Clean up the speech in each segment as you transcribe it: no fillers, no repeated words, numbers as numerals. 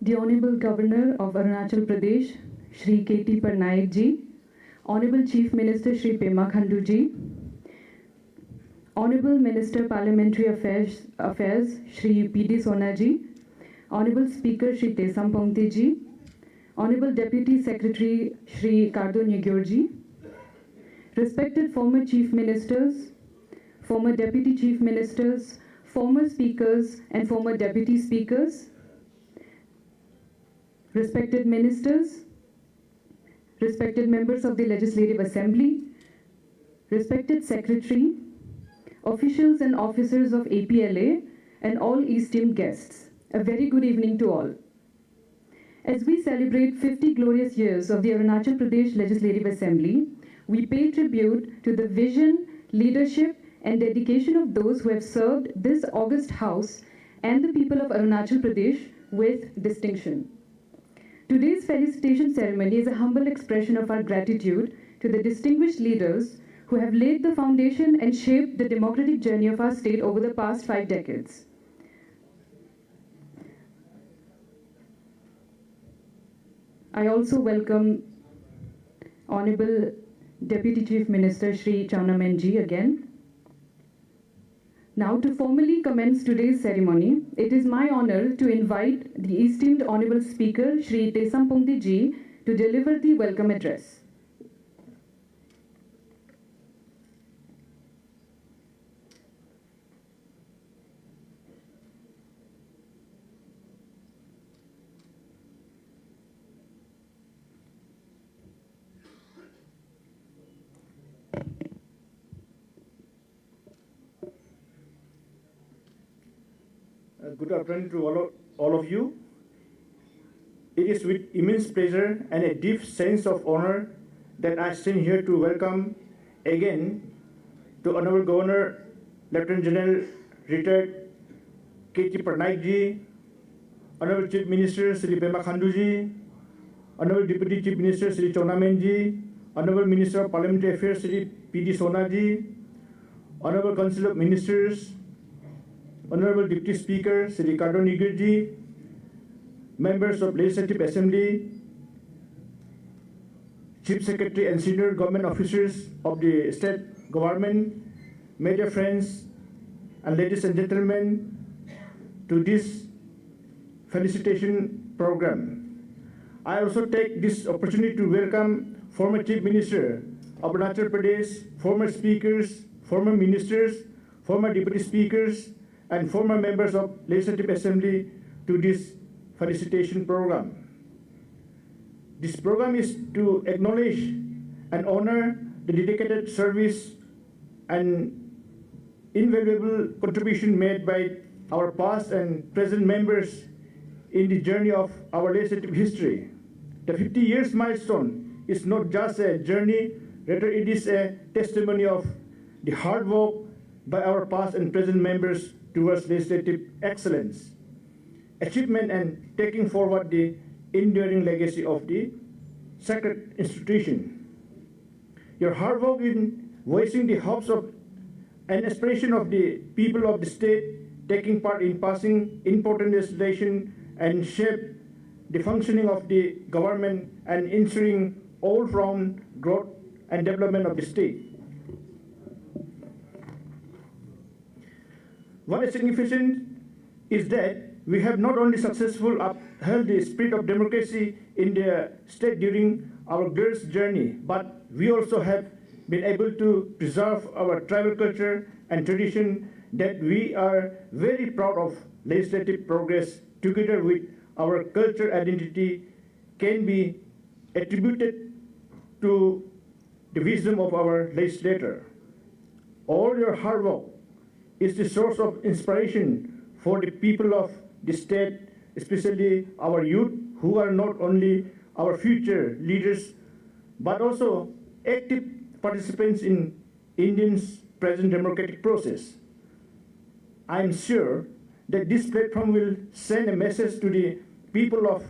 the Honorable Governor of Arunachal Pradesh, Shri K.T. Parnaik ji, Honorable Chief Minister Shri Pema Khandu ji, Honorable Minister Parliamentary Affairs Shri P.D. Sona ji, Honorable Speaker Shri Tesam Pongte ji, Honorable Deputy Secretary Shri Kardo Nyegyor ji, respected former Chief Ministers, former Deputy Chief Ministers, former Speakers and former Deputy Speakers, respected Ministers, respected members of the Legislative Assembly, respected Secretary, officials and officers of APLA, and all esteemed guests, a very good evening to all. As we celebrate 50 glorious years of the Arunachal Pradesh Legislative Assembly, we pay tribute to the vision, leadership, and dedication of those who have served this august house and the people of Arunachal Pradesh with distinction. Today's felicitation ceremony is a humble expression of our gratitude to the distinguished leaders who have laid the foundation and shaped the democratic journey of our state over the past 5 decades. I also welcome Honorable Deputy Chief Minister Shri Chaunamen-ji again. Now, to formally commence today's ceremony, it is my honor to invite the esteemed Honorable Speaker Shri Tesam Pongte ji to deliver the welcome address. Good afternoon to all of you. It is with immense pleasure and a deep sense of honor that I stand here to welcome again to Honorable Governor, Lieutenant General Retired K.T. Parnaik ji, Honorable Chief Minister Shri Pema Khandu ji, Honorable Deputy Chief Minister Shri Chaunamen ji, Honorable Minister of Parliamentary Affairs Shri P.D. Sona ji, Honorable Council of Ministers, Honorable Deputy Speaker Shri Kardo Nyegyor ji, members of Legislative Assembly, Chief Secretary and senior government officers of the state government, media friends, and ladies and gentlemen, to this felicitation program. I also take this opportunity to welcome former Chief Minister of Arunachal Pradesh, former speakers, former ministers, former deputy speakers, and former members of Legislative Assembly to this felicitation program. This program is to acknowledge and honor the dedicated service and invaluable contribution made by our past and present members in the journey of our legislative history. The 50 years milestone is not just a journey, rather it is a testimony of the hard work by our past and present members towards legislative excellence, achievement, and taking forward the enduring legacy of the sacred institution. Your hard work in voicing the hopes of and aspiration of the people of the state, taking part in passing important legislation and shape the functioning of the government and ensuring all-round growth and development of the state. What is significant is that we have not only successfully upheld the spirit of democracy in the state during our glorious journey, but we also have been able to preserve our tribal culture and tradition that we are very proud of. Legislative progress, together with our culture identity, can be attributed to the wisdom of our legislator. All your hard work is the source of inspiration for the people of the state, especially our youth, who are not only our future leaders, but also active participants in India's present democratic process. I am sure that this platform will send a message to the people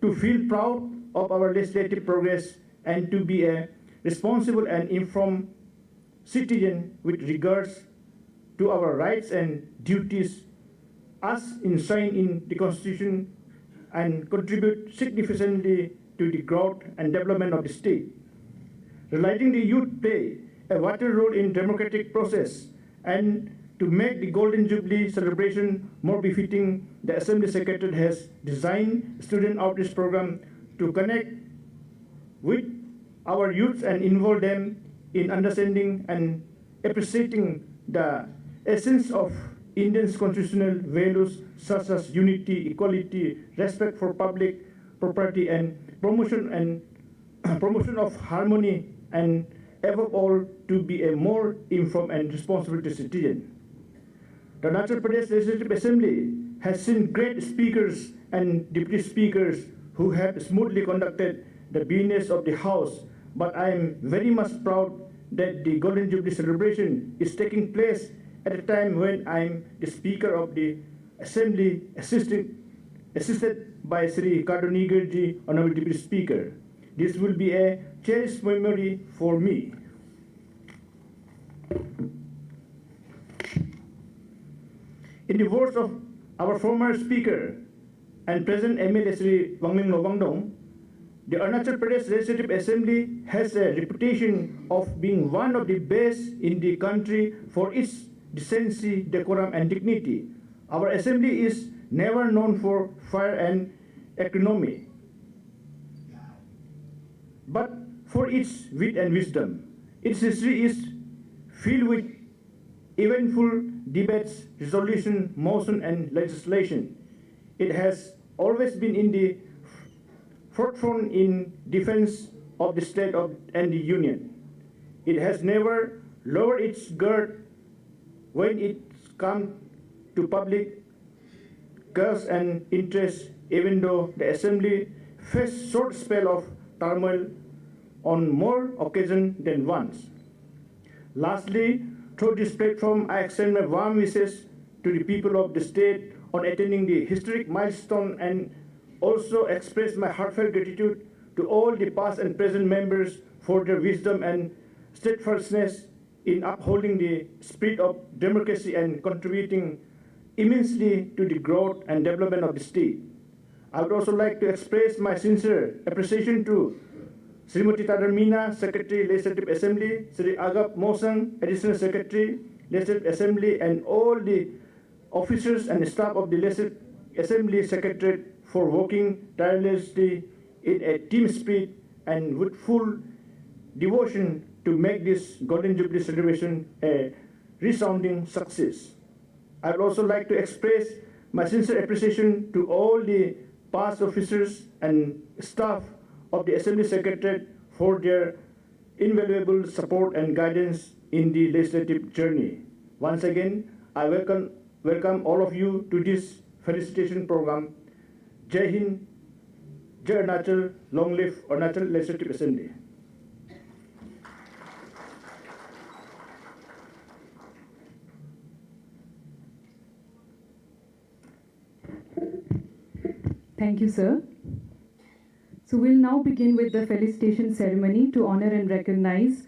to feel proud of our legislative progress and to be a responsible and informed citizen with regards to our rights and duties as enshrined in the Constitution and contribute significantly to the growth and development of the state. Realizing the youth play a vital role in democratic process and to make the Golden Jubilee celebration more befitting, the Assembly Secretariat has designed a student outreach program to connect with our youth and involve them in understanding and appreciating the essence of Indians' constitutional values such as unity, equality, respect for public property, and promotion of harmony, and above all, to be a more informed and responsible citizen. The Arunachal Pradesh Legislative Assembly has seen great speakers and deputy speakers who have smoothly conducted the business of the House, but I am very much proud that the Golden Jubilee celebration is taking place at a time when I am the Speaker of the Assembly, assisted by Sri Kadonigarji, Honorable Deputy Speaker. This will be a cherished memory for me. In the words of our former Speaker and present MLA Sri Wangling Lobangdong, the Arunachal Pradesh Legislative Assembly has a reputation of being one of the best in the country for its decency, decorum, and dignity. Our assembly is never known for fire and economy, but for its wit and wisdom. Its history is filled with eventful debates, resolution, motion, and legislation. It has always been in the forefront in defense of the state and the union. It has never lowered its guard when it comes to public cause and interest, even though the assembly faced short spell of turmoil on more occasions than once. Lastly, through this platform, I extend my warm wishes to the people of the state on attaining the historic milestone, and also express my heartfelt gratitude to all the past and present members for their wisdom and steadfastness in upholding the spirit of democracy and contributing immensely to the growth and development of the state. I would also like to express my sincere appreciation to Srimati Tadarmina, Secretary, Legislative Assembly, Sri Agap Mosang, Additional Secretary, Legislative Assembly, and all the officers and staff of the Legislative Assembly Secretariat for working tirelessly in a team spirit and with full devotion to make this Golden Jubilee celebration a resounding success. I would also like to express my sincere appreciation to all the past officers and staff of the Assembly Secretariat for their invaluable support and guidance in the legislative journey. Once again, I welcome all of you to this felicitation program. Jai Hind, Jai Arunachal, long live Arunachal Legislative Assembly. Thank you, sir. So we'll now begin with the felicitation ceremony to honor and recognize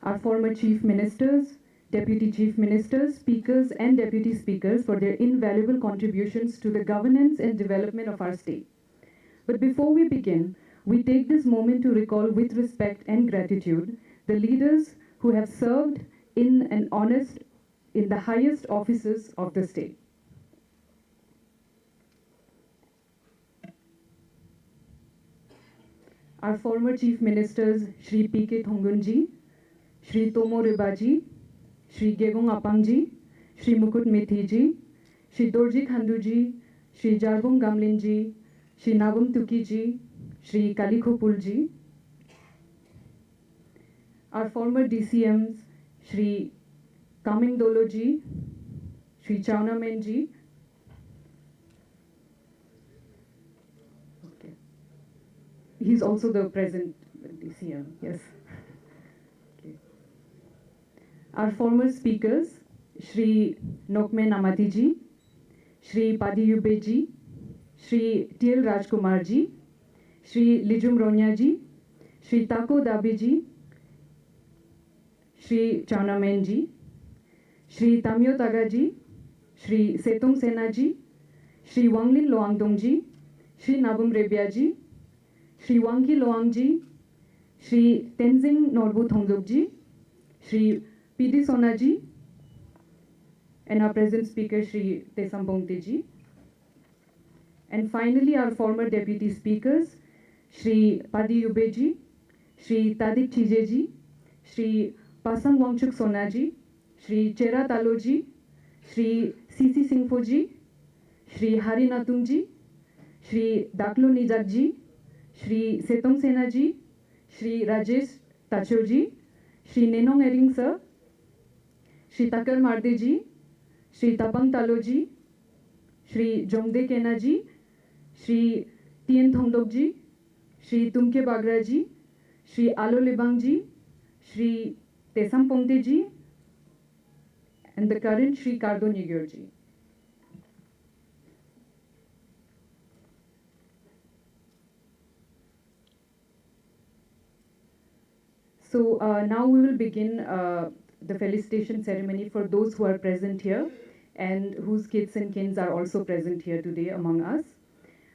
our former chief ministers, deputy chief ministers, speakers, and deputy speakers for their invaluable contributions to the governance and development of our state. But before we begin, we take this moment to recall with respect and gratitude the leaders who have served in the highest offices of the state. Our former chief ministers, Shri P.K. Thongunji, Shri Tomo Ribaji, Shri Gegong Apangji, Shri Mukut Mithiji, Shri Dorji Khanduji, Shri Jarbong Gamlinji, Shri Nagum Tukiji, Shri Kalikho Pulji. Our former DCMs, Shri Kaming Doloji, Shri Chauna Menji, he's also the present DCM, yes. Okay. Our former speakers, Shri Nokme Namatiji, Shri Padiyubeji, Shri T.L. Rajkumarji, Shri Lijum Ronyaji, Shri Tako Dabiji, Shri Chaunamenji, Shri Tamyo Tagaji, Shri Setong Senaji, Shri Wanglin Loangdongji, Shri Nabum Rebyaji, Shri Wangki Loangji, Shri Tenzing Norbu Thongdokji, Shri P.D. Sonaji, and our present speaker, Shri Tesampongteji. And finally, our former deputy speakers, Shri Padi Yubeji, Shri Tadik Chijeji, Shri Pasang Wangchuk Sonaji, Shri Chera Taloji, Shri C.C. Singfoji, Shri Hari Natungji, Shri Daklo Nijakji, Shri Setong Senaji, Shri Rajesh Tachoji, Shri Nenong Ering Sir, Shri Takar Mardeji, Shri Tapang Taloji, Shri Jongde Kenaji, Shri Tien Thongdokji, Shri Tumke Bagraji, Shri Alo Lebangji, Shri Tesam Pongteji, and the current Shri Kardo Nigyorji. So now we will begin the felicitation ceremony for those who are present here and whose kids and kins are also present here today among us.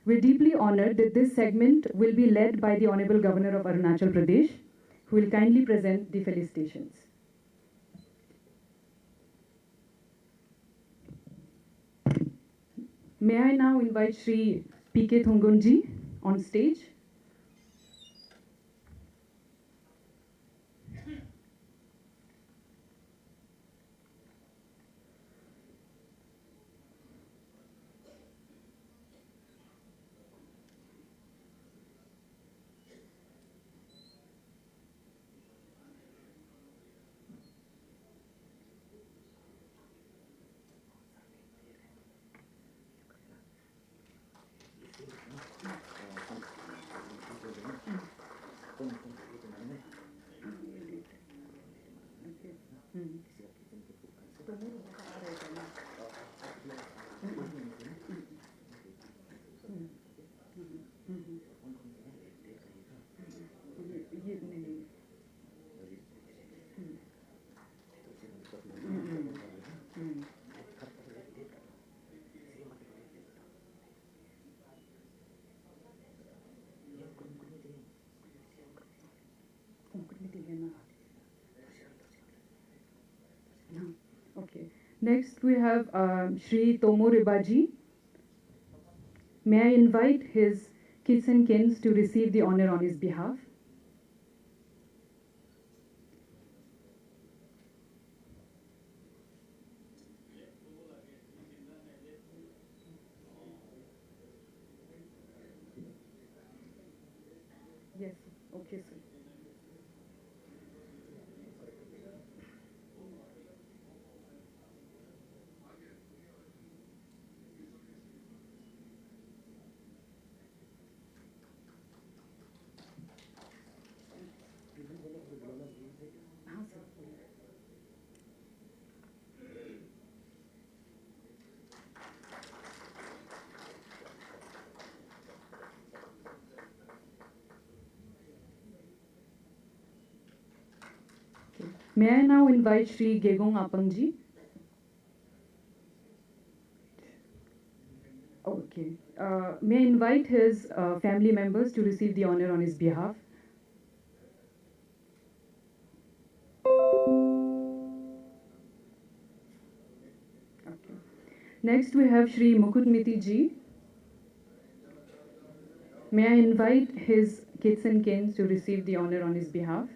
We're deeply honored that this segment will be led by the Honorable Governor of Arunachal Pradesh, who will kindly present the felicitations. May I now invite Shri P.K. Thongunji on stage. Okay. Next we have Shri Tomo Ribaji. May I invite his kids and kins to receive the honor on his behalf. Yes, okay, sir. May I now invite Shri Gegong Apangji? Okay. May I invite his family members to receive the honor on his behalf? Okay. Next we have Shri Mukutmiti ji. May I invite his kids and kins to receive the honor on his behalf?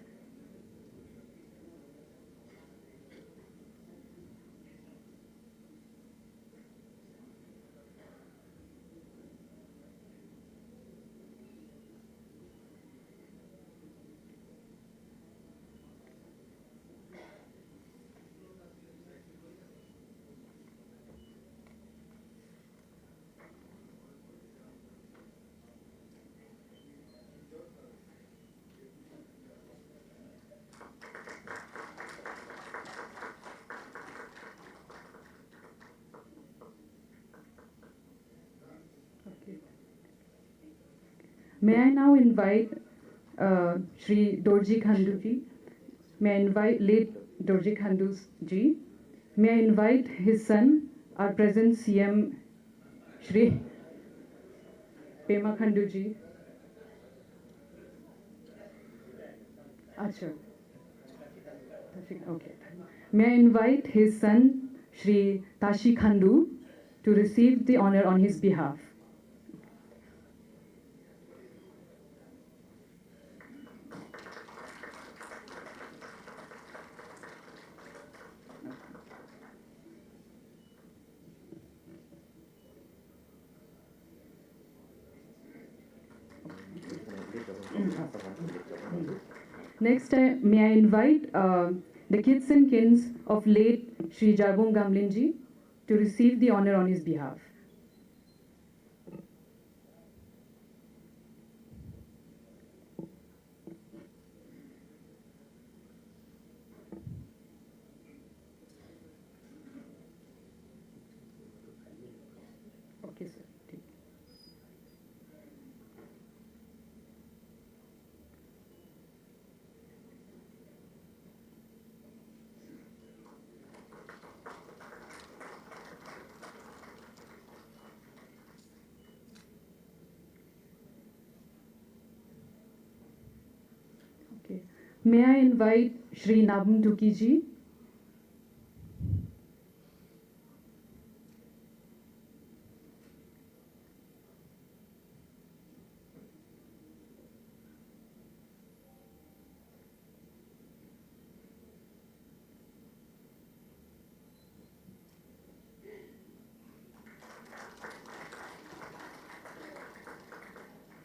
May I now invite Shri Dorji Khandu ji. May I invite late Dorji Khandu ji. May I invite his son, our present CM, Shri Pema Khandu ji. Acha. Okay. May I invite his son, Shri Tashi Khandu, to receive the honor on his behalf. Next, may I invite the kids and kins of late Shri Jarbom Gamlinji to receive the honor on his behalf. Okay, sir. Okay. May I invite Shri Nabum Tuki ji?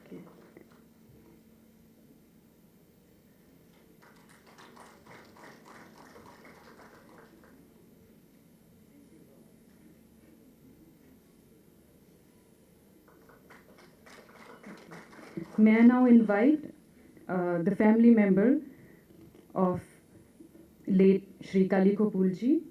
Okay. May I now invite the family member of late Shri Kaliko Pulji?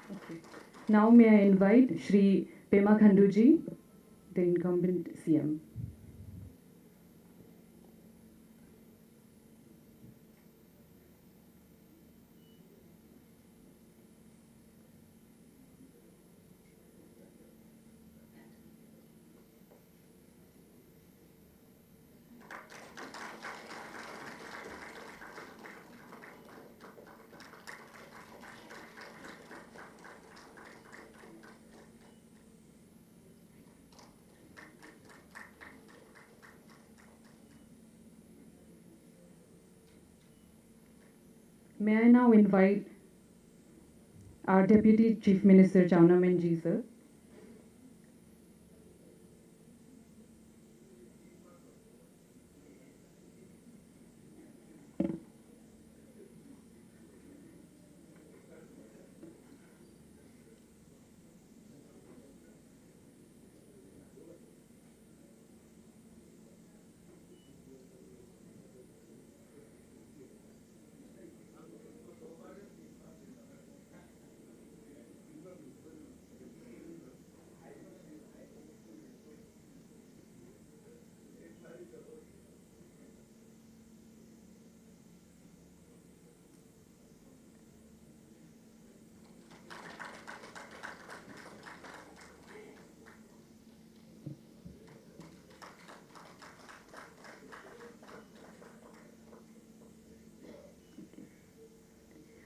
Okay. Now may I invite Shri Pema Khandu ji, the incumbent CM. May I now invite our Deputy Chief Minister Chawna Menji, sir.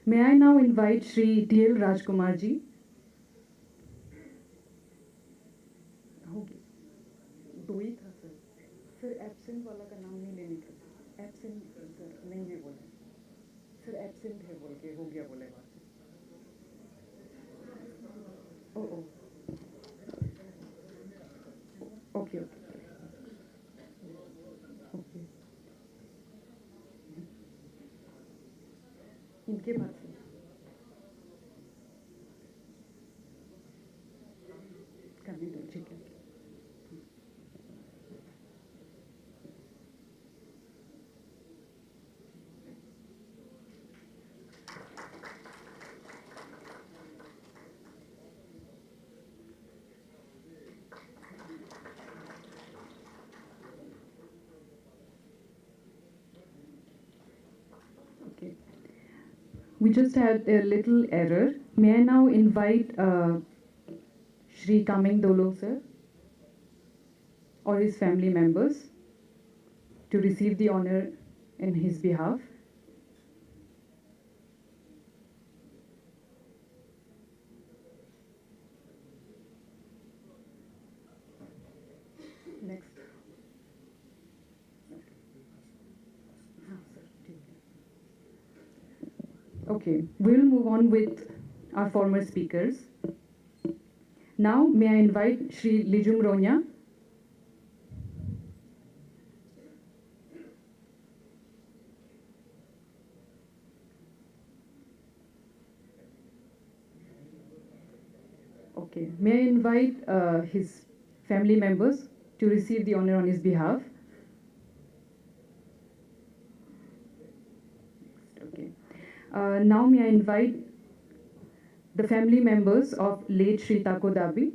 May I now invite Shri D.L. Rajkumar ji? दो ही था sir sir absent वाला का नाम नहीं लेने का absent sir नहीं है बोले सर एब्सेंट है बोल के हो गया बोलेगा ओ ओ ओके ओके ओके इनके बाद से करने दो ठीक है We just had a little error. May I now invite Shri Kaming Dolo sir or his family members to receive the honor in his behalf. Next. Okay, we'll move on with our former speakers. Now, may I invite Shri Lijum Ronya. Okay, may I invite his family members to receive the honor on his behalf. Okay. Now may I invite the family members of late Shri Tako Dabi.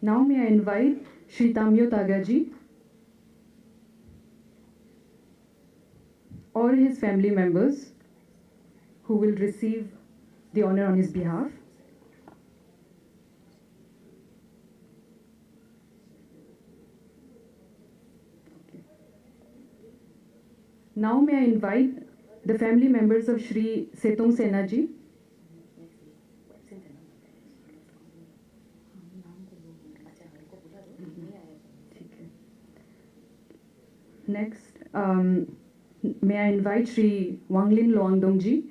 Now may I invite Shri Tamyo Tagaji or his family members who will receive the honor on his behalf. Okay. Now may I invite the family members of Shri Setong Senaji. Next, may I invite Shri Wanglin Loangdongji.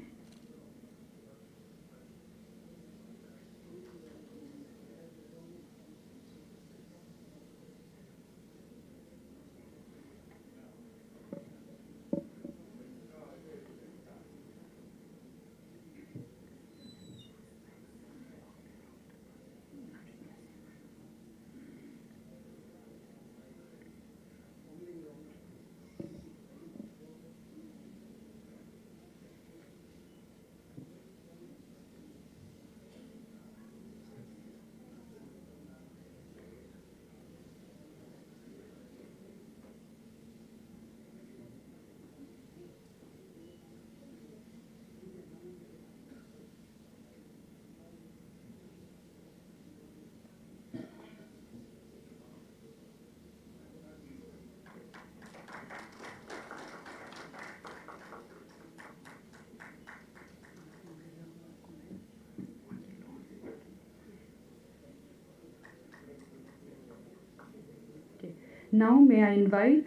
Now may I invite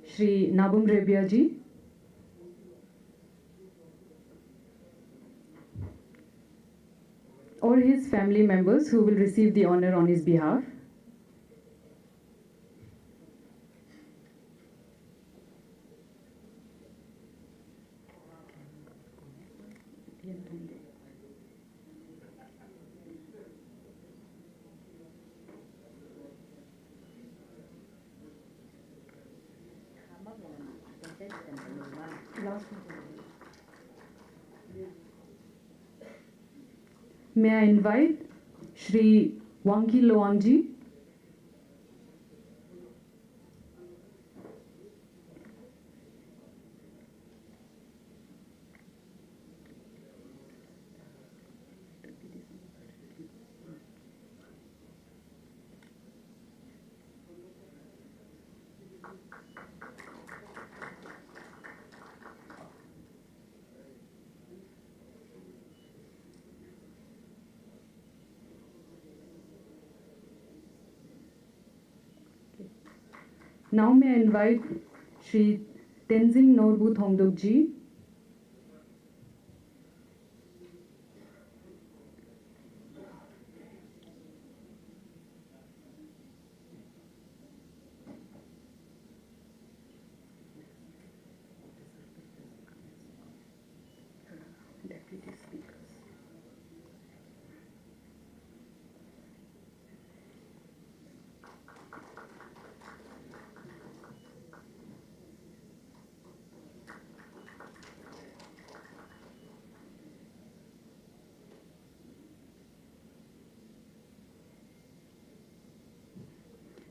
Shri Nabum Rebiaji or his family members who will receive the honor on his behalf. May I invite Shri Wangki Loangji? Now may I invite Shri Tenzing Norbu Thongdokji? Deputy Speakers.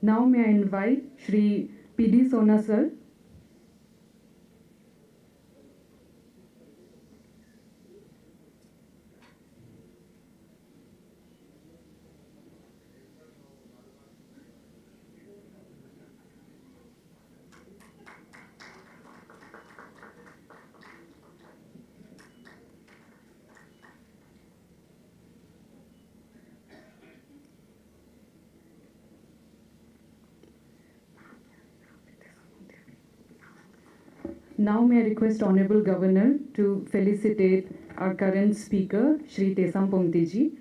Now may I invite Shri P.D. Sona sir? Now may I request Honorable Governor to felicitate our current speaker, Shri Tesam Pongteji.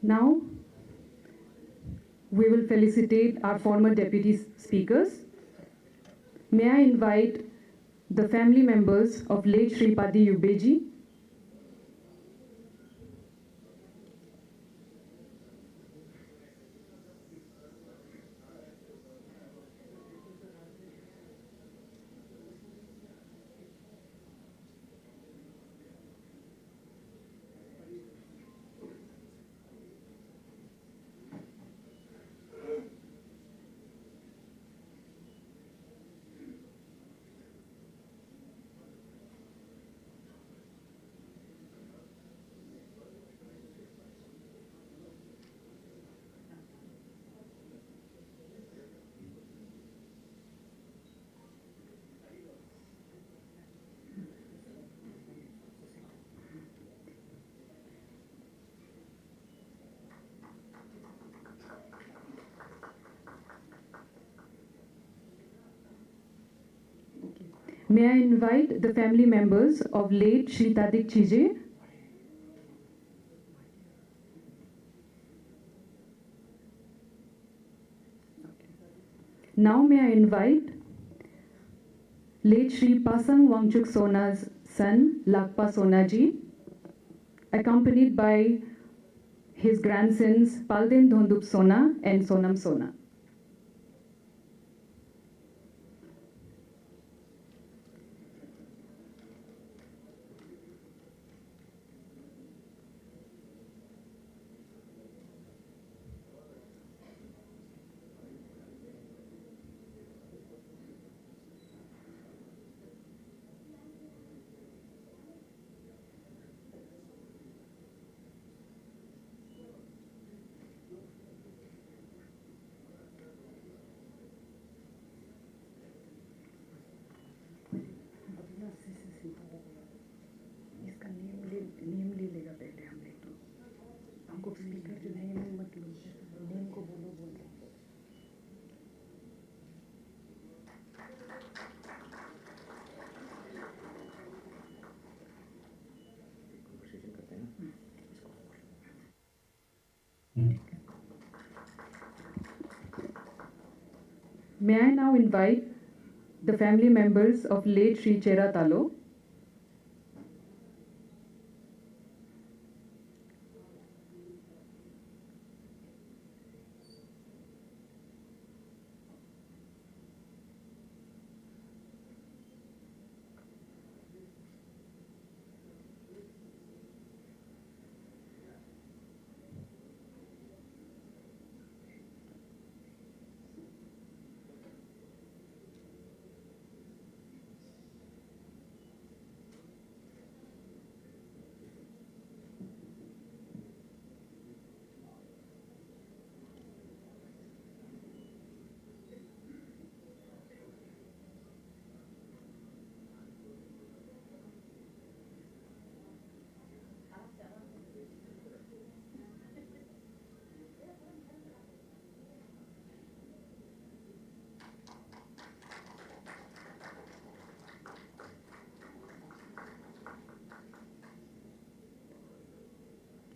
Now, we will felicitate our former deputy speakers. May I invite the family members of late Shri Padi Yubeji? May I invite the family members of late Shri Tadik Chije? Now may I invite late Shri Pasang Wangchuk Sona's son, Lakpa Sonaji, accompanied by his grandsons Palden Dhondup Sona and Sonam Sona. May I now invite the family members of late Sri Chera Talo.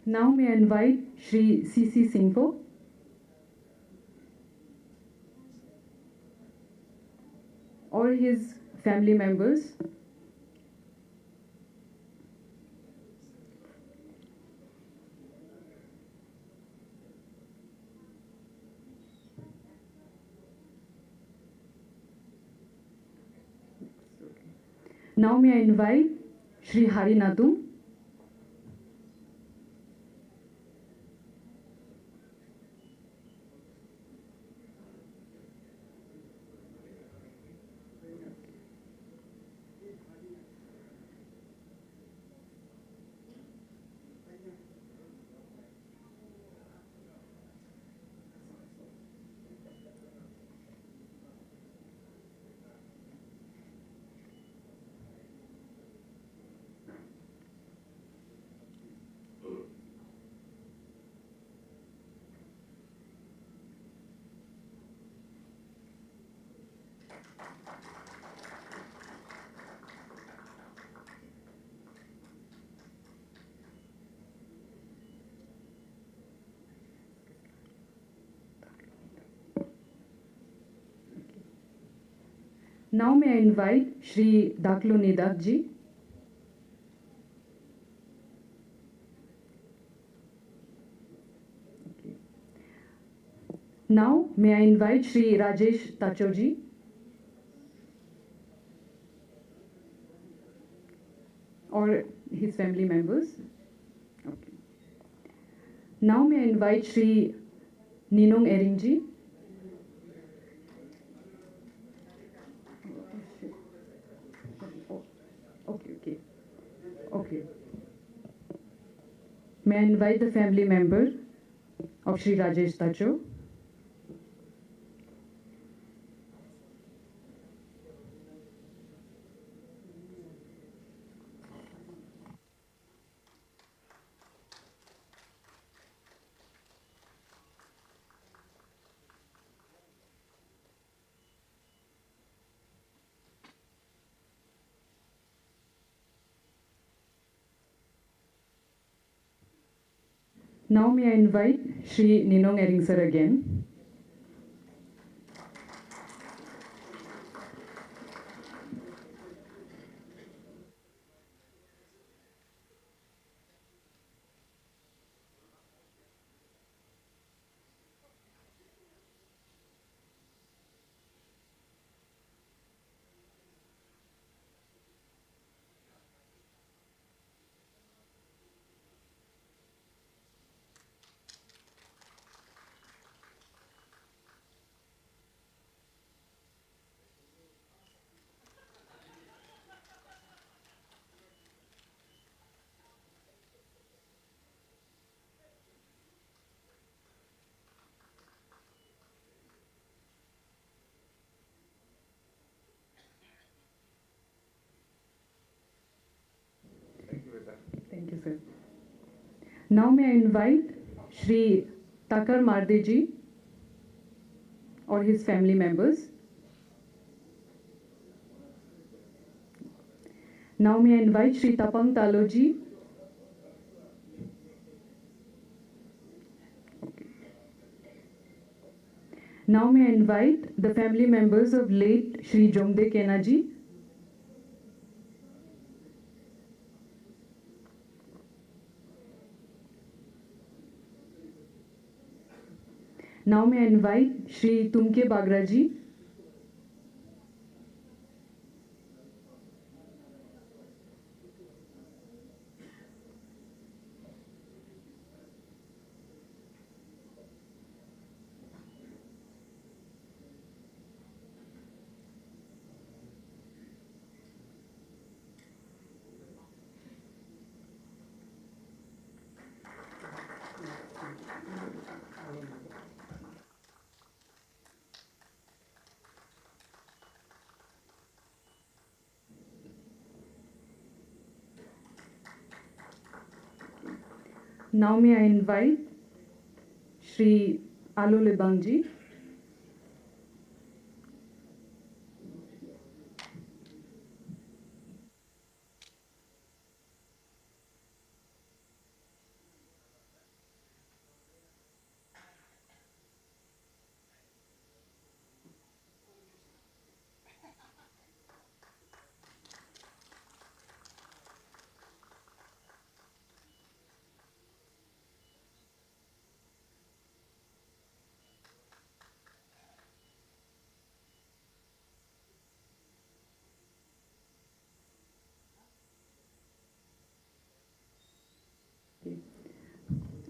Now may I invite Shri C.C. Singpho. Or his family members. Now may I invite Shri Harinatu. Now may I invite Shri Daklo Nidak ji. Now may I invite Shri Rajesh Tacho ji. Or his family members. Okay. Now may I invite Shri Ninong Ering ji. Okay. May I invite the family member of Shri Rajesh Tacho. Now may I invite Shri Ninong Ering sir again. Thank you, sir. Now may I invite Shri Takar Marde ji or his family members. Now may I invite Shri Tapang Talo ji. Now may I invite the family members of late Shri Jomde Kenaji. Now may I invite Shri Tumke Bagraji. Now may I invite Shri Alo Libangji.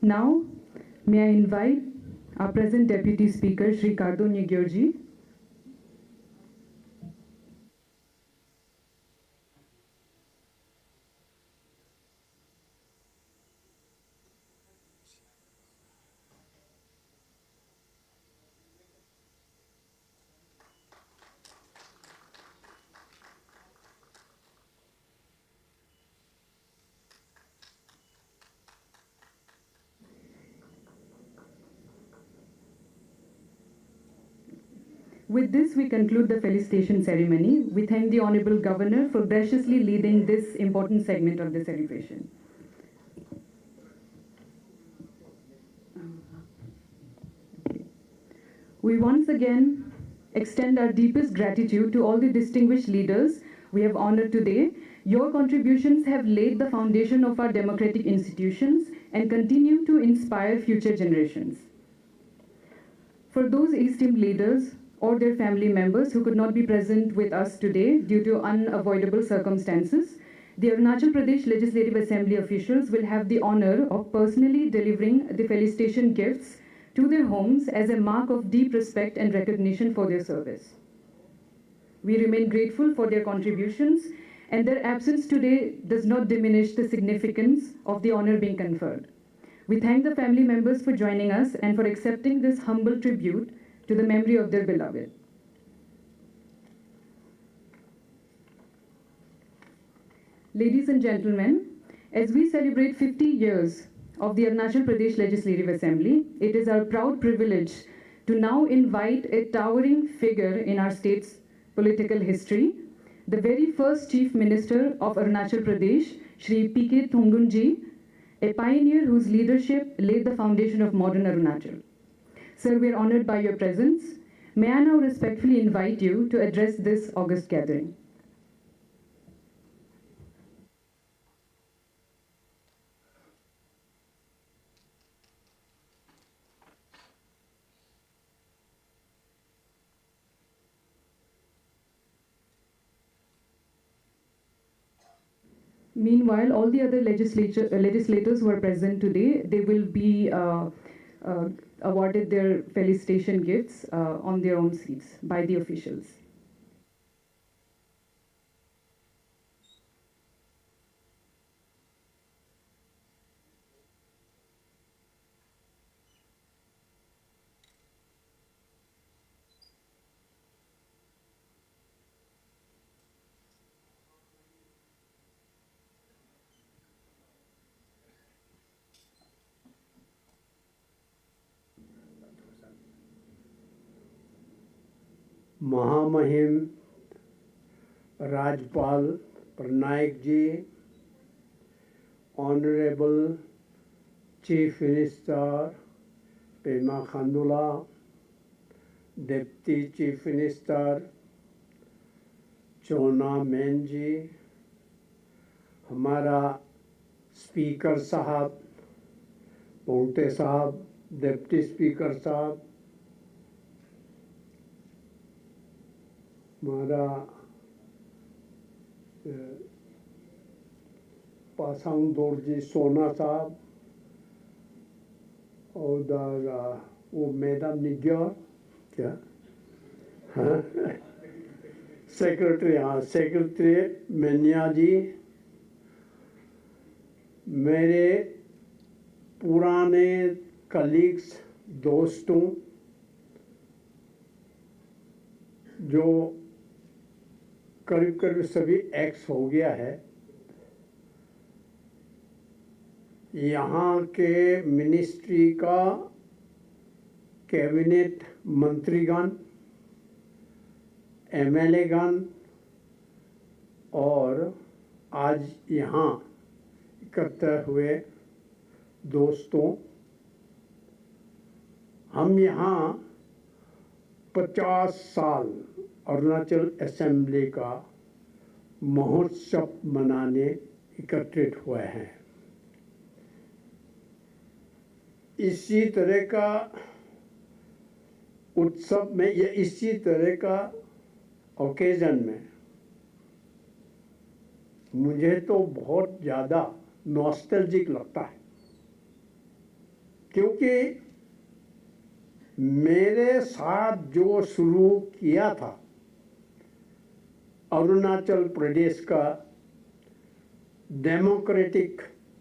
Now, may I invite our present Deputy Speaker, Shri Kardo Nyegyorji. With this, we conclude the felicitation ceremony. We thank the Honorable Governor for graciously leading this important segment of the celebration. We once again extend our deepest gratitude to all the distinguished leaders we have honored today. Your contributions have laid the foundation of our democratic institutions and continue to inspire future generations. For those esteemed leaders or their family members who could not be present with us today due to unavoidable circumstances, the Arunachal Pradesh Legislative Assembly officials will have the honor of personally delivering the felicitation gifts to their homes as a mark of deep respect and recognition for their service. We remain grateful for their contributions, and their absence today does not diminish the significance of the honor being conferred. We thank the family members for joining us and for accepting this humble tribute to the memory of their beloved. Ladies and gentlemen, as we celebrate 50 years of the Arunachal Pradesh Legislative Assembly, it is our proud privilege to now invite a towering figure in our state's political history, the very first Chief Minister of Arunachal Pradesh, Shri P.K. Thongunji, a pioneer whose leadership laid the foundation of modern Arunachal. Sir, we are honored by your presence. May I now respectfully invite you to address this august gathering. Meanwhile, all the other legislators who are present today, they will be awarded their felicitation gifts on their own seats by the officials. महामहिम राज्यपाल Patnaik ji, honourable chief minister Pema Khandula, deputy chief minister Chowna Mein ji, हमारा speaker साहब पोंटे साहब, deputy speaker साहब, हमारा पासांग दोरजी सोना साहब और वो मैडम निग्योर क्या हाँ सेक्रेटरी, हाँ सेक्रेटरी मैनिया जी, मेरे पुराने कलीग्स दोस्तों जो करीब करीब सभी एक्स हो गया है, यहाँ के मिनिस्ट्री का कैबिनेट मंत्रीगण, एमएलए गण और आज यहाँ इकट्ठे हुए दोस्तों, हम यहाँ 50 साल अरुणाचल असेंबली का महोत्सव मनाने एकत्रित हुए हैं। इसी तरह का उत्सव में या इसी तरह का ओकेजन में मुझे तो बहुत ज़्यादा नॉस्टैल्जिक लगता है, क्योंकि मेरे साथ जो शुरू किया था अरुणाचल प्रदेश का डेमोक्रेटिक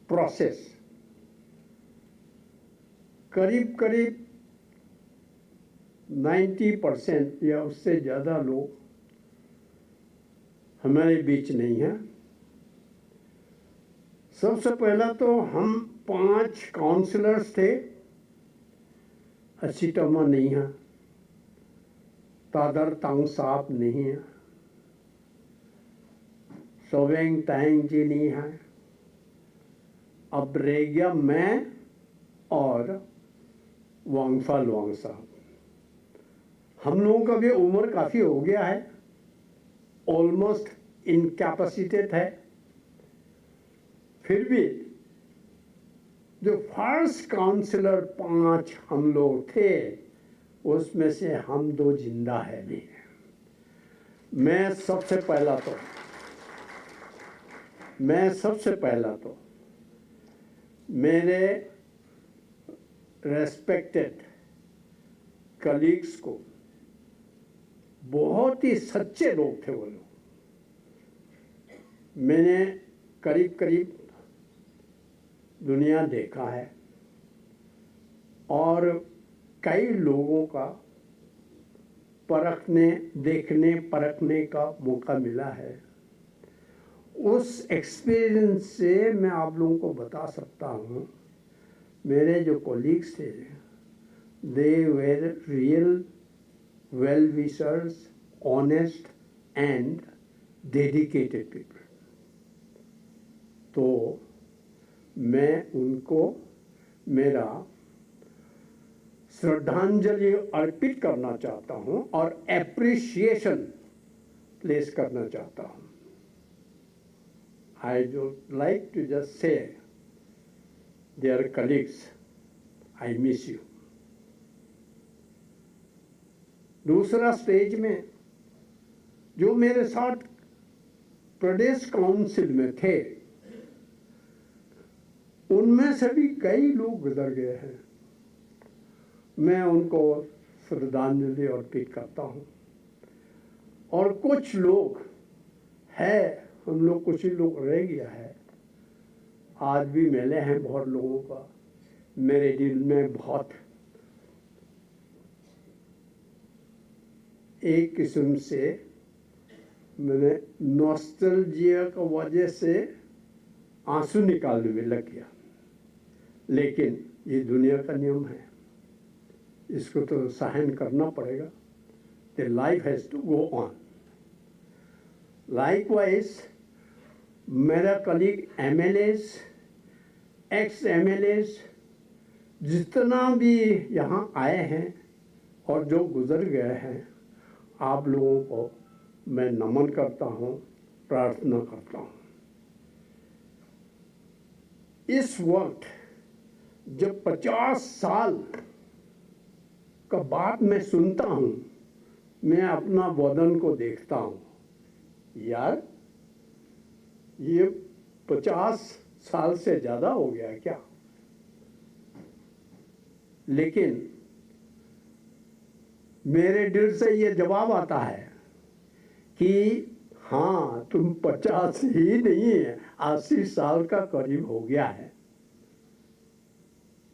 प्रोसेस, करीब करीब 90% या उससे ज़्यादा लोग हमारे बीच नहीं हैं। सबसे पहला तो हम 5 काउंसलर्स थे, असीटमा नहीं है, तादर तांग साहब नहीं है, सोवेंग तांग जी नहीं है, अब रह गया मैं और वांगफा लुआंग साहब। हम लोगों का भी उम्र काफ़ी हो गया है, ऑलमोस्ट इनकैपेसिटेड है, फिर भी जो फर्स्ट काउंसलर 5 हम लोग थे, उसमें से हम 2 जिंदा है भी। मैं सबसे पहला तो मेरे रेस्पेक्टेड कलीग्स को, बहुत ही सच्चे लोग थे वो लोग, मैंने करीब करीब दुनिया देखा है और कई लोगों का देखने परखने का मौका मिला है। उस एक्सपीरियंस से मैं आप लोगों को बता सकता हूँ, मेरे जो कोलीग्स थे, they were real well wishers, honest and dedicated people. तो मैं उनको मेरा श्रद्धांजलि अर्पित करना चाहता हूं और एप्रिसिएशन प्लेस करना चाहता हूं। I would like to just say, dear colleagues, I miss you. दूसरा स्टेज में जो मेरे साथ प्रदेश काउंसिल में थे, उनमें से भी कई लोग गुजर गए हैं। मैं उनको श्रद्धांजलि अर्पित करता हूँ। और कुछ लोग हैं, हम लोग कुछ ही लोग रह गया है, आज भी मिले हैं बहुत लोगों का। मेरे दिल में बहुत एक किस्म से मैंने नॉस्टैल्जिया की वजह से आंसू निकालने में लग गया, लेकिन ये दुनिया का नियम है, इसको तो सहन करना पड़ेगा। The life has to go on. Likewise, मेरा कलीग MLAs, एक्स MLAs जितना भी यहाँ आए हैं और जो गुजर गए हैं, आप लोगों को मैं नमन करता हूँ, प्रार्थना करता हूँ। इस वक्त जब 50 साल का बात मैं सुनता हूँ, मैं अपना वतन को देखता हूँ, यार ये 50 साल से ज़्यादा हो गया क्या? लेकिन मेरे दिल से ये जवाब आता है कि हाँ, तुम 50 ही नहीं है, 80 साल का करीब हो गया है।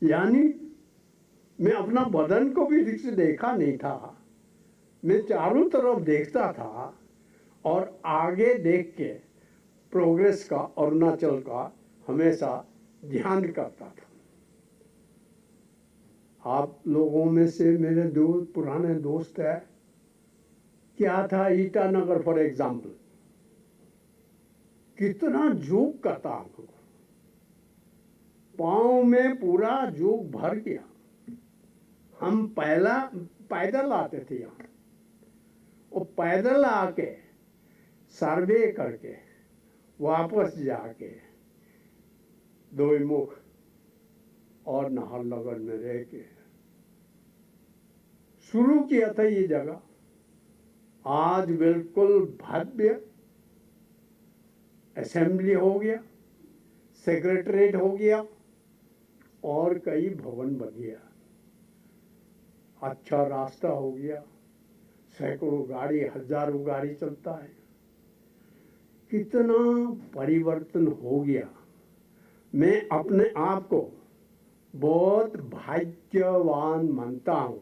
यानी मैं अपना बदन को भी ठीक से देखा नहीं था, मैं चारों तरफ देखता था और आगे देख के प्रोग्रेस का, अरुणाचल का हमेशा ध्यान करता था। आप लोगों में से मेरे दो पुराने दोस्त हैं, क्या था ईटानगर फॉर एग्जाम्पल, कितना जोक करता आपको, पाँव में पूरा जोक भर गया। हम पहला पैदल आते थे यहाँ, और पैदल आके सर्वे करके वापस जाके दोईमुख और नाहरलगुन में रह के शुरू किया था ये जगह। आज बिल्कुल भव्य असेंबली हो गया, सेक्रेटरीट हो गया और कई भवन बन गया। अच्छा रास्ता हो गया, सैकड़ों गाड़ी, हजारों गाड़ी चलता है। कितना परिवर्तन हो गया। मैं अपने आप को बहुत भाग्यवान मानता हूँ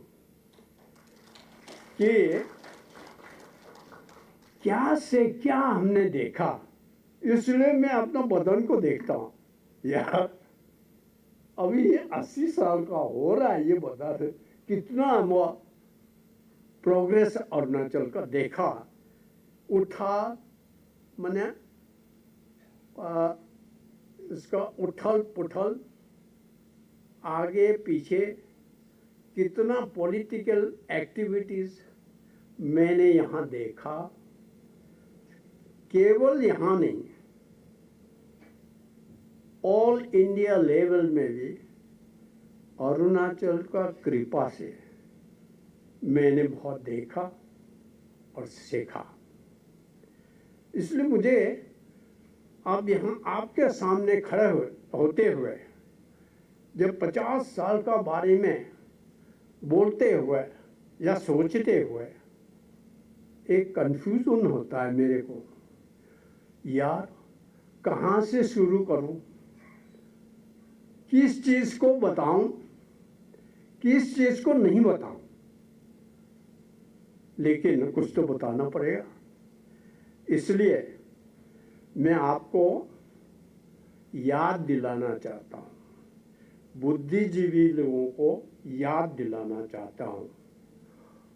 कि क्या से क्या हमने देखा, इसलिए मैं अपना बदन को देखता हूँ। यार अभी ये 80 साल का हो रहा है, ये बता दे कितना प्रोग्रेस अरुणाचल का देखा, उठा, मैंने इसका उठल पुठल, आगे पीछे, कितना पॉलिटिकल एक्टिविटीज मैंने यहाँ देखा। केवल यहाँ नहीं, ऑल इंडिया लेवल में भी अरुणाचल का कृपा से मैंने बहुत देखा और सीखा। इसलिए मुझे अब यहाँ आपके सामने खड़े होते हुए जब 50 साल का बारे में बोलते हुए या सोचते हुए एक कंफ्यूजन होता है मेरे को, यार कहाँ से शुरू करूं, किस चीज को बताऊं, किस चीज को नहीं बताऊं। लेकिन कुछ तो बताना पड़ेगा, इसलिए मैं आपको याद दिलाना चाहता हूं, बुद्धिजीवी लोगों को याद दिलाना चाहता हूं।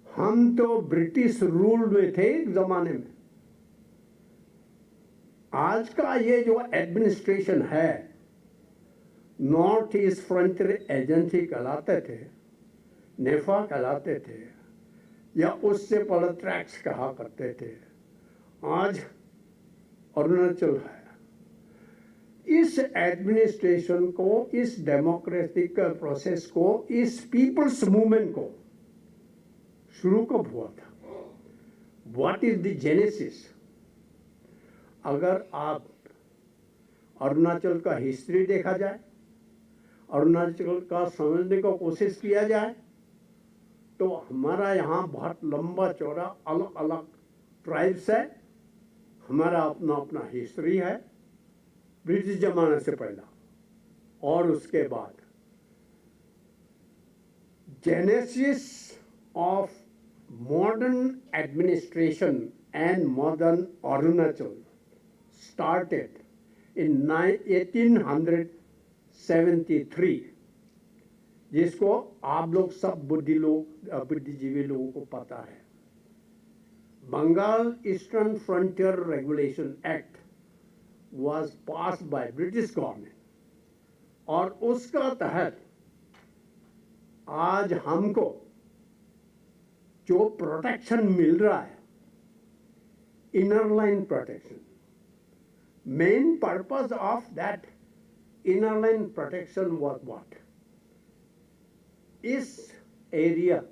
हम तो ब्रिटिश रूल में थे एक जमाने में। आज का ये जो एडमिनिस्ट्रेशन है, नॉर्थ ईस्ट फ्रंटियर एजेंसी कहलाते थे, नेफा कहलाते थे, या उससे पहले ट्रैक्स कहा करते थे, आज अरुणाचल है। इस एडमिनिस्ट्रेशन को, इस डेमोक्रेटिक प्रोसेस को, इस पीपल्स मूवमेंट को शुरू कब हुआ था? What is the genesis? अगर आप अरुणाचल का हिस्ट्री देखा जाए, अरुणाचल का समझने को कोशिश किया जाए, तो हमारा यहाँ बहुत लंबा चौड़ा अलग अलग ट्राइब्स है, हमारा अपना अपना हिस्ट्री है, ब्रिटिश जमाने से पहला और उसके बाद। Genesis of modern administration and modern Arunachal started in 1873, जिसको आप लोग सब बुद्धिजीवी लोगों को पता है। Bengal Eastern Frontier Regulation Act was passed by British government, और उसका तहत आज हमको जो प्रोटेक्शन मिल रहा है, inner line protection, main purpose of that inner line protection was what? इस एरिया,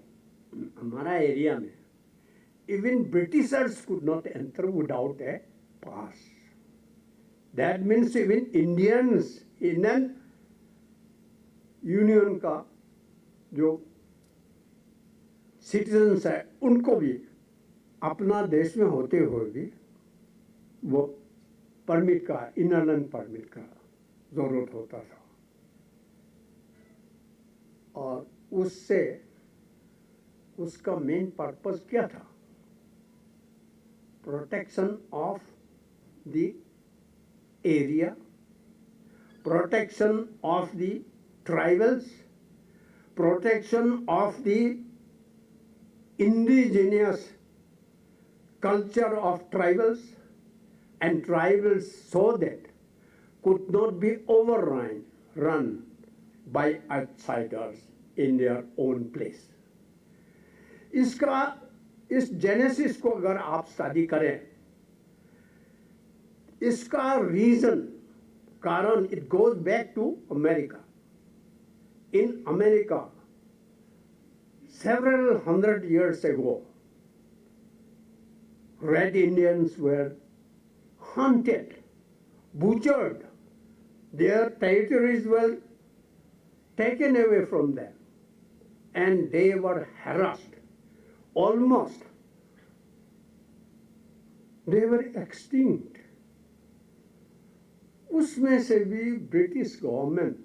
हमारा एरिया में even Britishers could not enter without a pass. That means even Indians, Indian union का जो सिटीजन्स है उनको भी अपना देश में होते हुए भी वो परमिट का, इनर लाइन परमिट का जरूरत होता था। और उससे उसका मेन पर्पस क्या था? Protection of the area, protection of the tribals, protection of the indigenous culture of tribals, and tribals so that could not be run by outsiders in their own place. इस genesis को अगर आप study करें, इसका reason, कारण, it goes back to America. In America several hundred years ago, Red Indians were hunted, butchered. Their territories were taken away from them, and they were harassed. Almost, they were extinct. उसमें से भी British government,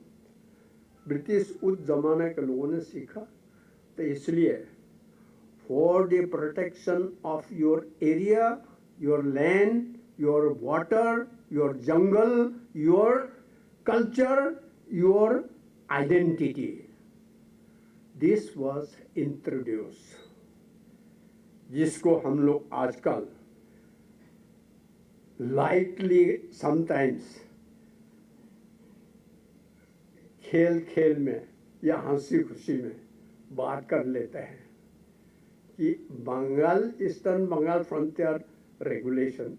British उस जमाने के लोगों ने सीखा, तो इसलिए for the protection of your area, your land, your water, your jungle, your culture, your identity, this was introduce, जिसको हम लोग आजकल लाइटली समटाइम्स खेल खेल में या हंसी खुशी में बात कर लेते हैं कि Bengal, Eastern Bengal Frontier Regulation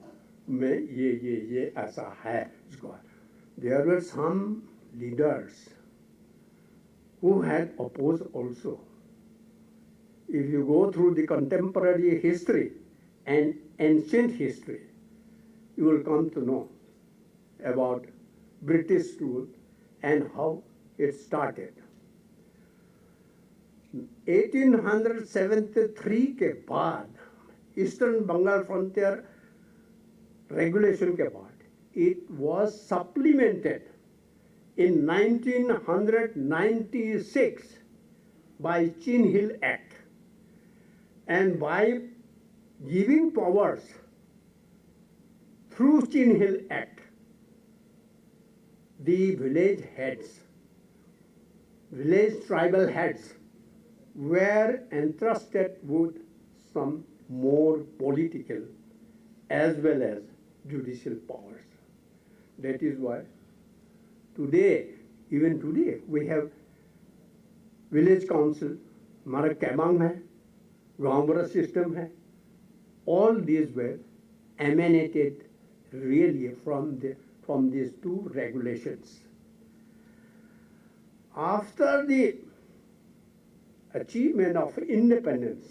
में ये ऐसा है. There were some leaders who had oppose also. If you go through the contemporary history and ancient history, you will come to know about British rule and how it started. 1873 के बाद, eastern Bengal Frontier regulation के बाद, it was supplemented in 1996 by Chin Hill Act, and by giving powers through Chin Hill Act, the village heads, village tribal heads were entrusted with some more political as well as judicial powers. That is why today, even today, we have village council, हमारा कैमांग है, गांवबरा system है. All these were emanated really from these two regulations. After the achievement of independence,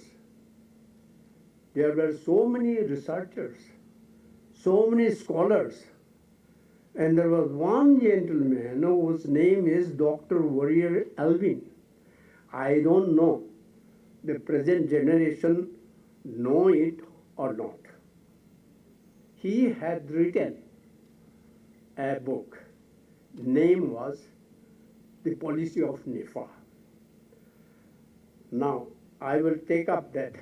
there were so many researchers, so many scholars, and there was one gentleman whose name is Dr. Warrior Alvin. I don't know the present generation know it or not. He had written a book. The name was The Policy of NIFA. Now, I will take up that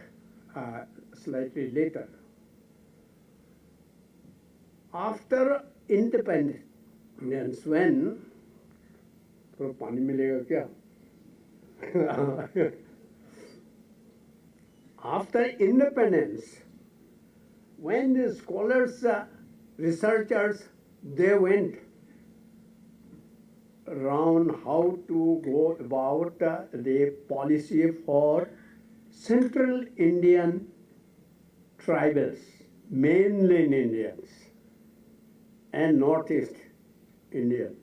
slightly later. After independence, when तो पानी मिलेगा क्या? After independence, when the scholars, researchers, they went around how to go about the policy for Central Indian tribals, mainland Indians, and Northeast Indian.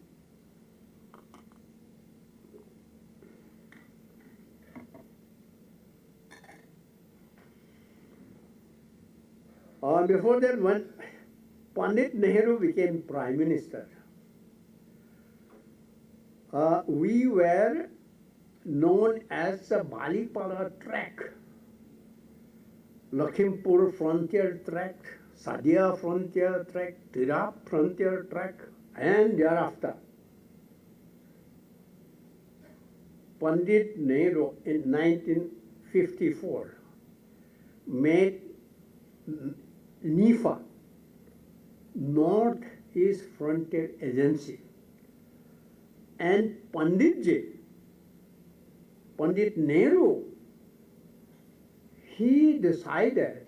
Before that, when Pandit Nehru became Prime Minister, we were known as the Balipala tract, Lakhimpur frontier tract, Sadia frontier tract, Tirap frontier tract, and thereafter, Pandit Nehru in 1954 made NIFA, North East Frontier Agency, and Pandit Nehru, he decided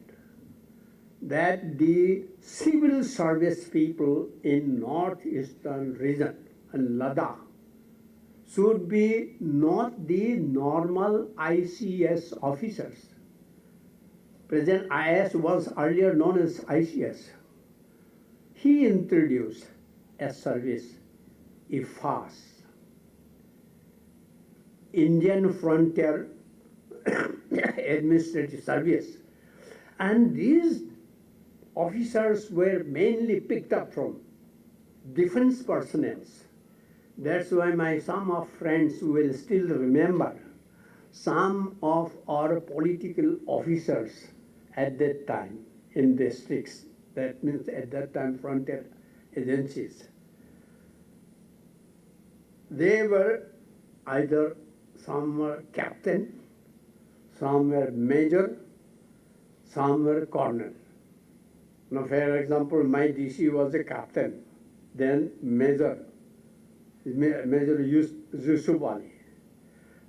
that the civil service people in northeastern region and Ladakh should be not the normal ICS officers. Present IS was earlier known as ICS. He introduced a service, IFAS, Indian Frontier Administrative Service. And these officers were mainly picked up from defense personnel. That's why some of friends will still remember some of our political officers at that time in districts. That means at that time frontier agencies. They were either some were captain, some were major, some were colonel. Now, for example, my DC was a captain, then Major Yusuf Ali,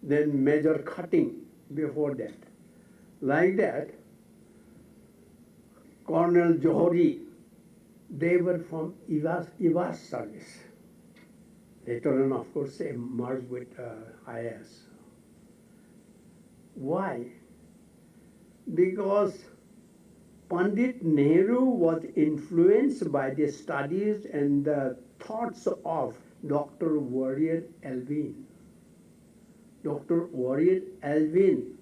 then Major Cutting before that. Like that, Colonel Johari, they were from IVAS service. Later on, of course, they merged with IS. Why? Because Pandit Nehru was influenced by the studies and the thoughts of Dr. Warrior Elvin. Dr. Warrior Elvin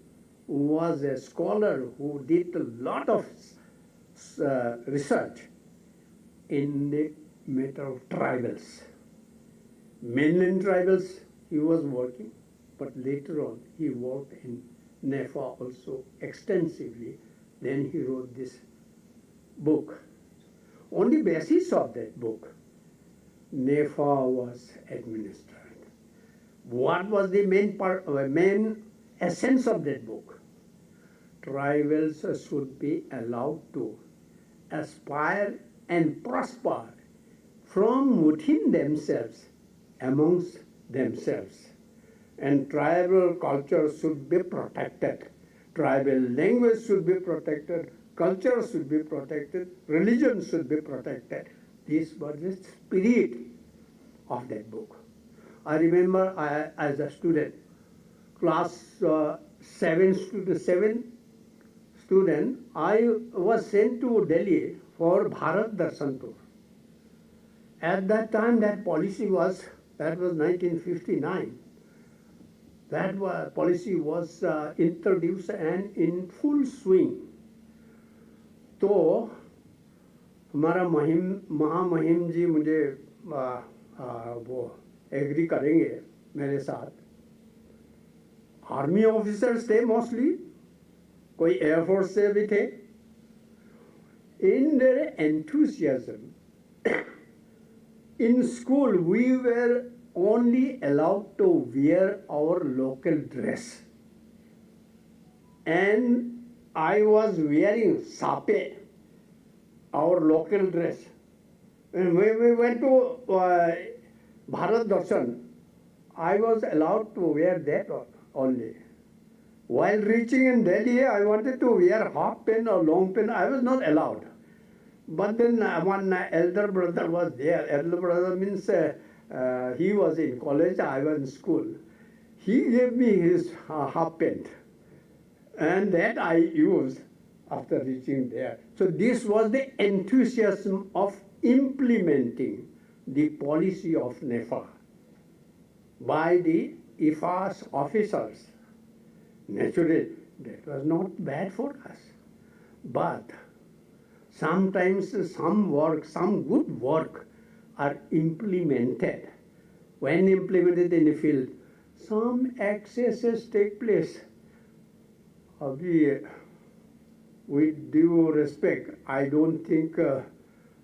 was a scholar who did a lot of research in the matter of tribals. Mainland tribals he was working, but later on he worked in NEFA also extensively. Then he wrote this book. On the basis of that book, NEFA was administered. What was the main essence of that book? Tribals should be allowed to aspire and prosper from within themselves, amongst themselves. And tribal culture should be protected. Tribal language should be protected. Culture should be protected. Religion should be protected. This was the spirit of that book. I remember as a student, class 7 student, I was sent to Delhi for Bharat Darshan tour. At that time, that was 1959. That policy was introduced and in full swing. तो हमारा महामहिम जी मुझे वो agree करेंगे मेरे साथ. Army officers थे mostly, कोई एयरफोर्स से भी थे. In their enthusiasm, in school we were only allowed to wear our local dress. And I was wearing sape, our local dress. And when we went to Bharat Darshan, I was allowed to wear that only. While reaching in Delhi, I wanted to wear half pant or long pant. I was not allowed. But then one elder brother was there. Elder brother means he was in college, I was in school. He gave me his half pant. And that I used after reaching there. So this was the enthusiasm of implementing the policy of NEFA by the IFA's officers. Naturally, that was not bad for us. But sometimes some good work are implemented. When implemented in the field, some excesses take place. With due respect, I don't think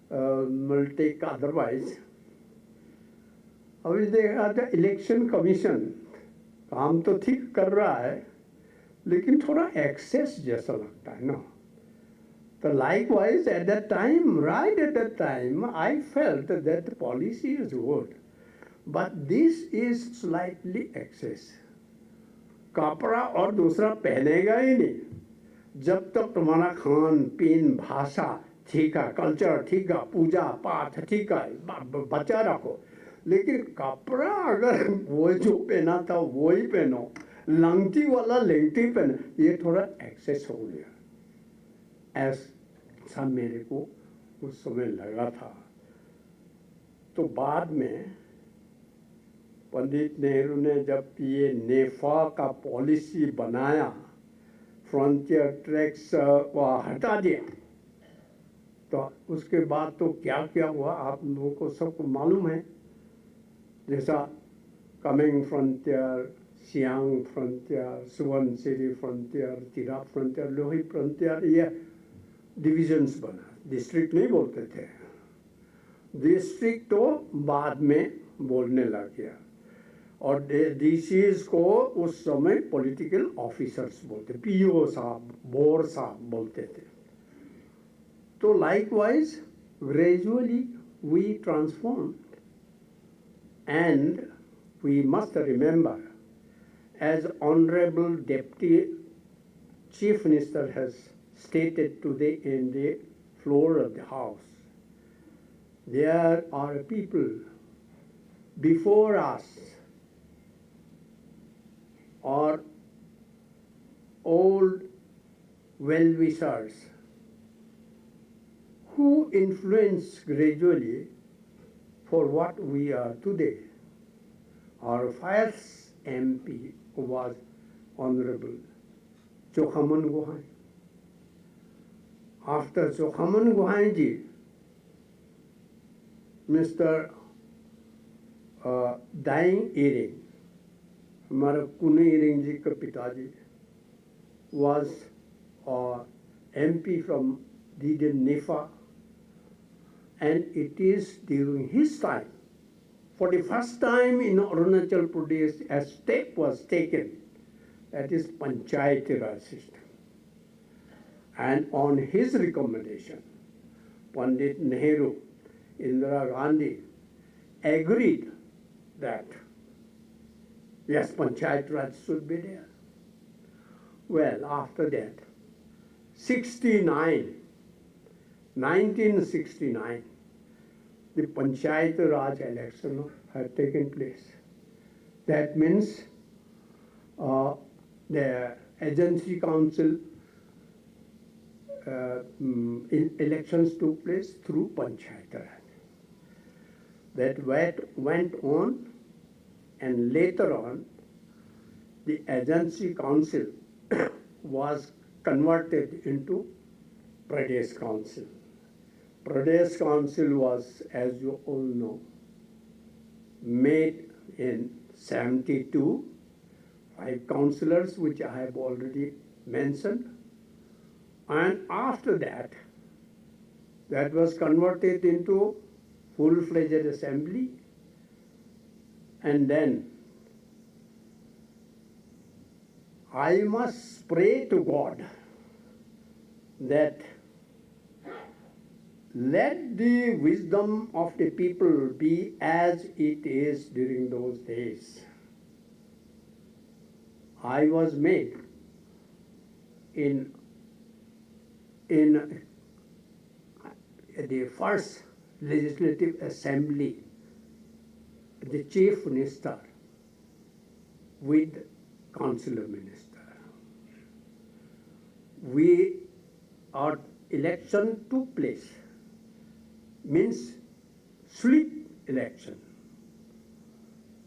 will take otherwise. अभी देखा था election commission काम तो ठीक कर रहा है लेकिन थोड़ा एक्सेस जैसा लगता है ना तो likewise at that time, right at that time, I felt that the policy is good, but this is slightly excess. कपड़ा और दूसरा पहनेगा ही नहीं जब तक तुम्हारा खान पीन भाषा ठीक है कल्चर ठीक है पूजा पाठ ठीक है बचा रखो लेकिन कपड़ा अगर वो जो पहना था वो ही पहनो लंगटी वाला लेंटी पहनो ये थोड़ा एक्सेस हो गया ऐसा मेरे को उस समय लगा था तो बाद में पंडित नेहरू ने जब ये नेफा का पॉलिसी बनाया फ्रंटियर ट्रैक्स को हटा दिया तो उसके बाद तो क्या क्या हुआ आप लोगों को सबको मालूम है जैसा Kameng frontier Siang frontier Subansiri frontier Tirap frontier Lohit frontier ये डिविजन्स बना डिस्ट्रिक्ट नहीं बोलते थे डिस्ट्रिक्ट तो बाद में बोलने लग गया और डीसीज को उस समय पॉलिटिकल ऑफिसर्स बोलते पीओ साहब बोर साहब बोलते थे तो likewise gradually we transform and we must remember as Honorable Deputy Chief Minister has stated today in the floor of the House, there are people before us or old well-wishers who influence gradually for what we are today. Our first MP was Honorable Chokhaman Gohai. After Chokhaman Gohai ji, Mr. Dying Iring, हमारा कुने इरिंग जी का पिताजी was MP from the NEFA, and it is during his time. For the first time in Arunachal Pradesh, a step was taken, that is Panchayati Raj system. And on his recommendation, Pandit Nehru, Indira Gandhi agreed that, yes, Panchayati Raj should be there. Well, after that, 1969, the Panchayat Raj election had taken place. That means the agency council elections took place through Panchayat Raj. That went on, and later on, the agency council was converted into Pradesh Council. Pradesh Council was, as you all know, made in 72, 5 councillors, which I have already mentioned. And after that, that was converted into full-fledged assembly. And then I must pray to God that let the wisdom of the people be as it is during those days. I was made in the first legislative assembly, the chief minister with councillor minister. our election took place, means slip election.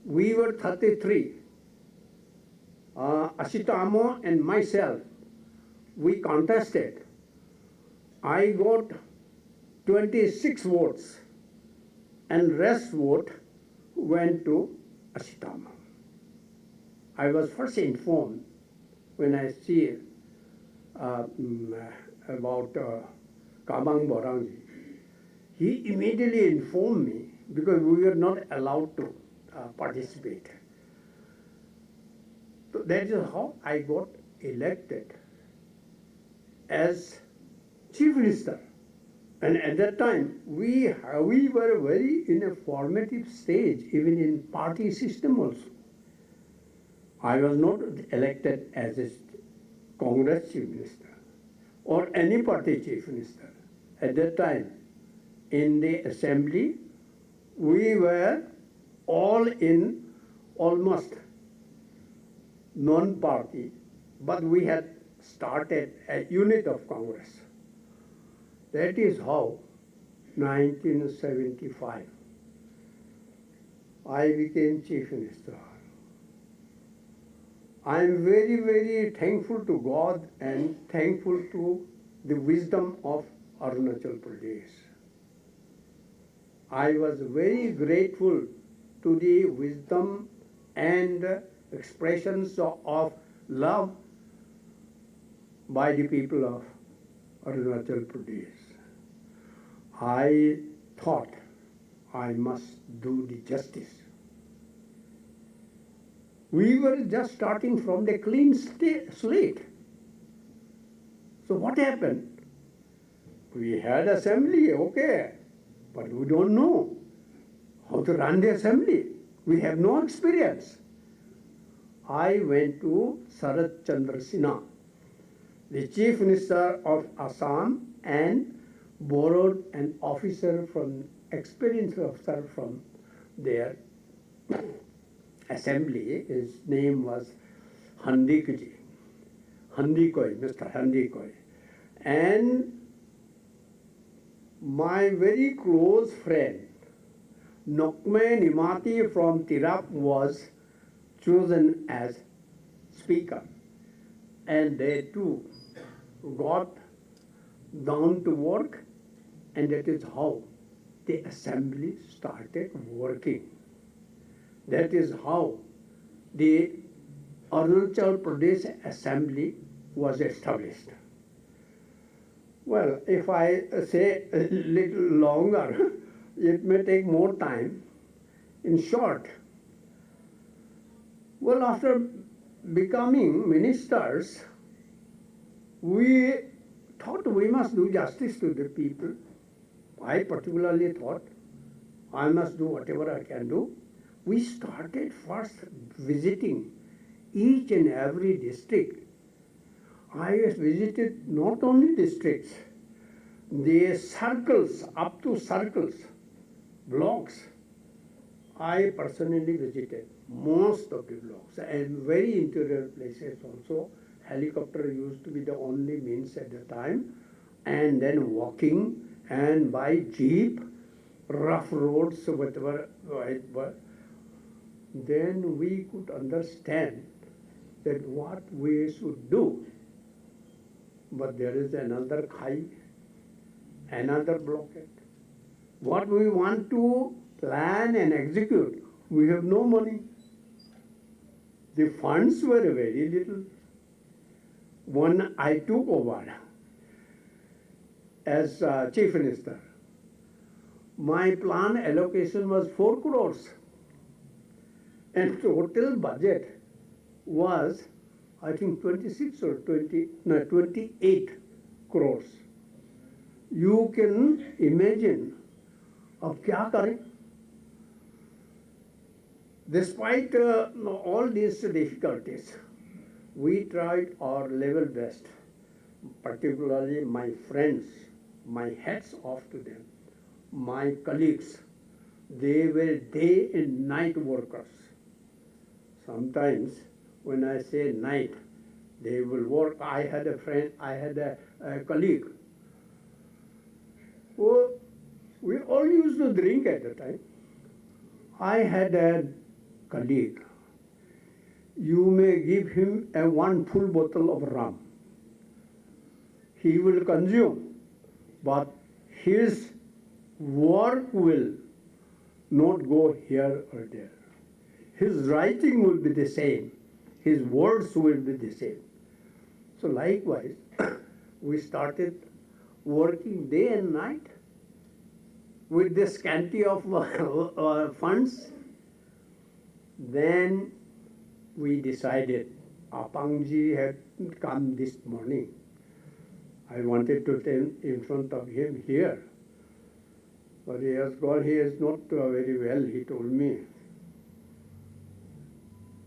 We were 33. Asitamo and myself, we contested. I got 26 votes, and rest vote went to Asitama. I was first informed when I see about Kamang Borangi. He immediately informed me because we were not allowed to participate. So that is how I got elected as Chief Minister. And at that time, we were very in a formative stage, even in party system also. I was not elected as a Congress Chief Minister or any party Chief Minister. At that time, in the assembly, we were all in almost non-party, but we had started a unit of Congress. That is how 1975 I became Chief Minister. I am very, very thankful to God and thankful to the wisdom of Arunachal Pradesh. I was very grateful to the wisdom and expressions of love by the people of Arunachal Pradesh. I thought I must do the justice. We were just starting from the clean slate. So what happened? We had assembly, okay, but we don't know how to run the assembly. We have no experience. I went to Sarat Chandra Sinha, the Chief Minister of Assam, and borrowed an officer from, experienced officer from their assembly. His name was Handikji, Handikoi, Mr. Handikoi. And my very close friend, Nokme Nimati from Tirap, was chosen as speaker. And they too got down to work, and that is how the assembly started working. That is how the Arunachal Pradesh Assembly was established. Well, if I say a little longer, it may take more time. In short, well, after becoming ministers, we thought we must do justice to the people. I particularly thought I must do whatever I can do. We started first visiting each and every district. I visited not only districts, the circles, up to circles, blocks. I personally visited most of the blocks and very interior places also. Helicopter used to be the only means at the time, and then walking and by jeep, rough roads, whatever it was. Then we could understand that what we should do. But there is another khai, another blockade. What we want to plan and execute, we have no money. The funds were very little. When I took over as Chief Minister, my plan allocation was 4 crores. And total budget was, I think, 28 crores. You can imagine, अब क्या करें? Despite all these difficulties, we tried our level best, particularly my friends, my hats off to them, my colleagues. They were day and night workers. Sometimes when I say night, They will work. I had a friend, I had a colleague. Who, we all used to drink at the time. I had a colleague. You may give him one full bottle of rum. He will consume, but his work will not go here or there. His writing will be the same. His words will be the same. So likewise, we started working day and night with the scanty of funds. Then we decided, Apangji had come this morning. I wanted to tell in front of him here, but he has gone. He is not very well, he told me.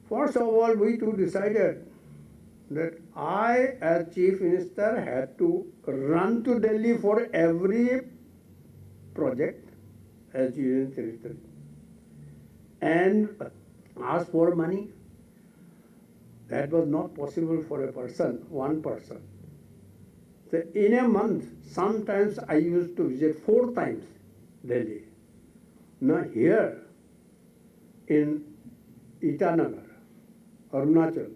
First of all, we two decided that I, as Chief Minister, had to run to Delhi for every project as Union Territory and ask for money. That was not possible for a person, one person. So in a month, sometimes I used to visit 4 times Delhi. Now here in Itanagar, Arunachal,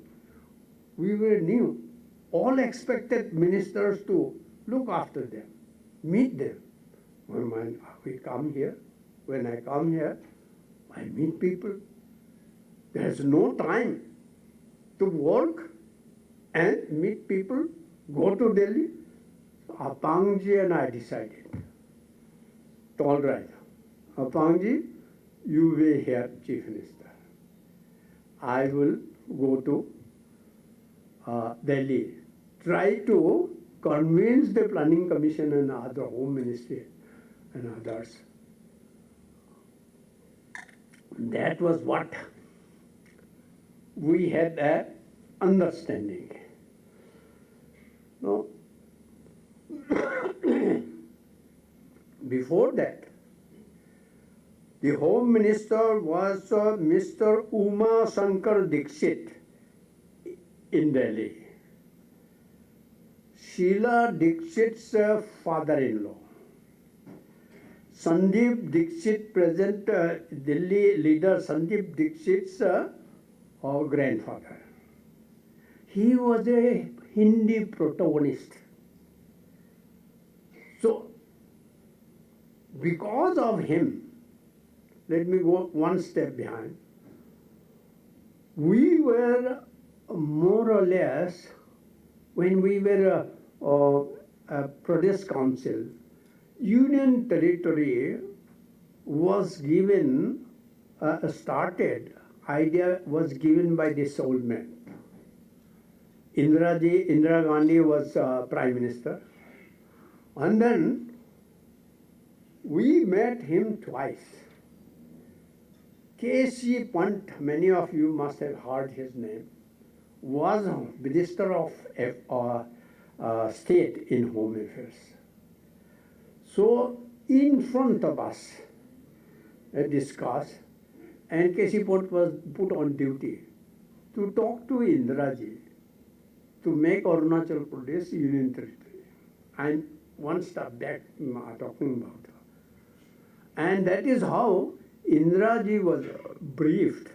we were new. All expected ministers to look after them, meet them. When we come here, when I come here, I meet people. There's no time to work and meet people, go to Delhi. Apangji and I decided, all right, Apangji, you be here Chief Minister. I will go to Delhi. Try to convince the Planning Commission and other Home Ministry and others. That was what we had an understanding. No. Before that, the Home Minister was Mr. Uma Shankar Dixit in Delhi. Sheila Dixit's father-in-law. Sandeep Dixit, present Delhi leader Sandeep Dixit's grandfather. He was a Hindi protagonist. So, because of him, let me go one step behind. We were more or less, when we were a Pradesh Council, Union Territory was given, idea was given by this old man. Indira Gandhi was Prime Minister. And then we met him twice. K.C. Pant, many of you must have heard his name, was Minister of State in Home Affairs. So in front of us, discussed, and K.C. Pant was put on duty to talk to Indiraji to make Arunachal Pradesh Union Territory. I'm one step back talking about her. And that is how Indiraji was briefed,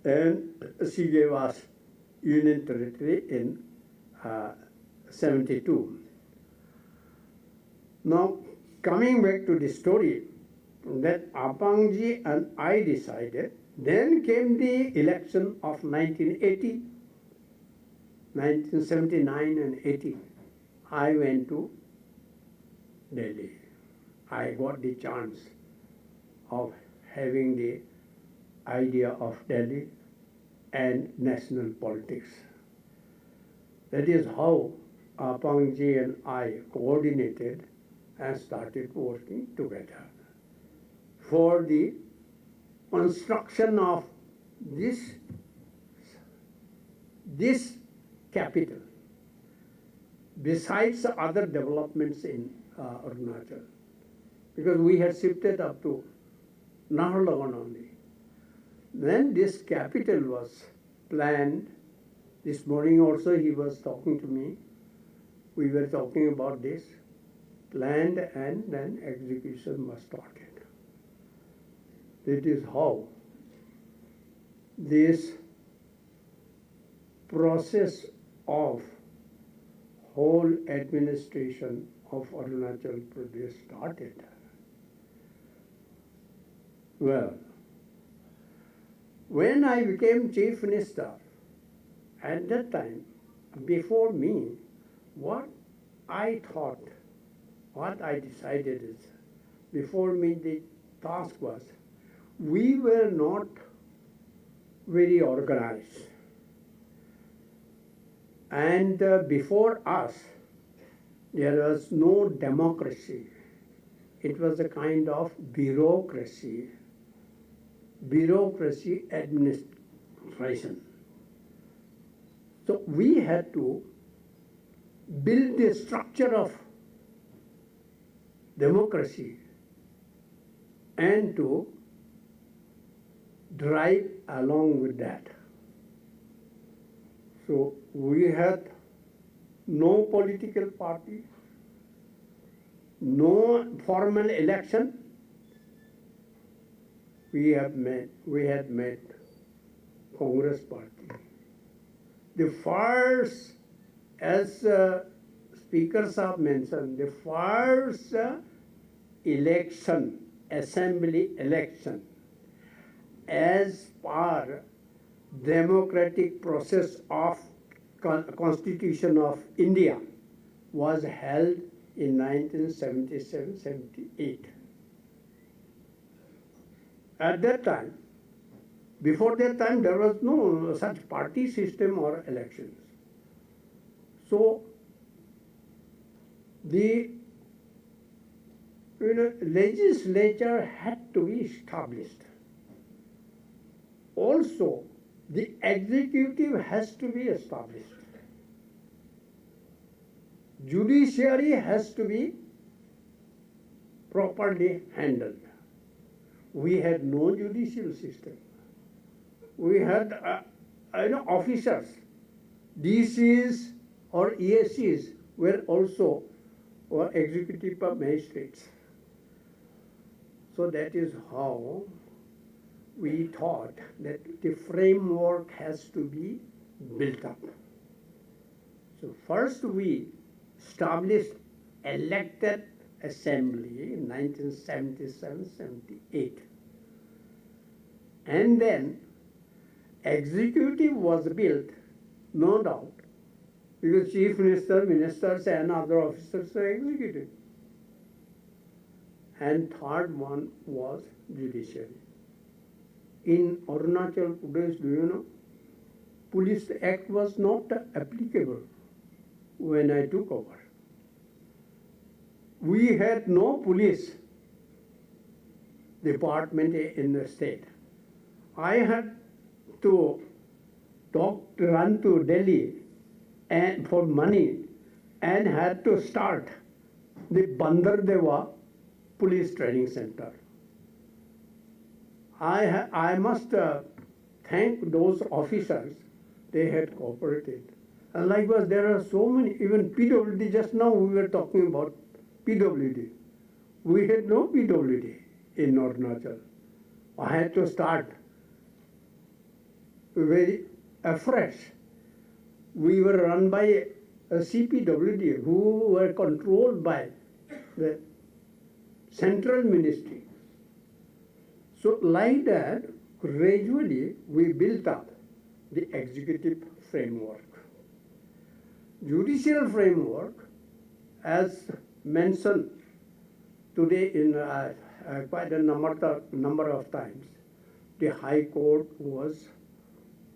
and she gave us Union Territory in 72. Now, coming back to the story, that Apangji and I decided, then came the election of 1980, 1979 and 80. I went to Delhi. I got the chance of having the idea of Delhi and national politics. That is how Apangji and I coordinated and started working together for the construction of this capital, besides other developments in Arunachal, because we had shifted up to Naharlagun only. Then this capital was planned This morning also he was talking to me. We were talking about this. Planned and then execution was started. That is how this process of whole administration of Arunachal Pradesh started. Well, when I became chief minister, at that time, before me, what I thought, what I decided is, before me the task was, we were not very organized. And before us, there was no democracy. It was a kind of bureaucracy administration. So we had to build the structure of democracy and to drive along with that. So we had no political party, no formal election. We had met Congress party. The first, as speakers have mentioned, the first election, assembly election, as per democratic process of Constitution of India, was held in 1977-78. At that time, before that time, there was no such party system or elections. So the legislature had to be established. Also, the executive has to be established. Judiciary has to be properly handled. We had no judicial system. We had officers, DCs or ESCs were also executive magistrates. So that is how we thought that the framework has to be built up. So first we established elected assembly in 1977-78. And then executive was built, no doubt, because chief minister, ministers and other officers are executive. And third one was judiciary. In Arunachal Pradesh, do you know, Police Act was not applicable when I took over. We had no police department in the state. I had to run to Delhi and for money and had to start the Bandardeva Police Training Center. I must thank those officers, they had cooperated. And likewise, there are so many, even PWD, just now we were talking about PWD. We had no PWD in Arunachal. I had to start very afresh. We were run by a CPWD who were controlled by the central ministry. So like that, gradually we built up the executive framework. Judicial framework, as mentioned today in quite a number of times, the High Court was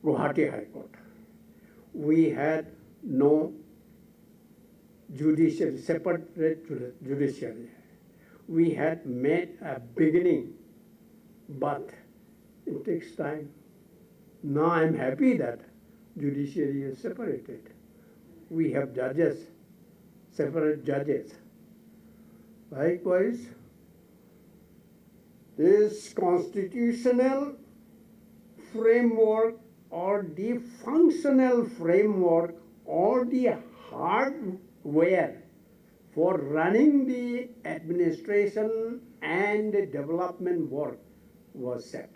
Guwahati High Court. We had no judiciary, separate judiciary. We had made a beginning, but it takes time. Now I'm happy that judiciary is separated. We have judges, separate judges. Likewise, this constitutional framework or the functional framework or the hardware for running the administration and development work was set.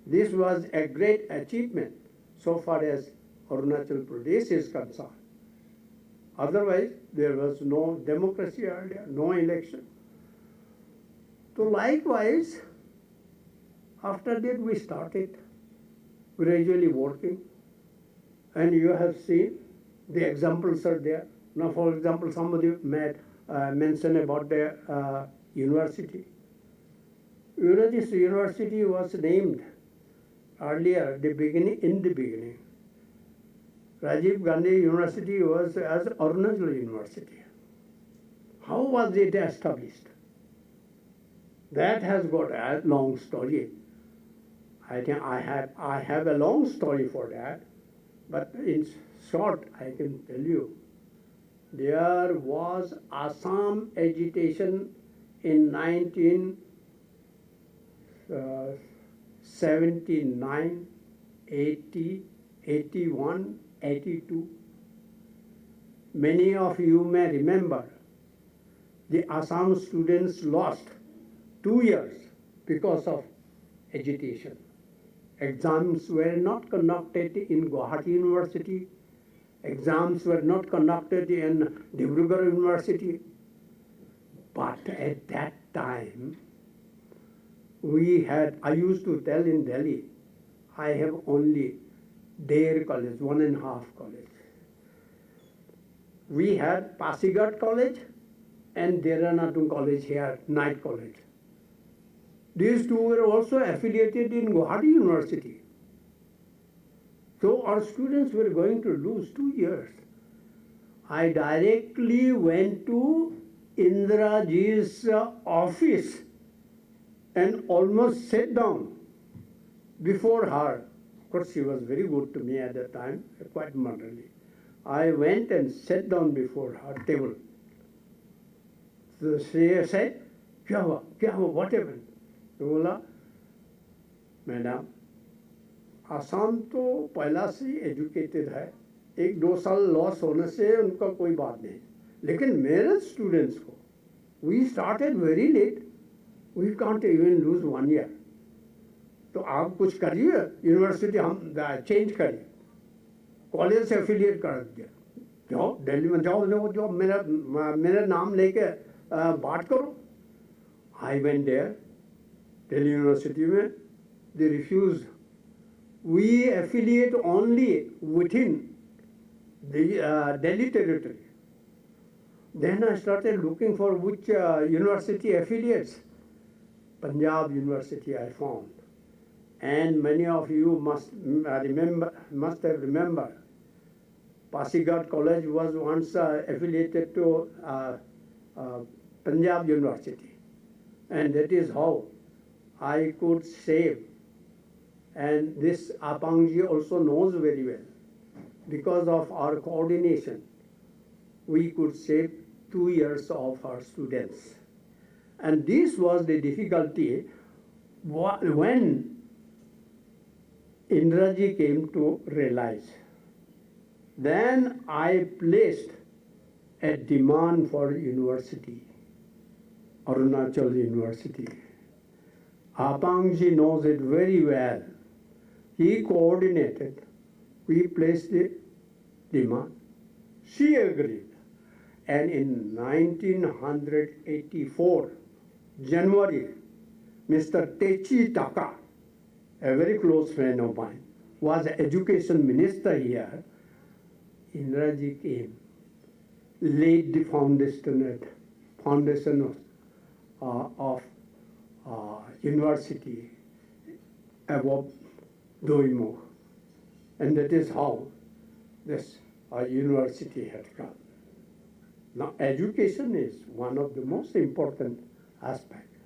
This was a great achievement so far as Arunachal Pradesh is concerned. Otherwise, there was no democracy earlier, no election. So likewise, after that we started gradually working, and you have seen the examples are there. Now, for example, somebody mentioned about the university. This university was named earlier, in the beginning. Rajiv Gandhi University was as Arunachal University. How was it established? That has got a long story. I think I have a long story for that, but in short, I can tell you, there was Assam agitation in 1979, 80, 81, 82. Many of you may remember the Assam students lost 2 years because of agitation. Exams were not conducted in Guwahati University. Exams were not conducted in Dibrugarh University. But at that time, I used to tell in Delhi, I have only Dare College, 1.5 college. We had Pasighat College and Deranatun College here, Night College. These two were also affiliated in Guwahati University. So our students were going to lose 2 years. I directly went to Indira Ji's office and almost sat down before her. Of course, she was very good to me at that time, quite motherly. I went and sat down before her table. So she said, "Kya hua? What happened?" तो बोला, madam, Assam तो पहला से educated है, 1-2 साल loss होने से उनका कोई बात नहीं, लेकिन मेरे स्टूडेंट्स को, we started very late, we can't even lose 1 year, तो आप कुछ करिए, यूनिवर्सिटी हम चेंज करिए, कॉलेज से एफिलिएट कर दिया, जाओ दिल्ली में जाओ मेरा नाम लेके बात करो. I went there, Delhi University में, they refused. We affiliate only within the Delhi territory. Then I started looking for which university affiliates. Punjab University I found. And many of you must have remembered. Pasighat College was once affiliated to Punjab University. And that is how I could save, and this Apangji also knows very well, because of our coordination, we could save 2 years of our students. And this was the difficulty when Indraji came to realize. Then I placed a demand for university, Arunachal University. Apangji knows it very well. He coordinated. We placed the demand. She agreed. And in 1984, January, Mr. Techi Taka, a very close friend of mine, was education minister here. Indraji came, laid the foundation of university above doing more. And that is how this university had come. Now, education is one of the most important aspects.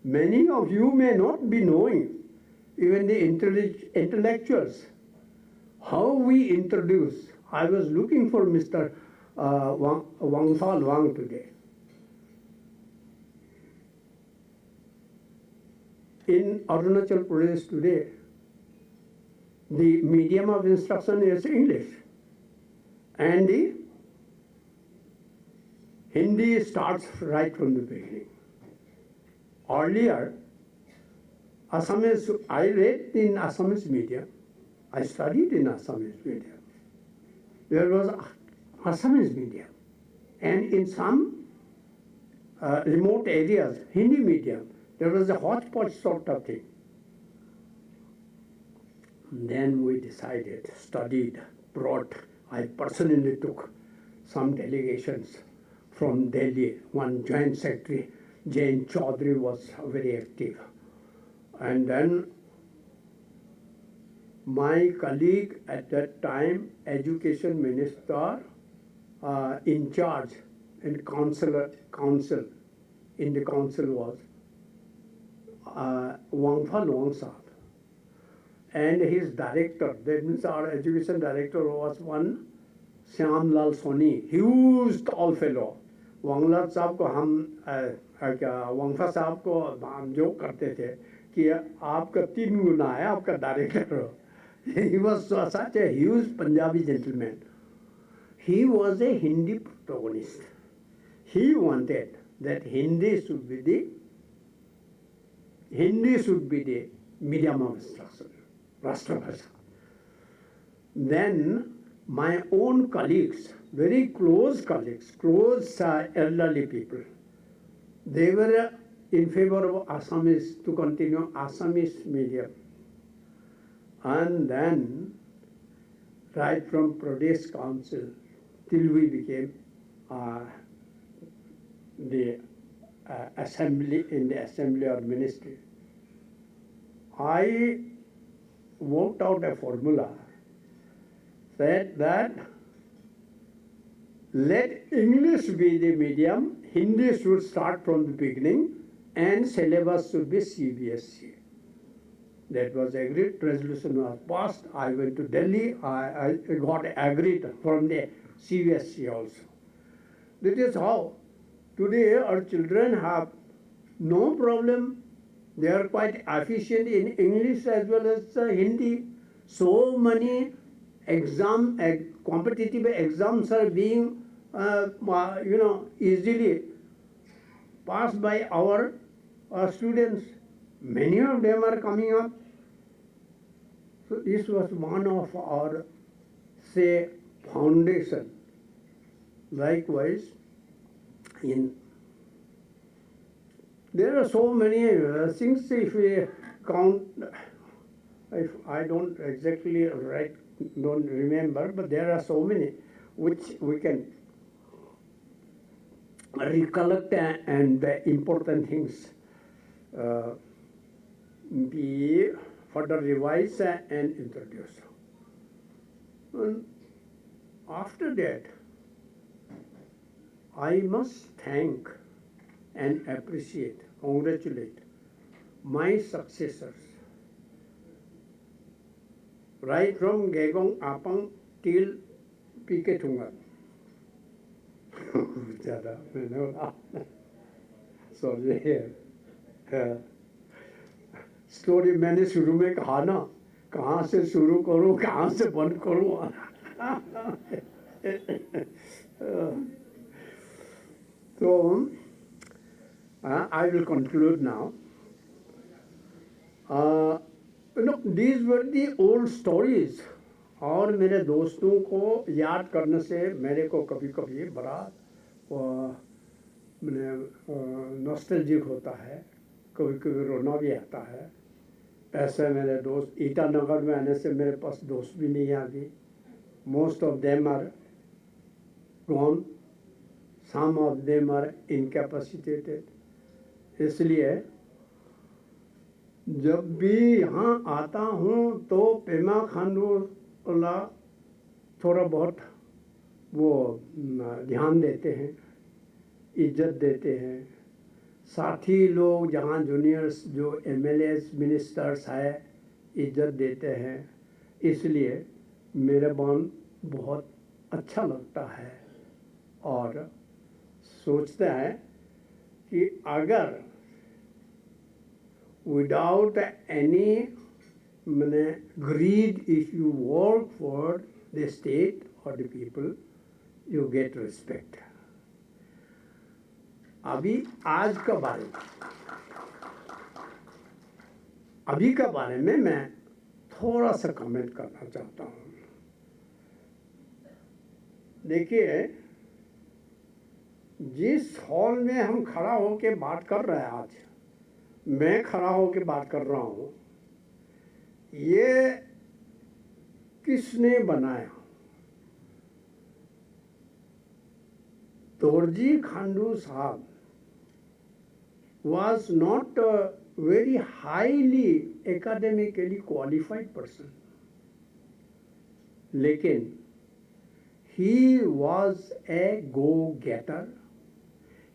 Many of you may not be knowing, even the intellectuals, how we introduce. I was looking for Mr. Wangsal Wang today. In Arunachal Pradesh today, the medium of instruction is English, and the Hindi starts right from the beginning. Earlier, Assamese, I read in Assamese medium, I studied in Assamese medium. There was Assamese medium, and in some remote areas, Hindi medium, there was a hodgepodge sort of thing. Then we decided, studied, brought, I personally took some delegations from Delhi. One joint secretary, Jain Chaudhary, was very active. And then my colleague at that time, education minister in charge in council in the council was Wangfa Luang Saab. And his director, that means our education director, was one Shyam Lal Soni, huge tall fellow. Wangala साहब को हम क्या वांगफा साहब को हम joke करते थे कि आपका 3 गुना है आपका director. He was such a huge Punjabi gentleman. He was a Hindi protagonist. He wanted that Hindi should be the medium of instruction, Rashtrabhasha. Then my own colleagues, very close colleagues, close elderly people, they were in favor of Assamese, to continue Assamese medium. And then, right from Pradesh Council till we became the assembly, in the assembly or ministry, I worked out a formula, said that let English be the medium, Hindi should start from the beginning, and syllabus should be CBSE. That was agreed, resolution was passed. I went to Delhi, I got agreed from the CBSE also. That is how today our children have no problem. They are quite efficient in English as well as Hindi. So many competitive exams are being easily passed by our students. Many of them are coming up. So this was one of our, say, foundation. Likewise, there are so many things, if we count, if I don't exactly don't remember, but there are so many which we can recollect, and the important things be further revised and introduced. And after that, I must thank and appreciate, congratulate my successors, right from Gegong Apang till P.K. Thungan. Sorry. Story मैंने शुरू में कहा ना, कहाँ से शुरू करूँ कहाँ से बंद करूँ. So I will conclude now. These were the old stories. और मेरे दोस्तों को याद करने से मेरे को कभी कभी बड़ा नॉस्टैल्जिक होता है, कभी कभी रोना भी आता है. ऐसे मेरे दोस्त ईटानगर में आने से मेरे पास दोस्त भी नहीं आ गई. Most of them are gone, some of them are incapacitated. इसलिए जब भी यहाँ आता हूँ तो पेमा खांडू थोड़ा बहुत वो ध्यान देते हैं, इज्जत देते हैं. साथी लोग जहाँ जूनियर्स जो एमएलएस मिनिस्टर्स है इज्जत देते हैं. इसलिए मेरे मन बहुत अच्छा लगता है और सोचते हैं कि अगर विदाउट एनी मैंने greed, if you work for the state or the people, you get respect. अभी आज का बारे में, अभी का बारे में मैं थोड़ा सा कमेंट करना चाहता हूँ। देखिए, जिस हॉल में हम खड़ा होके बात कर रहे हैं आज, मैं खड़ा होके बात कर रहा हूँ, ये किसने बनाया? दोरजी खांडू साहब was not a very highly academically qualified person, लेकिन he was a go-getter,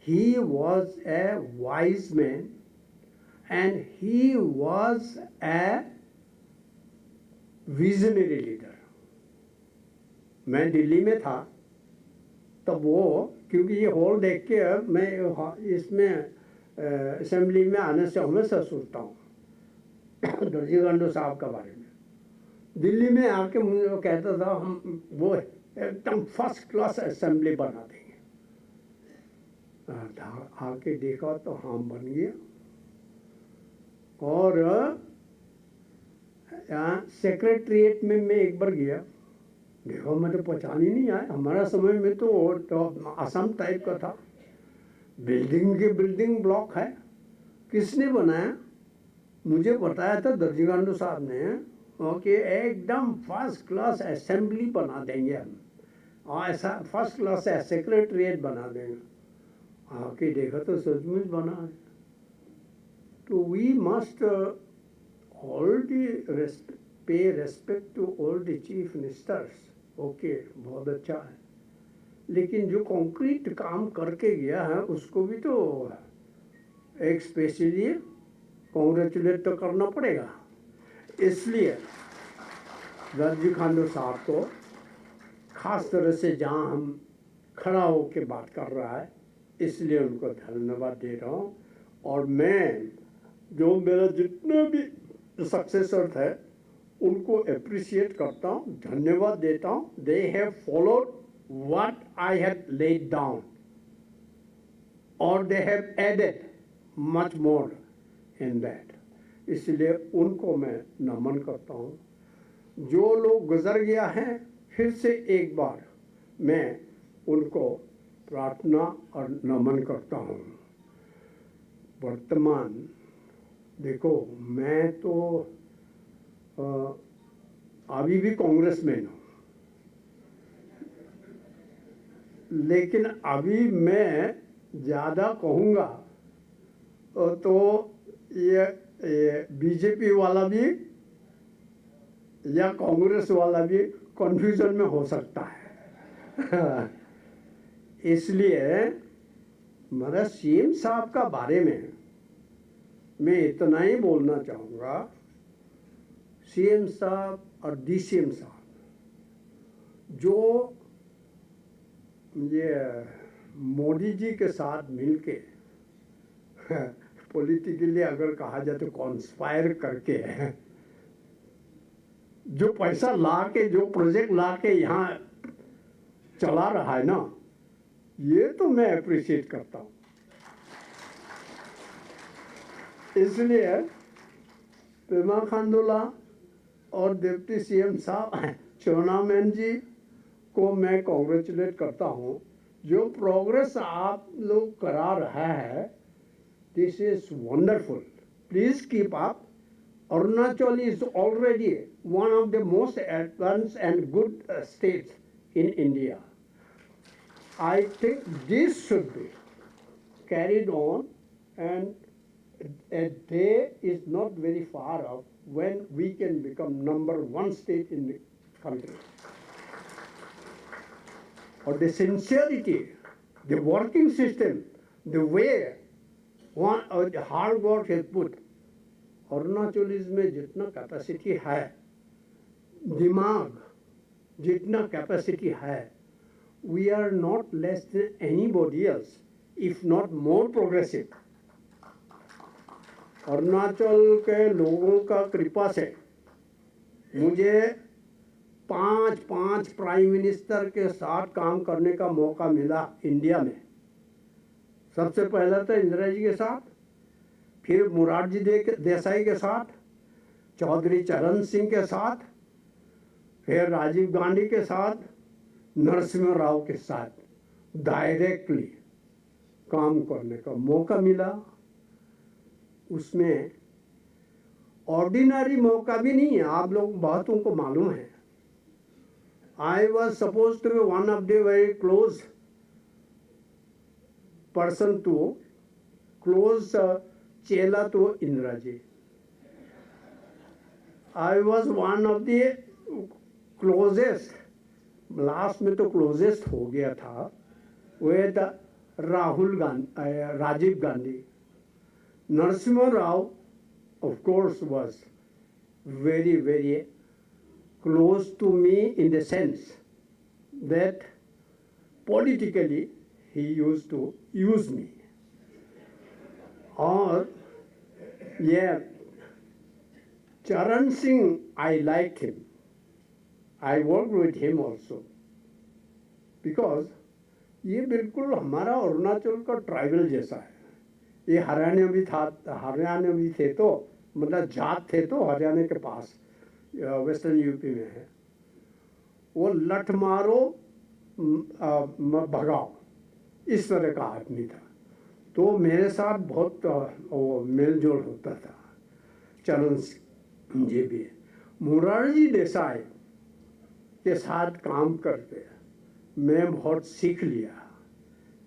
he was a wise man, and he was a visionary leader. मैं दिल्ली में था तब वो, क्योंकि ये हॉल देख के मैं इसमें असेंबली में आने से हमेशा सोचता हूँ दोरजी खांडू साहब का बारे में। दिल्ली में आके मुझे वो कहता था हम वो एकदम फर्स्ट क्लास असेंबली बना देंगे। आके देखा तो हम बन गया। और यहाँ सेक्रेटरिएट में मैं एक बार गया, देखो मैं तो पहचान ही नहीं आया। हमारा समय में तो असम टाइप का था, बिल्डिंग के बिल्डिंग ब्लॉक है। किसने बनाया? मुझे बताया था दोरजी खांडू साहब ने, ओके एकदम फर्स्ट क्लास असेंबली बना देंगे हम, और ऐसा फर्स्ट क्लास सेक्रेटरिएट बना देंगे। आके देखा तो सचमुच बना है। तो we must pay respect to all the chief ministers. Okay, बहुत अच्छा है, लेकिन जो कंक्रीट काम करके गया है उसको भी तो एक स्पेशली कॉन्ग्रेचुलेट तो करना पड़ेगा। इसलिए दोरजी खांडू साहब को खास तरह से जहाँ हम खड़ा होकर बात कर रहा है, इसलिए उनको धन्यवाद दे रहा हूँ। और मैं जो मेरा जितना भी सक्सेसर थे उनको अप्रिशिएट करता हूँ, धन्यवाद देता हूँ। They have followed what I had laid down, or they have added much more in that. इसलिए उनको मैं नमन करता हूँ। जो लोग गुजर गया है, फिर से एक बार मैं उनको प्रार्थना और नमन करता हूँ। वर्तमान देखो, मैं तो अभी भी कांग्रेस में हूँ, लेकिन अभी मैं ज़्यादा कहूँगा तो ये बीजेपी वाला भी या कांग्रेस वाला भी कन्फ्यूजन में हो सकता है। इसलिए मेरा सीएम साहब का बारे में मैं इतना ही बोलना चाहूँगा। सीएम साहब और डीसीएम साहब जो ये मोदी जी के साथ मिलके पॉलिटिकली अगर कहा जाए तो कॉन्स्पायर करके जो पैसा ला के, जो प्रोजेक्ट ला के यहाँ चला रहा है ना, ये तो मैं अप्रिशिएट करता हूँ। इसलिए पेमा खांडूला और डिप्टी सीएम साहब चौनामैन जी को मैं कॉन्ग्रेचुलेट करता हूँ। जो प्रोग्रेस आप लोग करा रहा है, this is wonderful, please keep up. Arunachal is already one of the most advanced and good states in India. I think this should be carried on, and a day is not very far off when we can become #1 state in the country. Or the sincerity, the working system, the way one or the hard work is put. अरुणाचलीज में जितना capacity है, दिमाग जितना capacity है, we are not less than anybody else, if not more progressive. Arunachal के लोगों का कृपा से मुझे पांच प्राइम मिनिस्टर के साथ काम करने का मौका मिला इंडिया में। सबसे पहले तो इंदिरा जी के साथ, फिर मोरारजी देसाई के साथ, चौधरी चरण सिंह के साथ, फिर राजीव गांधी के साथ, नरसिम्हा राव के साथ डायरेक्टली काम करने का मौका मिला। उसमें ऑर्डिनरी मौका भी नहीं है, आप लोग बहुतों को मालूम है। I was suppose to be one of the very close person to close चेला to Indira ji. I was one of the closest, last में तो क्लोजेस्ट हो गया था with Rajiv Gandhi. Narasimha Rao of course was very close to me in the sense that politically he used to use me. और yeah, Charan Singh, I liked him. I worked with him also because ये बिल्कुल हमारा अरुणाचल का tribal जैसा है। ये हरियाणा भी था, हरियाणा भी थे तो मतलब जाट थे तो हरियाणा के पास वेस्टर्न यूपी में है। वो लठ मारो भगाओ इस तरह का आदमी था, तो मेरे साथ बहुत वो मेल जोल होता था। चरण सिंह जी भी, मोरारजी देसाई के साथ काम करके मैं बहुत सीख लिया।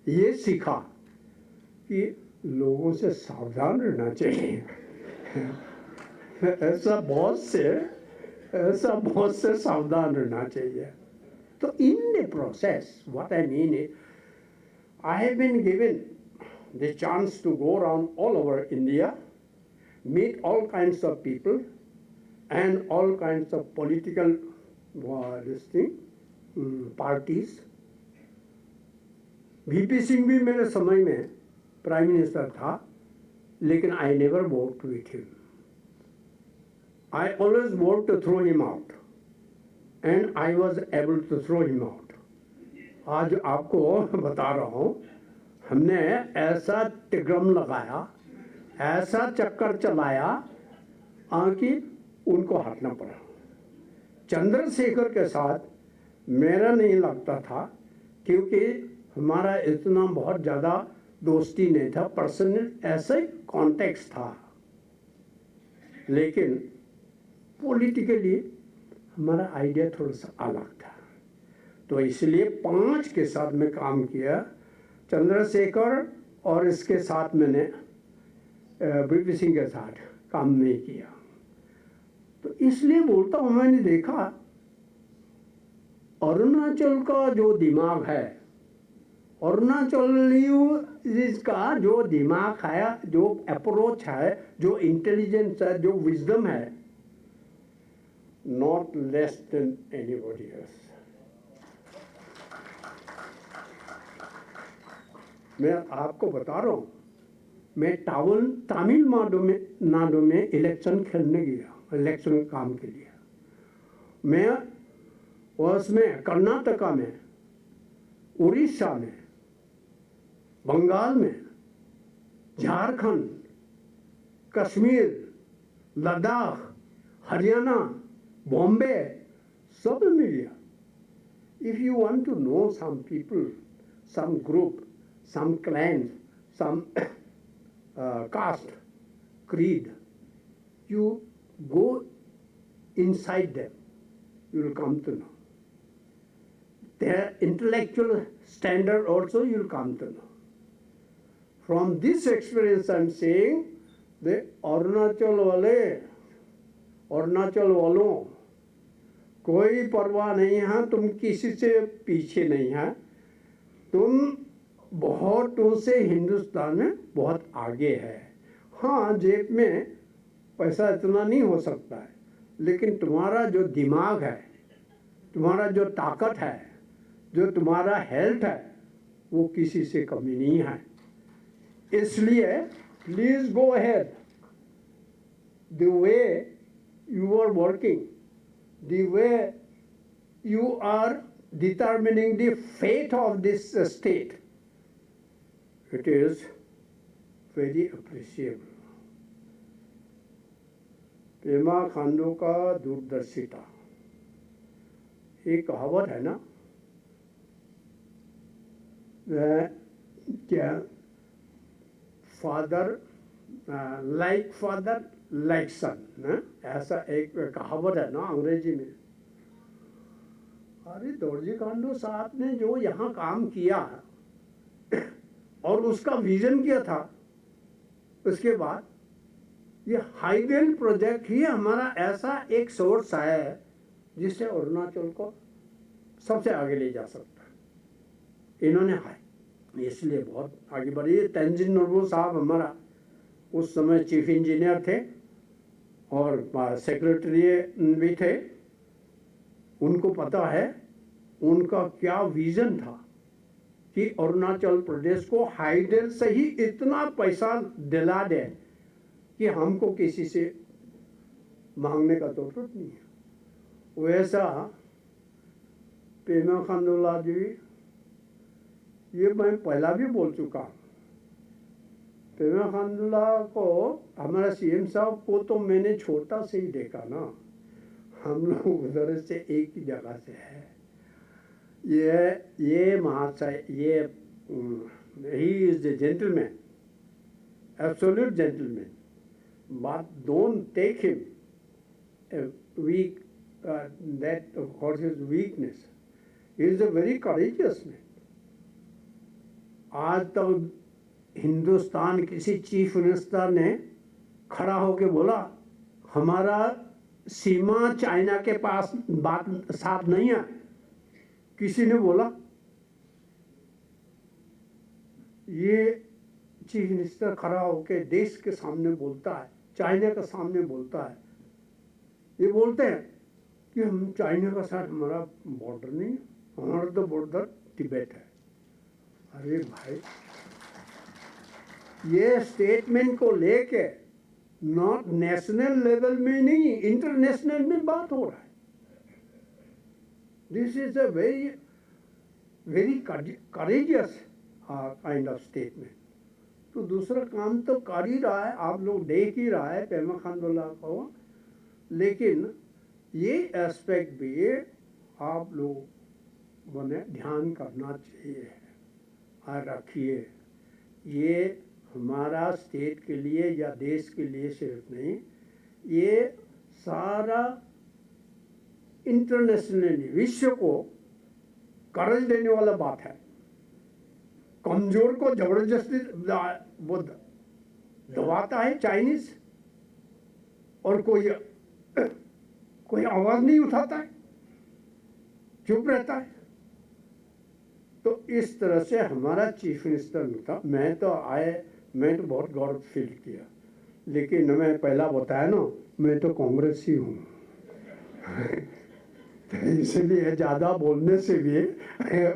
ये सीखा कि लोगों से सावधान रहना चाहिए। ऐसा बहुत से सावधान रहना चाहिए। तो in the process what I mean is I have been given the chance to go around all over India, meet all kinds of people and all kinds of political parties. VP Singh भी मेरे समय में prime minister था, लेकिन I never worked with him. I always work to throw him out and I was able to throw him out. आज आपको बता रहा हूँ, हमने ऐसा टिग्रम लगाया, ऐसा चक्कर चलाया कि उनको हटना पड़ा। चंद्रशेखर के साथ मेरा नहीं लगता था, क्योंकि हमारा इतना बहुत ज़्यादा दोस्ती नहीं था, पर्सनल ऐसा ही कॉन्टेक्स्ट था, लेकिन पॉलिटिकली हमारा आइडिया थोड़ा सा अलग था। तो इसलिए 5 के साथ में काम किया, चंद्रशेखर और इसके साथ मैंने वीपी सिंह के साथ काम नहीं किया। तो इसलिए बोलता हूँ, मैंने देखा अरुणाचल का जो दिमाग है, अरुणाचलियों का जो दिमाग है, जो अप्रोच है, जो इंटेलिजेंस है, जो विजडम है, not less than anybody else. मैं आपको बता रहा हूँ, मैं तमिलनाडु में इलेक्शन खेलने गया, इलेक्शन काम के लिए। मैं उसमें कर्नाटका में, उड़ीसा में, बंगाल में, झारखंड, कश्मीर, लद्दाख, हरियाणा, बॉम्बे, सब में गया। If you want to know some people, some group, some clans, some caste, creed, you go inside them, you will come to know. Their intellectual standard also you will come to know. From this experience I am saying, the Arunachal वालों कोई परवाह नहीं है, तुम किसी से पीछे नहीं है, तुम बहुतों से हिंदुस्तान में बहुत आगे है। हाँ, जेब में पैसा इतना नहीं हो सकता है, लेकिन तुम्हारा जो दिमाग है, तुम्हारा जो ताकत है, जो तुम्हारा हेल्थ है, वो किसी से कमी नहीं है। इसलिए please go ahead the way you are working, the way you are determining the fate of this state, it is very appreciable. Pema Khandu का दूरदर्शिता, एक कहावत है ना, क्या फादर लाइक सन ना, ऐसा एक कहावत है ना अंग्रेजी में। अरे दोरजी खांडू साहब ने जो यहाँ काम किया और उसका विजन किया था, उसके बाद ये हाईवेल प्रोजेक्ट ही हमारा ऐसा एक सोर्स है जिससे अरुणाचल को सबसे आगे ले जा सकता है। इन्होंने इसलिए बहुत आगे बढ़ी। तेंजिन नोर्बू साहब हमारा उस समय चीफ इंजीनियर थे और सेक्रेटरी भी थे। उनको पता है उनका क्या विजन था कि अरुणाचल प्रदेश को हाईडेल से ही इतना पैसा दिला दे कि हमको किसी से मांगने का तो जरूरत नहीं है। वैसा पेमा खांडूला जी, ये मैं पहला भी बोल चुका हूँ। पेमा खांडूला को, हमारा सीएम साहब को तो मैंने छोटा से ही देखा ना, हम लोग उधर से एक ही जगह से है। ये महाशय, ये he is the gentleman, absolute gentleman, but don't take him weak, that for his weakness. He is a very courageous man. आज तक हिंदुस्तान किसी चीफ मिनिस्टर ने खड़ा होके बोला हमारा सीमा चाइना के पास बात साफ नहीं है? किसी ने बोला? ये चीफ मिनिस्टर खड़ा होके देश के सामने बोलता है, चाइना के सामने बोलता है। ये बोलते हैं कि हम चाइना का साथ हमारा बॉर्डर नहीं है, हमारा तो बॉर्डर तिब्बत है। अरे भाई, ये स्टेटमेंट को लेके नॉट नेशनल लेवल में नहीं, इंटरनेशनल में बात हो रहा है। This is a very very courageous kind of statement. तो दूसरा काम तो कर ही रहा है, आप लोग देख ही रहा है पेमा खांडूला को, लेकिन ये एस्पेक्ट भी आप लोगों ने ध्यान करना चाहिए और रखिए। ये हमारा स्टेट के लिए या देश के लिए सिर्फ नहीं, ये सारा इंटरनेशनली विश्व को कर्ज देने वाला बात है। कमजोर को जबरदस्ती वो दबाता है चाइनीज, और कोई आवाज नहीं उठाता है, चुप रहता है। तो इस तरह से हमारा चीफ मिनिस्टर नहीं था। मैं तो बहुत गौरव फील किया, लेकिन मैं पहला बताया ना, मैं तो कांग्रेसी हूँ तो इसलिए ज़्यादा बोलने से भी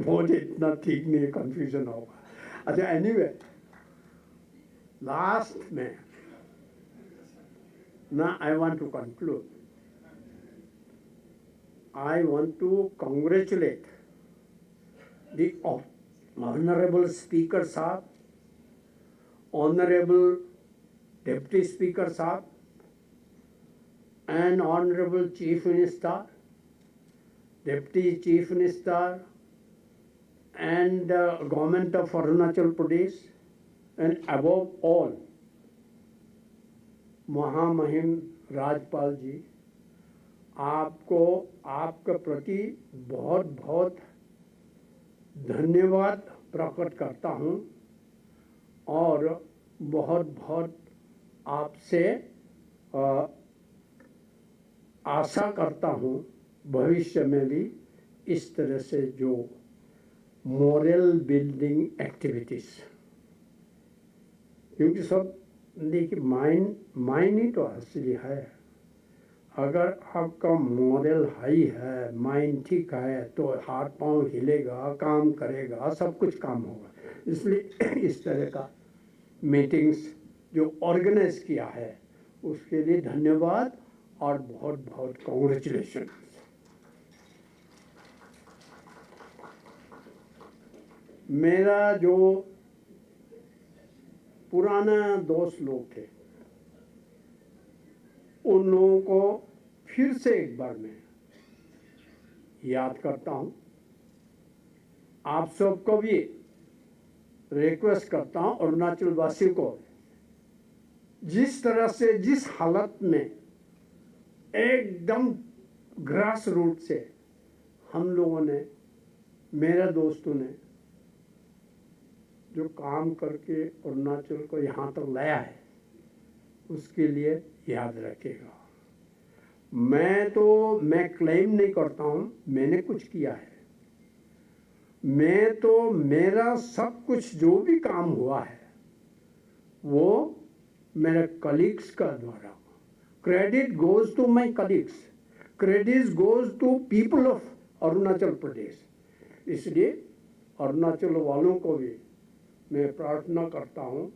बहुत इतना ठीक नहीं, कंफ्यूजन होगा। अच्छा, एनीवे, लास्ट में ना, I want to conclude. I want to congratulate the honorable speaker sahab, honorable deputy speaker sahab, and honorable chief minister, deputy chief minister, and government of Arunachal Pradesh, and above all महामहिम राज्यपाल जी, आपको आपके प्रति बहुत बहुत धन्यवाद प्रकट करता हूँ और बहुत बहुत आपसे आशा करता हूँ भविष्य में भी इस तरह से जो मोरल बिल्डिंग एक्टिविटीज, क्योंकि सब देखिए माइंड ही तो असली है। अगर आपका मोरल हाई है, माइंड ठीक है, तो हाथ पांव हिलेगा, काम करेगा, सब कुछ काम होगा। इसलिए इस तरह का मीटिंग्स जो ऑर्गेनाइज किया है उसके लिए धन्यवाद और बहुत बहुत कांग्रेचुलेशन। मेरा जो पुराना दोस्त लोग थे उन लोगों को फिर से एक बार मैं याद करता हूँ। आप सबको भी रिक्वेस्ट करता हूँ, अरुणाचल वासियों को, जिस तरह से जिस हालत में एकदम ग्रास रूट से हम लोगों ने, मेरे दोस्तों ने जो काम करके अरुणाचल को यहाँ तक लाया है, उसके लिए याद रखेगा। मैं क्लेम नहीं करता हूँ मैंने कुछ किया है। मैं तो मेरा सब कुछ जो भी काम हुआ है वो मेरे कलीग्स का द्वारा, credit goes to my colleagues, credit goes to people of Arunachal Pradesh. इसलिए अरुणाचल वालों को भी मैं प्रार्थना करता हूँ,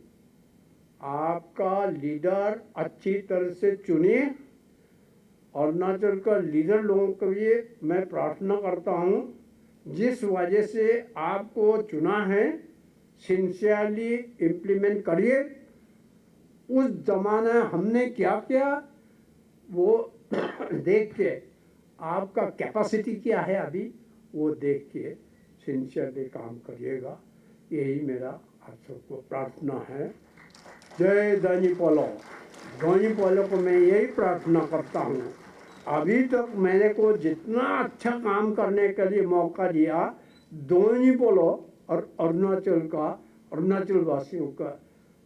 आपका लीडर अच्छी तरह से चुनिए। अरुणाचल का लीडर लोगों को भी मैं प्रार्थना करता हूँ, जिस वजह से आपको चुना है सिंसियरली इम्प्लीमेंट करिए। उस जमाना हमने क्या किया वो देख के, आपका कैपेसिटी क्या है अभी वो देख के सिंसियरली काम करिएगा। यही मेरा आप सबको प्रार्थना है। जय दानी पोलो। दानी पोलो को मैं यही प्रार्थना करता हूँ, अभी तक मेरे को जितना अच्छा काम करने के लिए मौका दिया, दानी पोलो और अरुणाचल वासियों का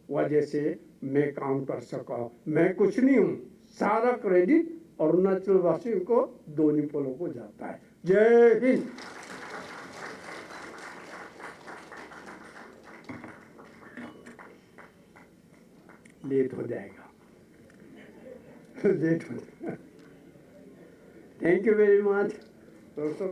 वजह से मैं काम कर सका। मैं कुछ नहीं हूँ, सारा क्रेडिट अरुणाचल वासियों को, दानी पोलो को जाता है। जय हिंद। लेट हो जाएगा, लेट हो जाएगा। थैंक यू वेरी मच दोस्तों।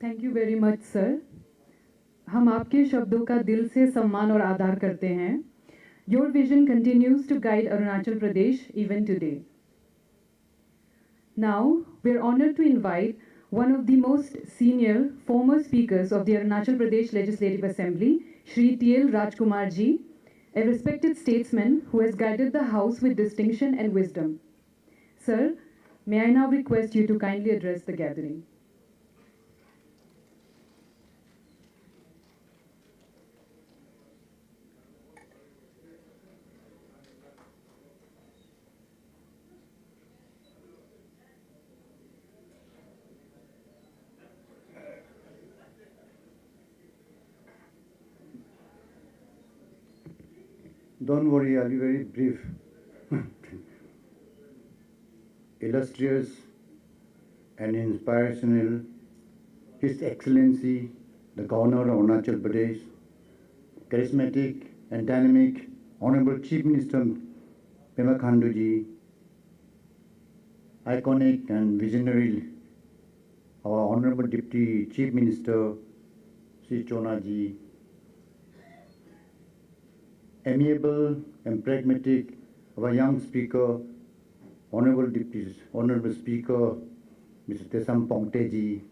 Thank you very much sir. हम आपके शब्दों का दिल से सम्मान और आदर करते हैं। Your vision continues to guide Arunachal Pradesh even today. Now we are honoured to invite one of the most senior former speakers of the Arunachal Pradesh Legislative Assembly, Shri T.L. Rajkumar ji, a respected statesman who has guided the House with distinction and wisdom. Sir, may I now request you to kindly address the gathering. Don't worry, I'll be very brief. Illustrious and inspirational, His Excellency, the Governor of Arunachal Pradesh, charismatic and dynamic, Honorable Chief Minister Pema Khandu ji, iconic and visionary, our Honorable Deputy Chief Minister Sri Chona ji, amiable and pragmatic, our young speaker, Honorable Speaker, Mr. Tesam Pongte ji,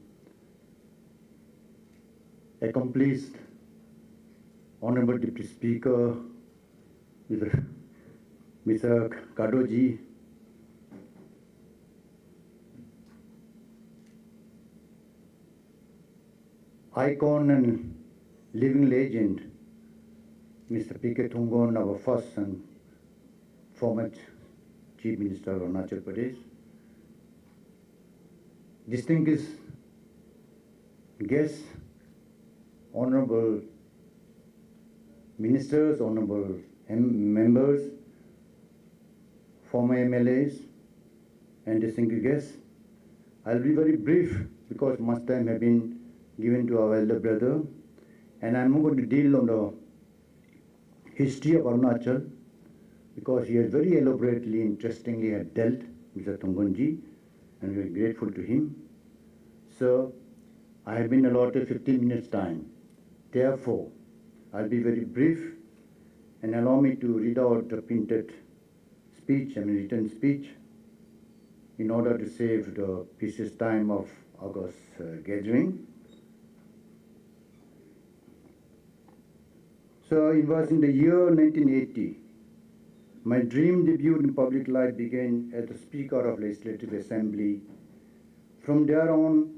accomplished Honorable Deputy Speaker, Mr. Kado ji, icon and living legend, Mr. P.K. Thungon, our first and former Chief Minister of Arunachal Pradesh, distinguished guests, honorable ministers, honorable members, former MLAs, and distinguished guests. I'll be very brief because much time has been given to our elder brother, and I'm not going to deal on the history of Arunachal because he has very elaborately, interestingly had dealt Mr. Thongkonji, and we are grateful to him. So, I have been allotted 15 minutes time. Therefore, I'll be very brief and allow me to read out the printed speech, written speech, in order to save the precious time of August gathering. So it was in the year 1980. My dream debut in public life began as the Speaker of Legislative Assembly. From there on,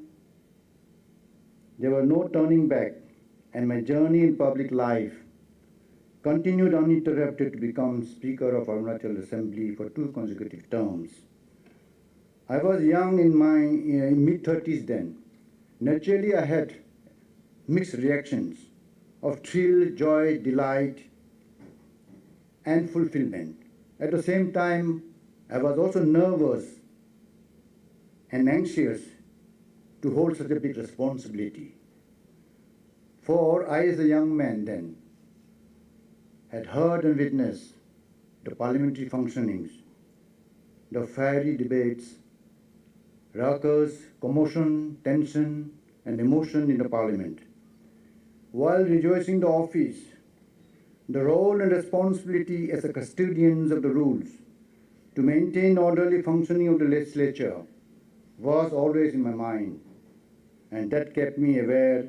there was no turning back, and my journey in public life continued uninterrupted to become Speaker of Arunachal Assembly for 2 consecutive terms. I was young in my mid-30s then. Naturally, I had mixed reactions of thrill, joy, delight, and fulfillment. At the same time, I was also nervous and anxious to hold such a big responsibility. For I, as a young man then, had heard and witnessed the parliamentary functionings, the fiery debates, ruckus, commotion, tension, and emotion in the parliament. While rejoicing the office, the role and responsibility as a custodians of the rules to maintain orderly functioning of the legislature was always in my mind, and that kept me aware,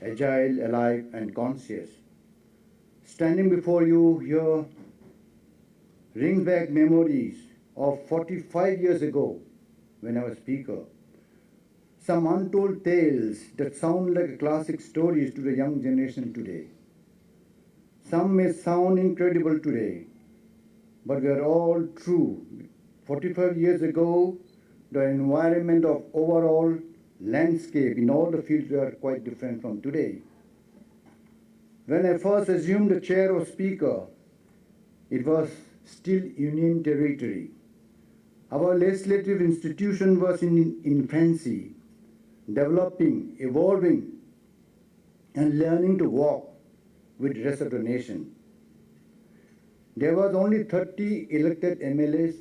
agile, alive, and conscious. Standing before you here brings back memories of 45 years ago when I was Speaker. Some untold tales that sound like classic stories to the young generation today. Some may sound incredible today, but we are all true. 45 years ago, the environment of overall landscape in all the fields were quite different from today. When I first assumed the chair of Speaker, it was still Union territory. Our legislative institution was in infancy, developing, evolving, and learning to walk with the rest of the nation. There was only 30 elected MLAs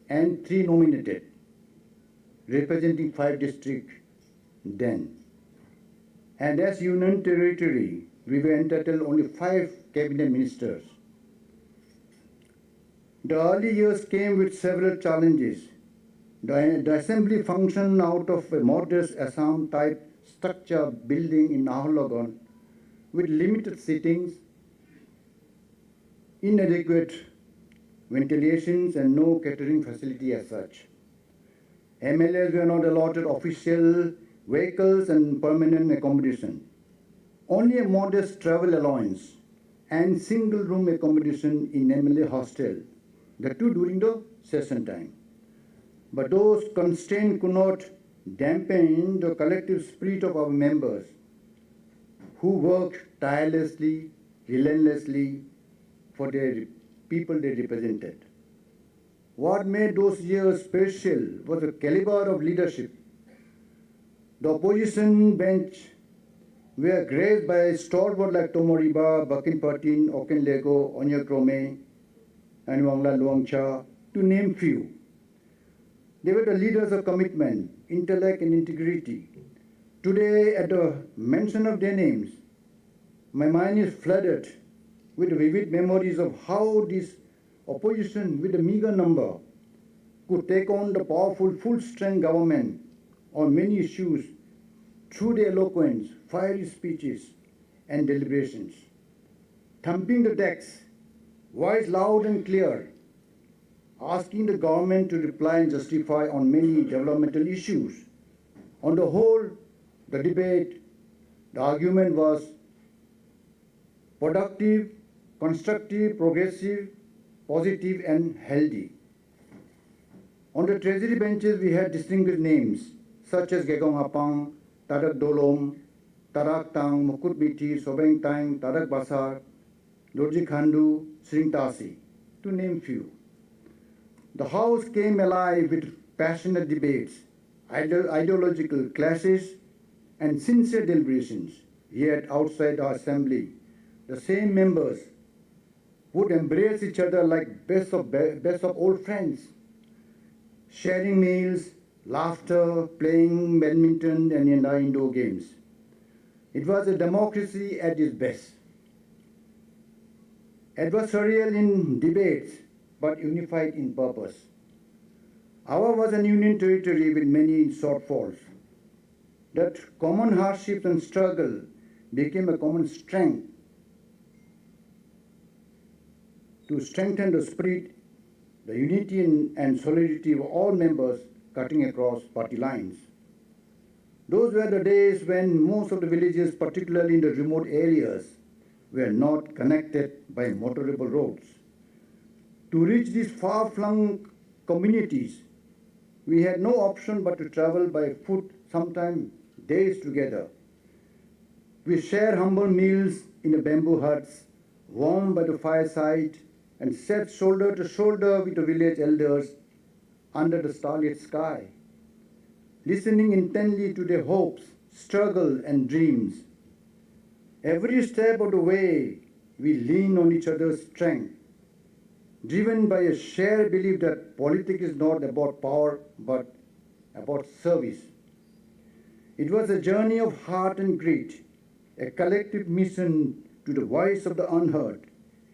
and 3 nominated, representing 5 districts then. And as Union territory, we were entitled only 5 cabinet ministers. The early years came with several challenges. The assembly functioned out of a modest Assam-type structure building in Naharlagun with limited sittings, inadequate ventilations, and no catering facility as such. MLAs were not allotted official vehicles and permanent accommodation. Only a modest travel allowance and single-room accommodation in MLA hostel, the 2 during the session time. But those constraints could not dampen the collective spirit of our members who worked tirelessly, relentlessly for their people they represented. What made those years special was the caliber of leadership. The opposition bench were graced by stalwart like Tomoriba, Bakin Patin, Okenlego, Onyakrome, and Wangla Luangcha, to name few. They were the leaders of commitment, intellect, and integrity. Today, at the mention of their names, my mind is flooded with vivid memories of how this opposition, with a meager number, could take on the powerful, full-strength government on many issues through their eloquence, fiery speeches, and deliberations. Thumping the decks, voice loud and clear, asking the government to reply and justify on many developmental issues. On the whole, the debate, the argument was productive, constructive, progressive, positive, and healthy. On the treasury benches, we had distinguished names such as Gegong Apang, Tadak Dolom, Tarak Tang, Mukut Biti, Sobeng Tang, Tarak Basar, Dorji Khandu, Sring Tasi, to name few. The house came alive with passionate debates, ideological clashes, and sincere deliberations. Yet outside our assembly, the same members would embrace each other like best of old friends, sharing meals, laughter, playing badminton and indoor games. It was a democracy at its best. Adversarial in debates, but unified in purpose. Ours was a union territory with many shortfalls. That common hardships and struggle became a common strength to strengthen the spirit, the unity and solidarity of all members cutting across party lines. Those were the days when most of the villages, particularly in the remote areas, were not connected by motorable roads. To reach these far-flung communities, we had no option but to travel by foot, sometimes days together. We shared humble meals in the bamboo huts, warmed by the fireside, and sat shoulder to shoulder with the village elders under the starlit sky, listening intently to their hopes, struggles, and dreams. Every step of the way, we lean on each other's strength, driven by a shared belief that politics is not about power, but about service. It was a journey of heart and grit, a collective mission to the voice of the unheard,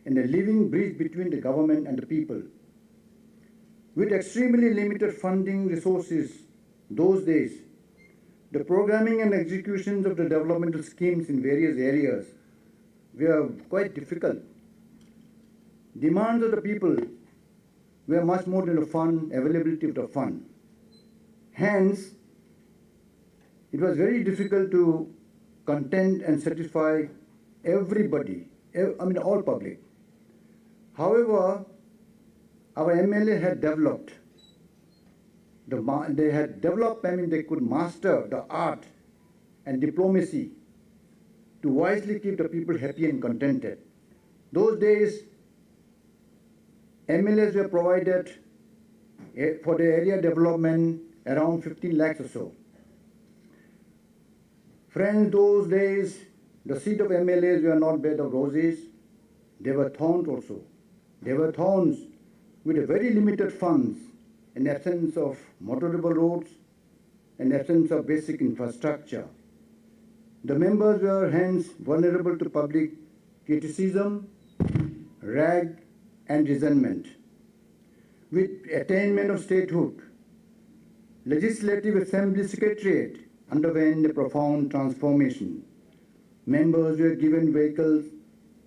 and a living bridge between the government and the people. With extremely limited funding resources those days, the programming and executions of the developmental schemes in various areas were quite difficult. Demands of the people were much more than the fund, availability of the fund. Hence, it was very difficult to content and satisfy everybody, all public. However, our MLA had developed. They could master the art and diplomacy to wisely keep the people happy and contented. Those days, MLAs were provided for the area development around 15 lakhs or so. Friends, those days, the seat of MLAs were not bed of roses. They were thorns also. They were thorns with very limited funds, an absence of motorable roads, an absence of basic infrastructure. The members were hence vulnerable to public criticism, rag, and resentment. With attainment of statehood, Legislative Assembly Secretariat underwent a profound transformation. Members were given vehicles,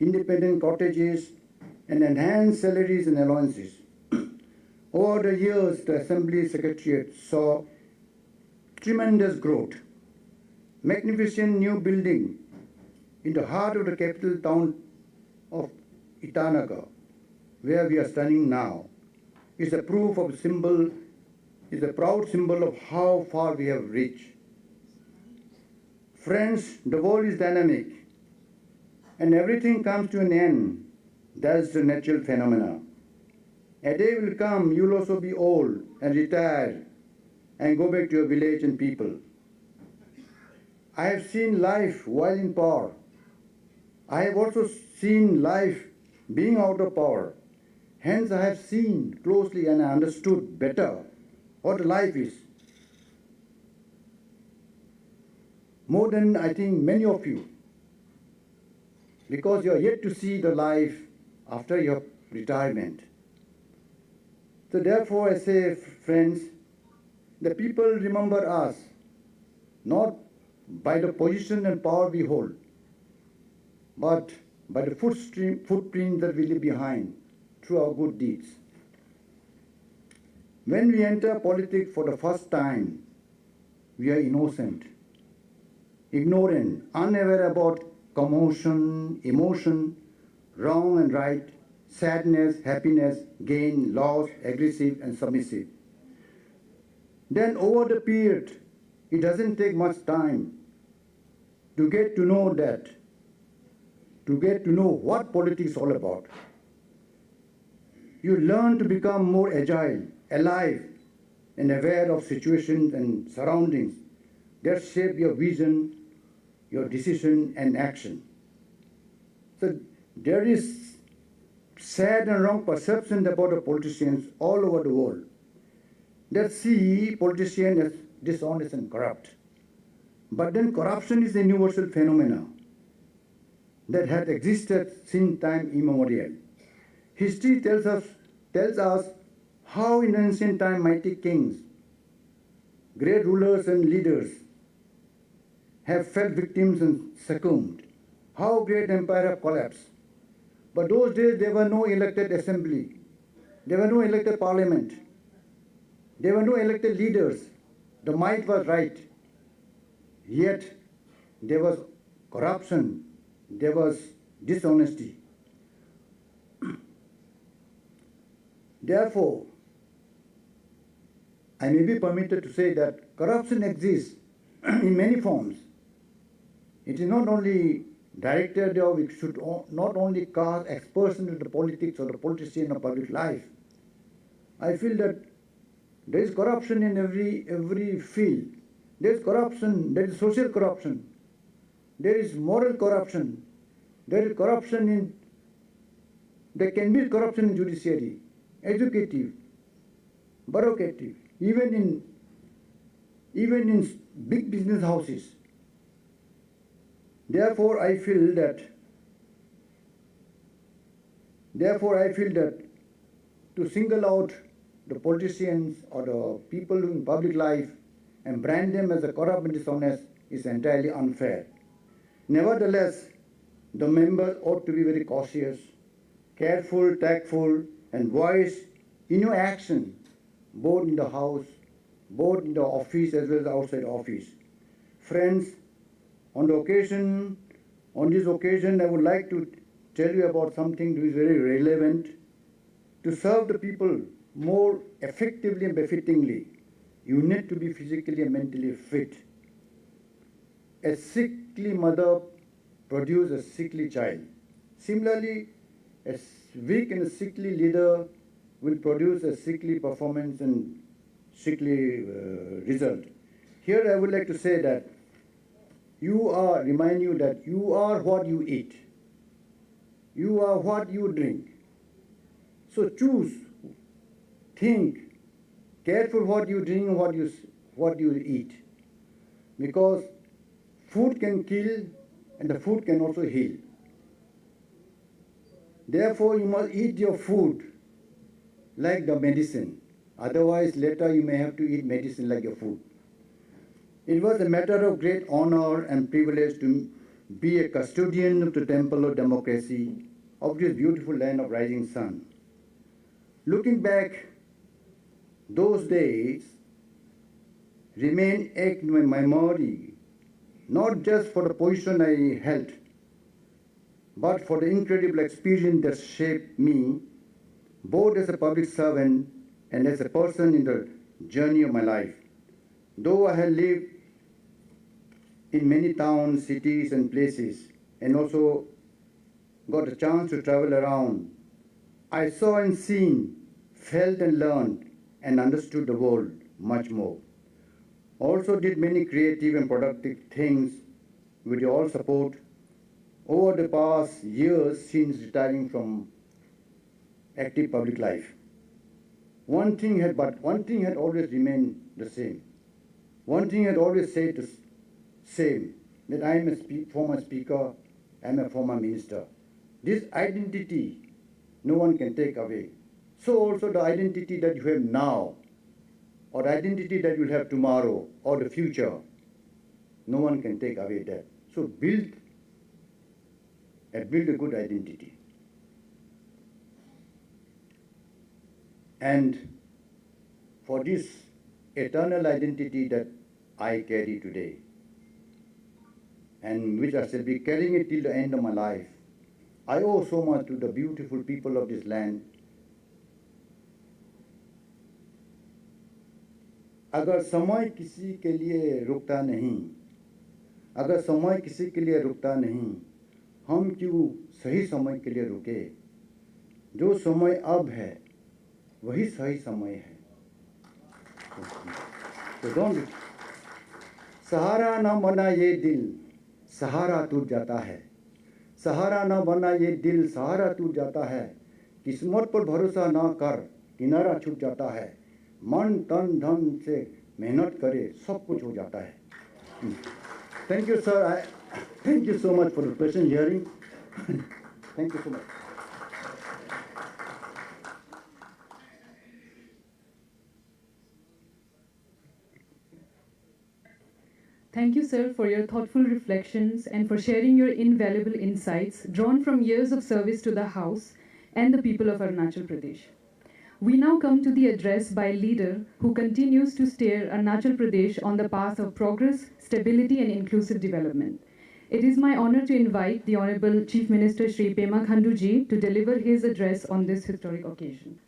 independent cottages, and enhanced salaries and allowances. Over the years, the Assembly Secretariat saw tremendous growth. Magnificent new building in the heart of the capital town of Itanagar, where we are standing now, is a proud symbol of how far we have reached. Friends, the world is dynamic, and everything comes to an end. That's the natural phenomena. A day will come, you'll also be old and retired and go back to your village and people. I have seen life while in power. I have also seen life being out of power. Hence, I have seen closely and I understood better what life is. More than I think many of you, because you are yet to see the life after your retirement. So therefore I say, friends, the people remember us not by the position and power we hold, but by the footprint that we leave behind through our good deeds. When we enter politics for the first time, we are innocent, ignorant, unaware about commotion, emotion, wrong and right, sadness, happiness, gain, loss, aggressive and submissive. Then over the period, it doesn't take much time. to get to know what politics is all about. You learn to become more agile, alive, and aware of situations and surroundings that shape your vision, your decision, and action. So there is sad and wrong perception about the politicians all over the world that see politicians as dishonest and corrupt. But then corruption is a universal phenomenon that has existed since time immemorial. History tells us how in ancient time mighty kings, great rulers and leaders have fell victims and succumbed, how great empire have collapsed. But those days there were no elected assembly, there were no elected parliament, there were no elected leaders. The might was right. Yet there was corruption, there was dishonesty. Therefore, I may be permitted to say that corruption exists in many forms. It is not only directed or it should not only cast aspersion into the politics or the politician or public life. I feel that there is corruption in every field. There is corruption, there is social corruption, there is moral corruption, there is corruption there can be corruption in judiciary, educative, bureaucratic, even in big business houses. Therefore, I feel that to single out the politicians or the people in public life and brand them as a corrupt and dishonest is entirely unfair. Nevertheless, the members ought to be very cautious, careful, tactful, and wise in your action, both in the house, both in the office as well as outside office. Friends, on this occasion, I would like to tell you about something that is very relevant to serve the people more effectively and befittingly. You need to be physically and mentally fit. A sickly mother produces a sickly child. Similarly, a weak and a sickly leader will produce a sickly performance and sickly result. Here I would like to say that remind you that you are what you eat. You are what you drink. So choose, think, careful what you drink and what you eat. Because food can kill and the food can also heal. Therefore, you must eat your food like the medicine. Otherwise, later you may have to eat medicine like your food. It was a matter of great honor and privilege to be a custodian of the temple of democracy of this beautiful land of rising sun. Looking back, those days remain etched in my memory, not just for the position I held, but for the incredible experience that shaped me, both as a public servant and as a person in the journey of my life. Though I had lived in many towns, cities, and places, and also got a chance to travel around, I saw and seen, felt and learned, and understood the world much more. Also did many creative and productive things with your all support over the past years since retiring from active public life. One thing had always remained the same. One thing had always stayed the same, that I am a former speaker, I am a former minister. This identity no one can take away. So also the identity that you have now, or the identity that you will have tomorrow, or the future, no one can take away that. So build a good identity. And for this eternal identity that I carry today, and which I shall be carrying it till the end of my life, I owe so much to the beautiful people of this land. अगर समय किसी के लिए रुकता नहीं, अगर समय किसी के लिए रुकता नहीं, हम क्यों सही समय के लिए रुके। जो समय अब है वही सही समय है। तो डोंट, सहारा न बना ये दिल, सहारा टूट जाता है। सहारा न बना ये दिल, सहारा टूट जाता है। किस्मत पर भरोसा न कर, किनारा छूट जाता है। मन तन धन से मेहनत करे, सब कुछ हो जाता है। Thank you sir, thank you so much for the question hearing. Thank you so much. Thank you, sir, for your thoughtful reflections and for sharing your invaluable insights drawn from years of service to the House and the people of Arunachal Pradesh. We now come to the address by a leader who continues to steer Arunachal Pradesh on the path of progress, stability, and inclusive development. It is my honor to invite the Honorable Chief Minister Shri Pema Khandu ji to deliver his address on this historic occasion.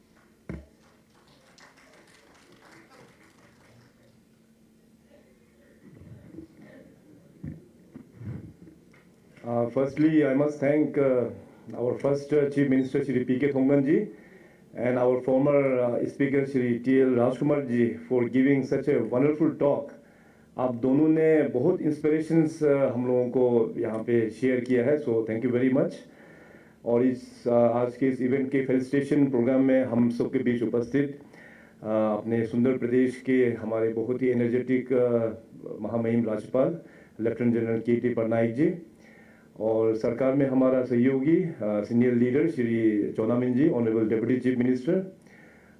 Firstly, I must thank our first Chief Minister Shri P.K. Thongan ji and our former Speaker Shri T.L. Rajkumar ji for giving such a wonderful talk. आप दोनों ने बहुत inspirations हम लोगों को यहाँ पे share किया है, so thank you very much. और इस आज के इस इवेंट के फेलिसिटेशन प्रोग्राम में हम सबके बीच उपस्थित अपने सुंदर प्रदेश के हमारे बहुत ही एनर्जेटिक महामहिम राज्यपाल lieutenant general K T. Patnaik ji और सरकार में हमारा सहयोगी senior leader Shri Chowna Mein ji, honourable deputy chief minister,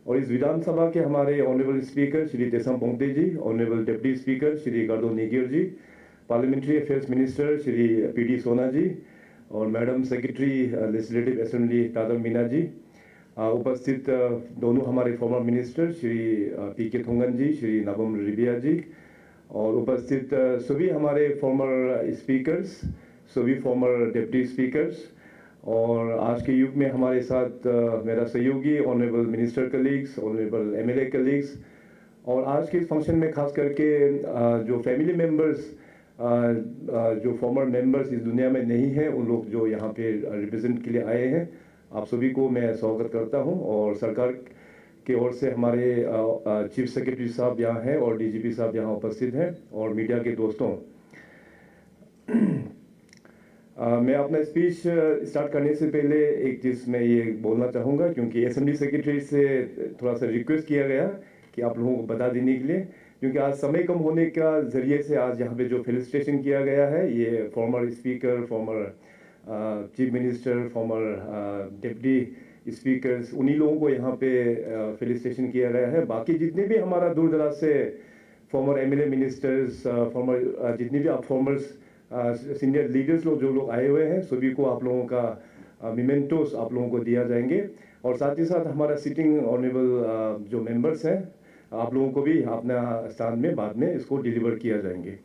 और इस विधानसभा के हमारे honourable speaker Shri Tesam Pongte ji, honourable deputy speaker Shri Gardo Nyigyor ji, parliamentary affairs minister Shri P D. Sona ji और madam secretary legislative assembly Tadar Meena ji, उपस्थित दोनों हमारे former minister Shri P K. Thungon ji, Shri Nabam Rebia ji, और उपस्थित सभी हमारे फॉर्मर स्पीकर्स, सभी फॉर्मर डिप्टी स्पीकर्स, और आज के युग में हमारे साथ मेरा सहयोगी honourable minister colleagues, honourable MLA colleagues, और आज के इस फंक्शन में खास करके जो फैमिली मेंबर्स, जो फॉर्मर मेंबर्स इस दुनिया में नहीं हैं, उन लोग जो यहाँ पे रिप्रेजेंट के लिए आए हैं, आप सभी को मैं स्वागत करता हूँ। और सरकार की ओर से हमारे चीफ सेक्रेटरी साहब यहाँ हैं और डीजीपी साहब यहाँ उपस्थित हैं, और मीडिया के दोस्तों, मैं अपना स्पीच स्टार्ट करने से पहले एक चीज़ मैं ये बोलना चाहूँगा, क्योंकि असेंबली सेक्रेटरी से थोड़ा सा रिक्वेस्ट किया गया कि आप लोगों को बता देने के लिए, क्योंकि आज समय कम होने का ज़रिए से आज यहाँ पे जो फेलिसिटेशन किया गया है, ये farmer speaker, former chief minister, farmer deputy speakers, उन्हीं लोगों को यहाँ पे फेलिसिटेशन किया गया है। बाकी जितने भी हमारा दूर दराज से फॉर्मर एमएलए मिनिस्टर्स, फॉर्मर जितने भी आप फॉर्मर्स सीनियर लीडर्स लोग जो लोग आए हुए हैं, सभी को आप लोगों का मिमेंटोस आप लोगों को दिया जाएंगे, और साथ ही साथ हमारा सिटिंग ऑनरेबल जो मेंबर्स हैं, आप लोगों को भी अपना स्थान में बाद में इसको डिलीवर किया जाएंगे।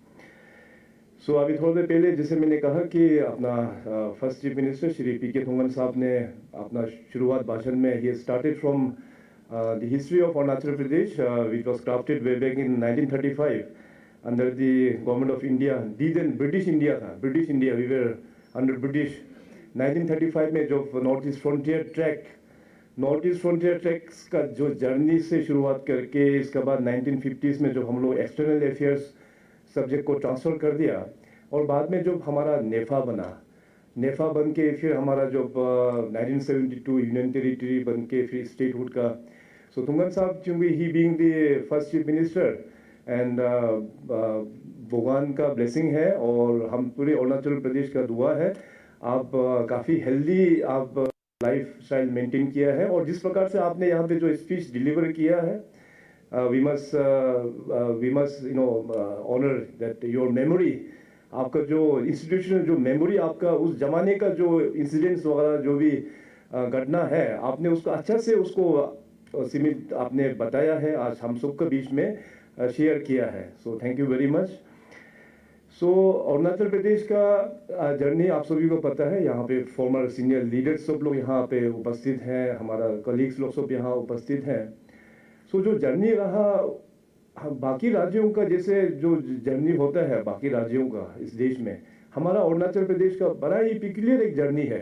सो अभी थोड़ी देर पहले जैसे मैंने कहा कि अपना first chief minister Shri P K. Thongon साहब ने अपना शुरुआत भाषण में he started from the history of Arunachal Pradesh which was crafted way back in 1935 under the government of India, then British India था, British India, we were under British। 1935 में जो north east frontier tracks का जो journey से शुरुआत करके, इसके बाद 1950s में जो हम लोग एक्सटर्नल अफेयर्स सब्जेक्ट को ट्रांसफ़र कर दिया, और बाद में जो हमारा नेफा बन के फिर हमारा जो 1972 यूनियन टेरिटरी बन के फिर स्टेटहुड का। सो थोंगन साहब, क्योंकि he being the first chief minister and भगवान का ब्लेसिंग है और हम पूरे अरुणाचल प्रदेश का दुआ है, आप काफ़ी हेल्दी आप लाइफ स्टाइल मेंटेन किया है, और जिस प्रकार से आपने यहाँ पे जो स्पीच डिलीवर किया है, we must you know honour that your memory, आपका जो इंस्टीट्यूशनल जो मेमोरी, आपका उस जमाने का जो इंसिडेंट्स वगैरह जो भी घटना है, आपने उसको अच्छा से उसको सीमित आपने बताया है, आज हम सबके बीच में शेयर किया है। So thank you very much. So Arunachal Pradesh का जर्नी आप सभी को पता है, यहाँ पे फॉर्मर सीनियर लीडर्स सब लोग यहाँ पे उपस्थित हैं, हमारा कलीग्स लोग सब यहाँ उपस्थित हैं। सो जो जर्नी रहा बाकी राज्यों का जैसे जो जर्नी होता है बाकी राज्यों का इस देश में, हमारा अरुणाचल प्रदेश का बड़ा ही पिक्यूलियर एक जर्नी है।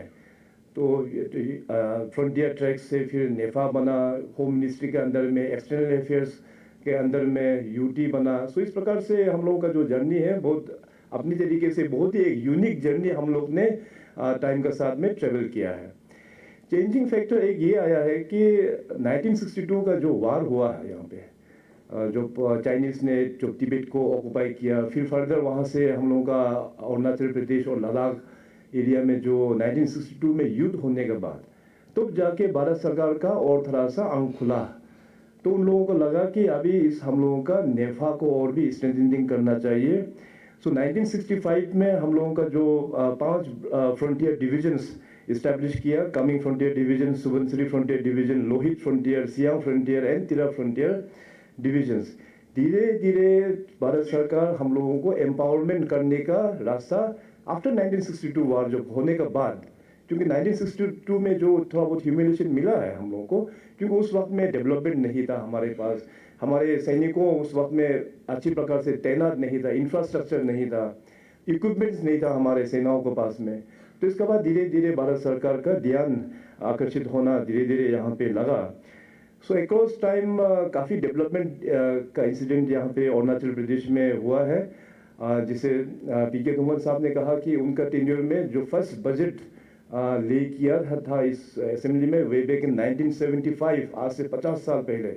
तो फ्रंटियर ट्रैक से फिर नेफा बना, होम मिनिस्ट्री के अंदर में एक्सटर्नल अफेयर्स के अंदर में यूटी बना। सो इस प्रकार से हम लोगों का जो जर्नी है बहुत अपनी तरीके से बहुत ही एक यूनिक जर्नी हम लोग ने टाइम के साथ में ट्रेवल किया है। चेंजिंग फैक्टर एक ये आया है कि 1962 का जो वार हुआ है यहाँ पे, जो चाइनीज़ ने जो तिब्बत को ऑक्युपाई किया, फिर फर्दर वहाँ से हम लोगों का अरुणाचल प्रदेश और लद्दाख एरिया में जो 1962 में युद्ध होने के बाद तब जाके भारत सरकार का और थोड़ा सा आंख खुला। तो उन लोगों को लगा कि अभी इस हम लोगों का नेफा को और भी स्ट्रेंथनिंग करना चाहिए। सो 1965 में हम लोगों का जो 5 फ्रंटियर डिविजन्स इस्टेब्लिश किया, coming frontier division, Subansiri frontier division, Lohit frontier, Siang frontier and तिरा फ्रंटियर डिविजन्स। धीरे धीरे भारत सरकार हम लोगों को एम्पावरमेंट करने का रास्ता आफ्टर 1962 वार जो होने के बाद, क्योंकि 1962 में जो थोड़ा बहुत ह्यूमिलेशन मिला है हम लोगों को, क्योंकि उस वक्त में डेवलपमेंट नहीं था हमारे पास, हमारे सैनिकों उस वक्त में अच्छी प्रकार से तैनात नहीं था, इंफ्रास्ट्रक्चर नहीं था, इक्विपमेंट्स नहीं था हमारे सेनाओं के पास में। तो इसके बाद धीरे धीरे भारत सरकार का ध्यान आकर्षित होना धीरे धीरे यहाँ पे लगा। सो अक्रॉस टाइम काफ़ी डेवलपमेंट का इंसिडेंट यहाँ पे अरुणाचल प्रदेश में हुआ है। जिसे पीके धूमल साहब ने कहा कि उनका टेन्योर में जो फर्स्ट बजट ले किया था इस असेंबली में वे बैक इन 1975, आज से 50 साल पहले,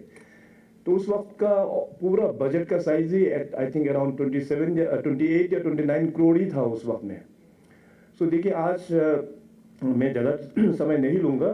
तो उस वक्त का पूरा बजट का size he I think around 28 या 29 करोड़ ही था उस वक्त में। सो देखिए आज मैं ज़्यादा समय नहीं लूँगा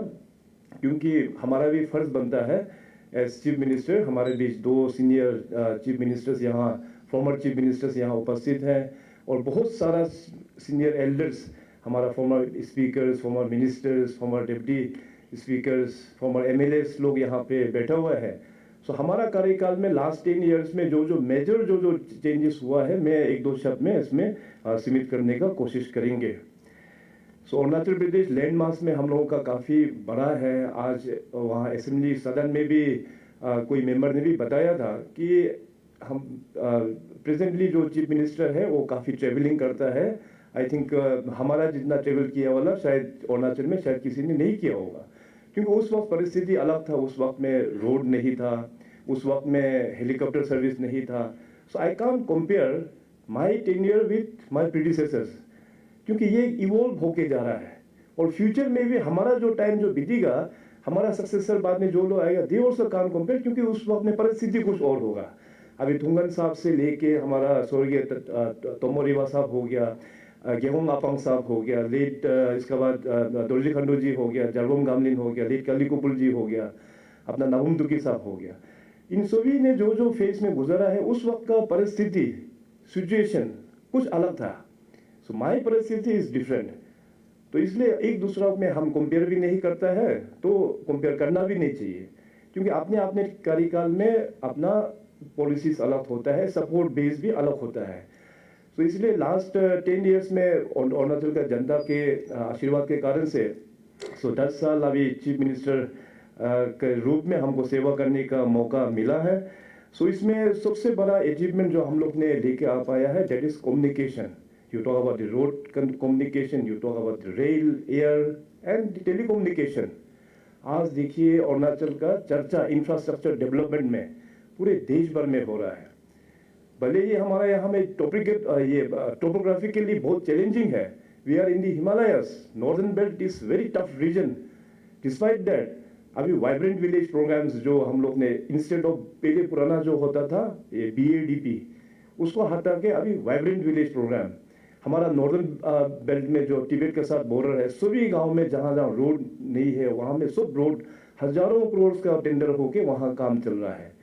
क्योंकि हमारा भी फर्ज बनता है एज चीफ मिनिस्टर। हमारे बीच 2 सीनियर चीफ मिनिस्टर्स यहाँ, फॉर्मर चीफ मिनिस्टर्स यहाँ उपस्थित हैं और बहुत सारा सीनियर एल्डर्स, हमारा former speakers, former ministers, former deputy speakers, former MLAs लोग यहाँ पे बैठा हुआ है। सो हमारा कार्यकाल में लास्ट 10 ईयर्स में जो मेजर जो चेंजेस हुआ है, मैं 1-2 शब्द में इसमें सीमित करने का कोशिश करेंगे। सो अरुणाचल प्रदेश लैंड मास में हम लोगों का काफ़ी बड़ा है। आज वहाँ असेंबली सदन में भी कोई मेंबर ने भी बताया था कि हम प्रेजेंटली जो चीफ मिनिस्टर है वो काफ़ी ट्रेवलिंग करता है। आई थिंक हमारा जितना ट्रेवल किया वाला शायद अरुणाचल में शायद किसी ने नहीं किया होगा, क्योंकि उस वक्त परिस्थिति अलग था। उस वक्त में रोड नहीं था, उस वक्त में हेलीकॉप्टर सर्विस नहीं था। So I can't compare my tenure with my predecessors, क्योंकि ये इवॉल्व होके जा रहा है और फ्यूचर में भी हमारा जो टाइम जो बीतेगा, हमारा सक्सेसर बाद में जो लोग आएगा दे ऑल्सो कांट कंपेयर, क्योंकि उस वक्त में परिस्थिति कुछ और होगा। अभी थुंगन साहब से लेके हमारा स्वर्गीय तोमो रिवा साहब हो गया, गेहूं आपांग साहब हो गया, लेट इसके बाद दोरजी खंडू जी हो गया, जरबोम गामलिन हो गया, लेट कली कुपुल जी हो गया, अपना नवम दुकी साहब हो गया। इन सभी ने जो फेज में गुजरा है, उस वक्त का परिस्थिति सिचुएशन कुछ अलग था। सो माई परिस्थिति इज डिफरेंट। तो इसलिए एक दूसरा में हम कंपेयर भी नहीं करता है, तो कंपेयर करना भी नहीं चाहिए, क्योंकि अपने अपने कार्यकाल में अपना पॉलिसीज अलग होता है, सपोर्ट बेस भी अलग होता है। तो इसलिए लास्ट 10 ईयर्स में अरुणाचल का जनता के आशीर्वाद के कारण से 10 साल अभी चीफ मिनिस्टर के रूप में हमको सेवा करने का मौका मिला है। सो इसमें सबसे बड़ा अचीवमेंट जो हम लोग ने लेके आ पाया है, that is communication. You talk about the road communication, you talk about the rail, air and the telecommunication. आज देखिए अरुणाचल का चर्चा इंफ्रास्ट्रक्चर डेवलपमेंट में पूरे देश भर में हो रहा है। भले ये हमारा यहाँ में टोपोग्राफिकली बहुत चैलेंजिंग है। We are in the Himalayas, northern belt is very tough region. Despite that अभी वाइब्रेंट विलेज प्रोग्राम्स जो हम लोग ने इंस्टेड ऑफ पहले पुराना जो होता था ये BADP, उसको हटा के अभी वाइब्रेंट विलेज प्रोग्राम, हमारा नॉर्दर्न बेल्ट में जो तिब्बत के साथ बॉर्डर है, सभी गांव में जहां जहां रोड नहीं है वहां में सब रोड हजारों करोड़ का टेंडर होके वहां काम चल रहा है।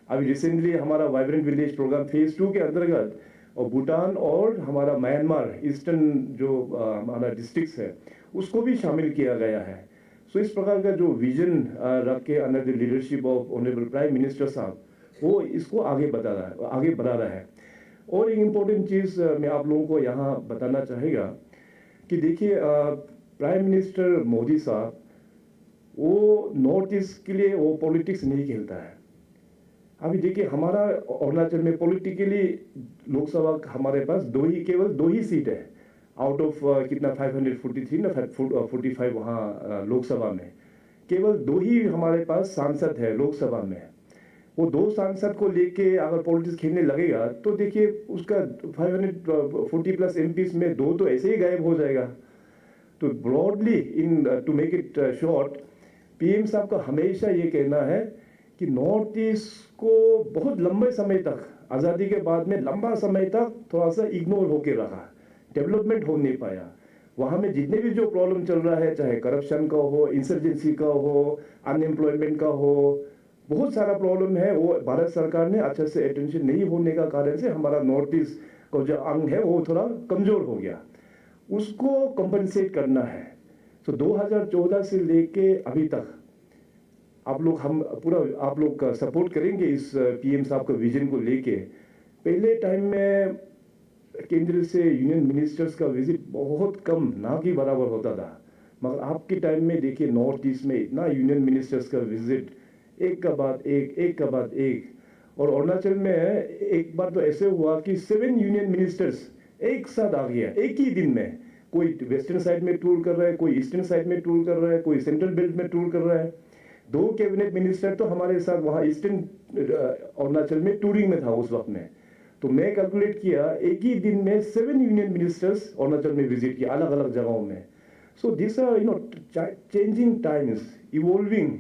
अभी रिसेंटली हमारा वाइब्रेंट विलेज प्रोग्राम फेज 2 के अंतर्गत और भूटान और हमारा म्यांमार ईस्टर्न जो हमारा डिस्ट्रिक्ट है उसको भी शामिल किया गया है। सो इस प्रकार का जो विजन रख के under the leadership of honourable prime minister साहब, वो इसको आगे बढ़ा रहा है। और एक इम्पोर्टेंट चीज़ मैं आप लोगों को यहाँ बताना चाहेगा कि देखिए प्राइम मिनिस्टर मोदी साहब वो नॉर्थ ईस्ट के लिए वो पॉलिटिक्स नहीं खेलता है। अभी देखिए हमारा अरुणाचल में पॉलिटिकली लोकसभा हमारे पास केवल दो ही सीट है आउट ऑफ कितना 543 ना 45 वहाँ लोकसभा में केवल दो ही हमारे पास सांसद है लोकसभा में। वो दो सांसद को लेके अगर पॉलिटिक्स खेलने लगेगा तो देखिए उसका 540 प्लस एमपीज में दो तो ऐसे ही गायब हो जाएगा। तो broadly in to make it short, PM साहब का हमेशा ये कहना है कि नॉर्थ ईस्ट को बहुत लंबे समय तक आज़ादी के बाद में लंबा समय तक थोड़ा सा इग्नोर होके रहा, डेवलपमेंट हो नहीं पाया। वहाँ में जितने भी जो प्रॉब्लम चल रहा है, चाहे करप्शन का हो, इंसर्जेंसी का हो, अनएम्प्लॉयमेंट का हो, बहुत सारा प्रॉब्लम है, वो भारत सरकार ने अच्छे से अटेंशन नहीं होने का कारण से हमारा नॉर्थ ईस्ट का जो अंग है वो थोड़ा कमजोर हो गया, उसको कंपनसेट करना है। तो 2014 से लेके अभी तक आप लोग आप लोग का सपोर्ट करेंगे इस पीएम साहब का विजन को लेके। पहले टाइम में केंद्र से यूनियन मिनिस्टर्स का विजिट बहुत कम, ना के बराबर होता था, मगर आपके टाइम में देखिए नॉर्थ ईस्ट में इतना यूनियन मिनिस्टर्स का विजिट, एक का बाद एक। और अरुणाचल में एक बार तो ऐसे हुआ कि 7 यूनियन मिनिस्टर्स एक साथ आ गया एक ही दिन में। कोई वेस्टर्न साइड में टूर कर रहा है, कोई ईस्टर्न साइड में टूर कर रहा है, कोई सेंट्रल बेल्ट में टूर कर रहा है। 2 कैबिनेट मिनिस्टर तो हमारे साथ वहाँ ईस्टर्न अरुणाचल में टूरिंग में था उस वक्त में। तो मैं कैलकुलेट किया, एक ही दिन में 7 यूनियन मिनिस्टर्स अरुणाचल में विजिट किया अलग अलग जगहों में। So this are changing times, evolving,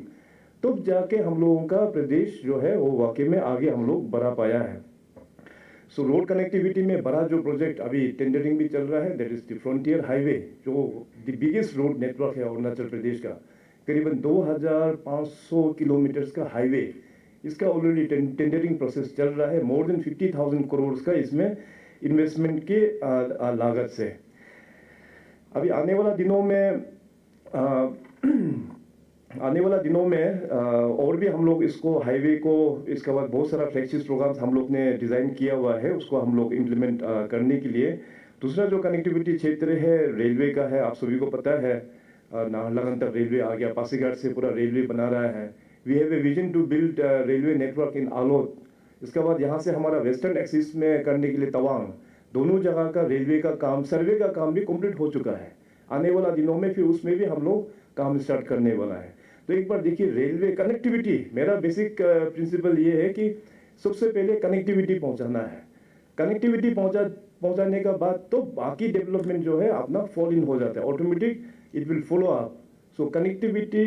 तो जाके हम लोगों का प्रदेश जो है वो वाकई में आगे हम लोग बढ़ा पाया है। सो रोड कनेक्टिविटी में बड़ा जो प्रोजेक्ट अभी टेंडरिंग भी चल रहा है, that is the frontier highway, जो द बिगेस्ट रोड नेटवर्क है अरुणाचल प्रदेश का, करीबन 2500 किलोमीटर का हाईवे, इसका ऑलरेडी टेंडरिंग प्रोसेस चल रहा है। मोर देन 50,000 करोड़ का इसमें इन्वेस्टमेंट के लागत से। अभी आने वाला दिनों में और भी हम लोग इसको हाईवे को, इसके बाद बहुत सारा फ्लैगशिप प्रोग्राम्स हम लोग ने डिज़ाइन किया हुआ है, उसको हम लोग इम्प्लीमेंट करने के लिए। दूसरा जो कनेक्टिविटी क्षेत्र है रेलवे का है, आप सभी को पता है नाहरलगुन तक रेलवे आ गया, पासीघाट से पूरा रेलवे बना रहा है। We have a vision to build railway network in a lot. इसके बाद यहाँ से हमारा वेस्टर्न एक्सिस में करने के लिए तवांग, दोनों जगह का रेलवे का काम, सर्वे का काम भी कंप्लीट हो चुका है। आने वाला दिनों में फिर उसमें भी हम लोग काम स्टार्ट करने वाला है। तो एक बार देखिए रेलवे कनेक्टिविटी, मेरा बेसिक प्रिंसिपल ये है कि सबसे पहले कनेक्टिविटी पहुंचाना है। कनेक्टिविटी पहुंचाने का बाद तो बाकी डेवलपमेंट जो है अपना फॉल इन हो जाता है, automatic it will follow up. So connectivity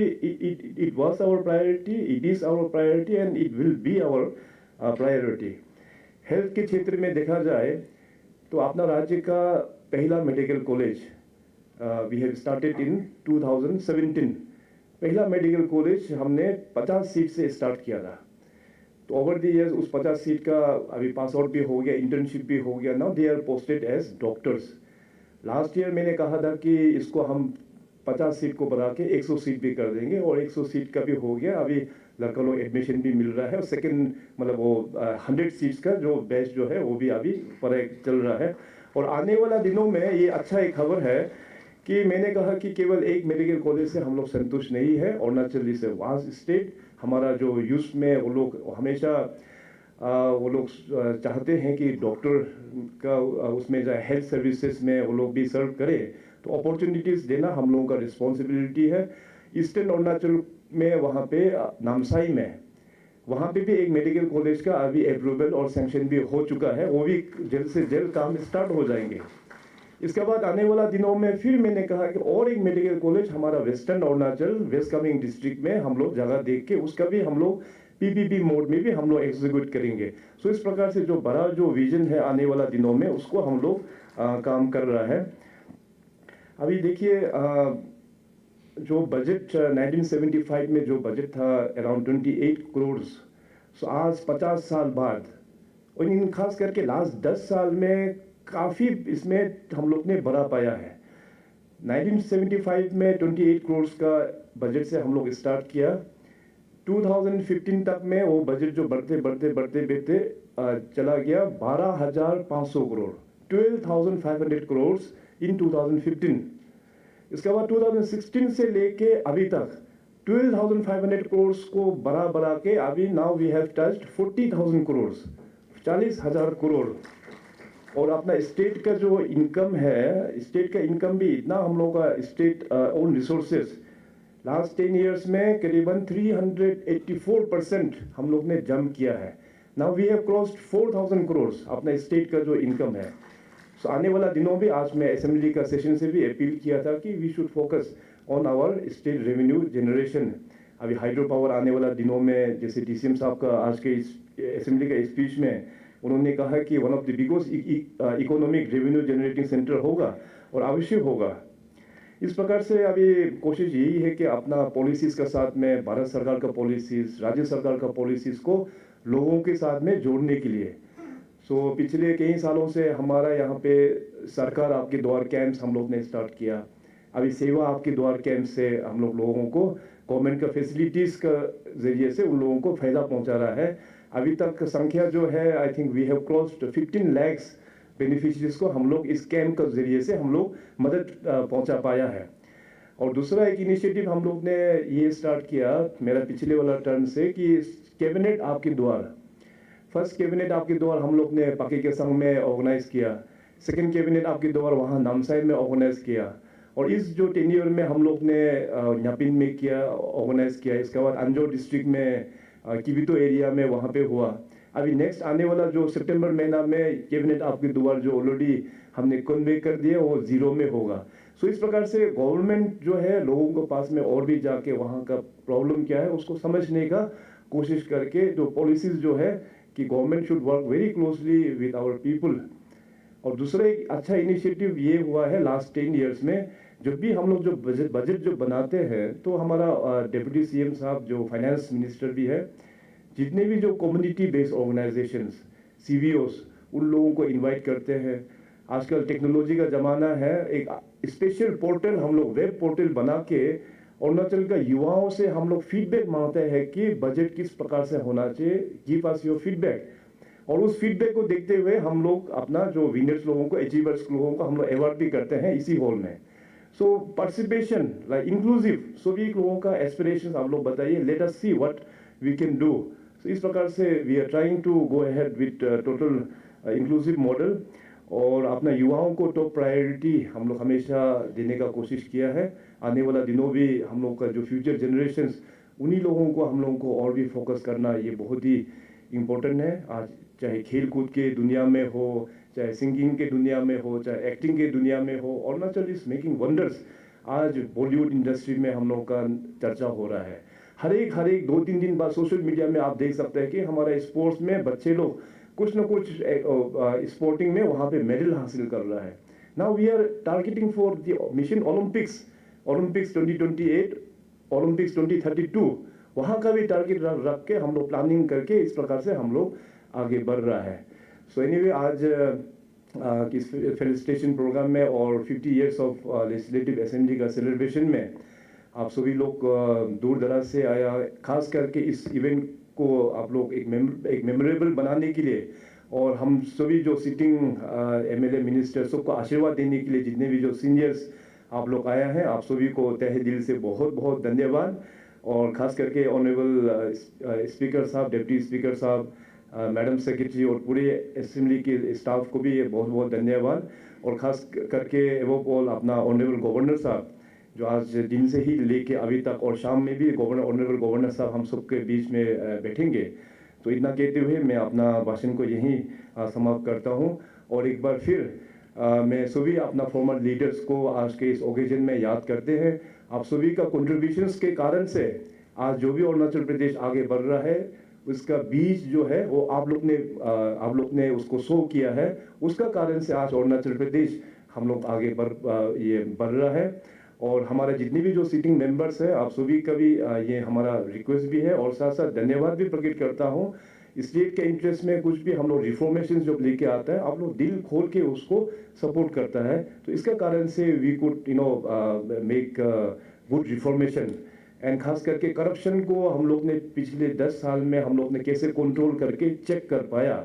it was our priority, it is our priority and it will be our priority. Health के क्षेत्र में देखा जाए तो अपना राज्य का पहला medical college we have started in 2017। पहला मेडिकल कॉलेज हमने 50 सीट से स्टार्ट किया था। तो ओवर द इयर्स उस 50 सीट का अभी पास आउट भी हो गया, इंटर्नशिप भी हो गया, now they are posted as doctors. Last year मैंने कहा था कि इसको हम 50 सीट को बढ़ा के 100 सीट भी कर देंगे, और 100 सीट का भी हो गया। अभी लड़का लोग एडमिशन भी मिल रहा है, और सेकेंड मतलब वो 100 सीट्स का जो बैच जो है वो भी अभी पढ़ाई चल रहा है। और आने वाला दिनों में ये अच्छा एक खबर है कि मैंने कहा कि केवल एक मेडिकल कॉलेज से हम लोग संतुष्ट नहीं है। Arunachal is a vast state, हमारा जो यूथ में वो लोग हमेशा वो लोग चाहते हैं कि डॉक्टर का उसमें जो हेल्थ सर्विसेज में वो लोग भी सर्व करे, तो अपॉर्चुनिटीज़ देना हम लोगों का रिस्पॉन्सिबिलिटी है। ईस्टर्न अरुणाचल में वहाँ पे नामसाई में वहाँ पे भी एक मेडिकल कॉलेज का अभी अप्रूवल और सैंक्शन भी हो चुका है, वो भी जल्द से जल्द काम स्टार्ट हो जाएंगे। इसके बाद आने वाला दिनों में फिर मैंने कहा कि और एक मेडिकल कॉलेज हमारा western Arunachal West Kameng district में हम लोग जगह देख के उसका भी हम लोग पीपीपी मोड में भी हम लोग एग्जीक्यूट करेंगे। सो इस प्रकार से जो बड़ा जो विजन है आने वाला दिनों में उसको हम लोग काम कर रहा है। अभी देखिए जो बजट 1975 में जो बजट था अराउंड 28 करोड़, सो आज 50 साल बाद, और इन खास करके लास्ट 10 साल में काफ़ी इसमें हम लोग ने बढ़ा पाया है। 1975 में 28 करोड़ का बजट से हम लोग स्टार्ट किया। 2015 तक में वो बजट जो बढ़ते चला गया 12,500 करोड़, 12,500 करोड़ इन 2015। इसके बाद 2016 से लेके अभी तक 12,500 crores को बढ़ा के अभी now we have touched 40,000 crores, 40,000 crore. और अपना स्टेट का जो इनकम है, स्टेट का इनकम भी इतना हम लोग का state own resources last 10 years में करीबन 384% हम लोग ने जंप किया है। Now we have crossed 4,000 crore अपना स्टेट का जो इनकम है। सो आने वाला दिनों में आज मैं असेंबली का सेशन से भी अपील किया था कि we should focus on our state revenue generation. अभी हाइड्रो पावर आने वाला दिनों में, जैसे डीसीएम साहब का आज के असेंबली का स्पीच में उन्होंने कहा कि one of the biggest economic revenue generating centre होगा और आवश्यक होगा। इस प्रकार से अभी कोशिश यही है कि अपना पॉलिसीज़ का साथ में भारत सरकार का पॉलिसीज़, राज्य सरकार का पॉलिसीज़ को लोगों के साथ में जोड़ने के लिए। सो पिछले कई सालों से हमारा यहाँ पे सरकार आपके द्वार कैंप्स हम लोग ने स्टार्ट किया। अभी सेवा आपके द्वार कैंप से हम लोग लोगों को गवर्नमेंट का फैसिलिटीज़ का जरिए से उन लोगों को फ़ायदा पहुँचा रहा है। अभी तक संख्या जो है, I think we have crossed 15 lakhs beneficiaries को हम लोग इस कैंप के जरिए से हम लोग मदद पहुंचा पाया है। और दूसरा एक इनिशिएटिव हम लोग ने ये स्टार्ट किया मेरा पिछले वाला टर्म से कि कैबिनेट आपके द्वार, फर्स्ट कैबिनेट आपके द्वार हम लोग ने पाके के संग में ऑर्गेनाइज किया, सेकंड कैबिनेट आपके द्वार वहाँ नामसाई में ऑर्गेनाइज किया, और इस जो टेन्योर में हम लोग ने न्यापिन में किया, ऑर्गेनाइज किया। इसके बाद अंजो डिस्ट्रिक्ट में किबितो एरिया में वहाँ पे हुआ। अभी नेक्स्ट आने वाला जो सितंबर महीना में कैबिनेट आपके द्वार जो ऑलरेडी हमने कन्वे कर दिया वो 0 में होगा। सो इस प्रकार से गवर्नमेंट जो है लोगों के पास में और भी जाके वहाँ का प्रॉब्लम क्या है उसको समझने का कोशिश करके जो पॉलिसीज जो है कि government should work very closely with our people. और दूसरा एक अच्छा इनिशिएटिव ये हुआ है लास्ट 10 इयर्स में, जब भी हम लोग जो बजट जो बनाते हैं तो हमारा डिप्टी सीएम साहब जो फाइनेंस मिनिस्टर भी है, जितने भी जो कम्युनिटी बेस्ड ऑर्गेनाइजेशंस सीवीओस उन लोगों को इनवाइट करते हैं। आजकल टेक्नोलॉजी का ज़माना है, एक स्पेशल पोर्टल हम लोग वेब पोर्टल बना के अरुणाचल का युवाओं से हम लोग फीडबैक मांगते हैं कि बजट किस प्रकार से होना चाहिए, गिव अस योर फीडबैक। और उस फीडबैक को देखते हुए हम लोग अपना जो विनर्स लोगों को, अचीवर्स लोगों को हम लोग अवार्ड भी करते हैं इसी हॉल में। सो पार्टिसिपेशन लाइक इंक्लूसिव, सभी लोगों का एस्पिरेशन आप लोग बताइए, let us see what we can do. So इस प्रकार से we are trying to go ahead with total inclusive model, और अपना युवाओं को टॉप प्रायोरिटी हम लोग हमेशा देने का कोशिश किया है। आने वाला दिनों भी हम लोग का जो फ्यूचर जनरेशंस उन्हीं लोगों को हम लोगों को और भी फोकस करना ये बहुत ही इम्पोर्टेंट है। आज चाहे खेल कूद के दुनिया में हो, चाहे सिंगिंग के दुनिया में हो, चाहे एक्टिंग के दुनिया में हो, अरुणाचल इज मेकिंग वंडर्स। आज बॉलीवुड इंडस्ट्री में हम लोग का चर्चा हो रहा है। हर एक 2-3 दिन बाद सोशल मीडिया में आप देख सकते हैं कि हमारा स्पोर्ट्स में बच्चे लोग कुछ न कुछ स्पोर्टिंग में वहाँ पे मेडल हासिल कर रहा है। Now we are targeting for the mission Olympics 2028, Olympics 2032, वहाँ का भी टारगेट रख के हम लोग प्लानिंग करके इस प्रकार से हम लोग आगे बढ़ रहा है। सो एनीवे आज इस फेलिसिटेशन प्रोग्राम में और 50 इयर्स ऑफ लेजिस्लेटिव असेंबली का सेलिब्रेशन में आप सभी लोग दूर दराज से आया, खास करके इस इवेंट को आप लोग एक मेमोरेबल बनाने के लिए, और हम सभी जो सिटिंग एमएलए मिनिस्टर सबको आशीर्वाद देने के लिए जितने भी जो सीनियर्स आप लोग आया हैं, आप सभी को तहे दिल से बहुत बहुत धन्यवाद। और खास करके ऑनरेबल स्पीकर साहब, डिप्टी स्पीकर साहब, मैडम सेक्रेटरी और पूरे असेंबली के स्टाफ को भी बहुत बहुत धन्यवाद। और ख़ास करके एवोक ऑल अपना ऑनरेबल गवर्नर साहब जो आज दिन से ही लेके अभी तक, और शाम में भी ऑनरेबल गवर्नर साहब हम सबके बीच में बैठेंगे। तो इतना कहते हुए मैं अपना भाषण को यहीं समाप्त करता हूँ। और एक बार फिर मैं सभी अपना फॉर्मर लीडर्स को आज के इस ओकेजन में याद करते हैं। आप सभी का कंट्रीब्यूशंस के कारण से आज जो भी अरुणाचल प्रदेश आगे बढ़ रहा है उसका बीज जो है वो आप लोग ने उसको सो किया है, उसका कारण से आज अरुणाचल प्रदेश हम लोग आगे बढ़ रहा है। और हमारे जितने भी जो सीटिंग मेंबर्स हैं आप सभी का भी ये हमारा रिक्वेस्ट भी है, और साथ साथ धन्यवाद भी प्रकट करता हूँ। स्टेट के इंटरेस्ट में कुछ भी हम लोग रिफॉर्मेशन जो लेके आता है आप लोग दिल खोल के उसको सपोर्ट करता है, तो इसका कारण से we could make good reformation. And खास करके करप्शन को हम लोग ने पिछले 10 साल में हम लोग ने कैसे कंट्रोल करके चेक कर पाया,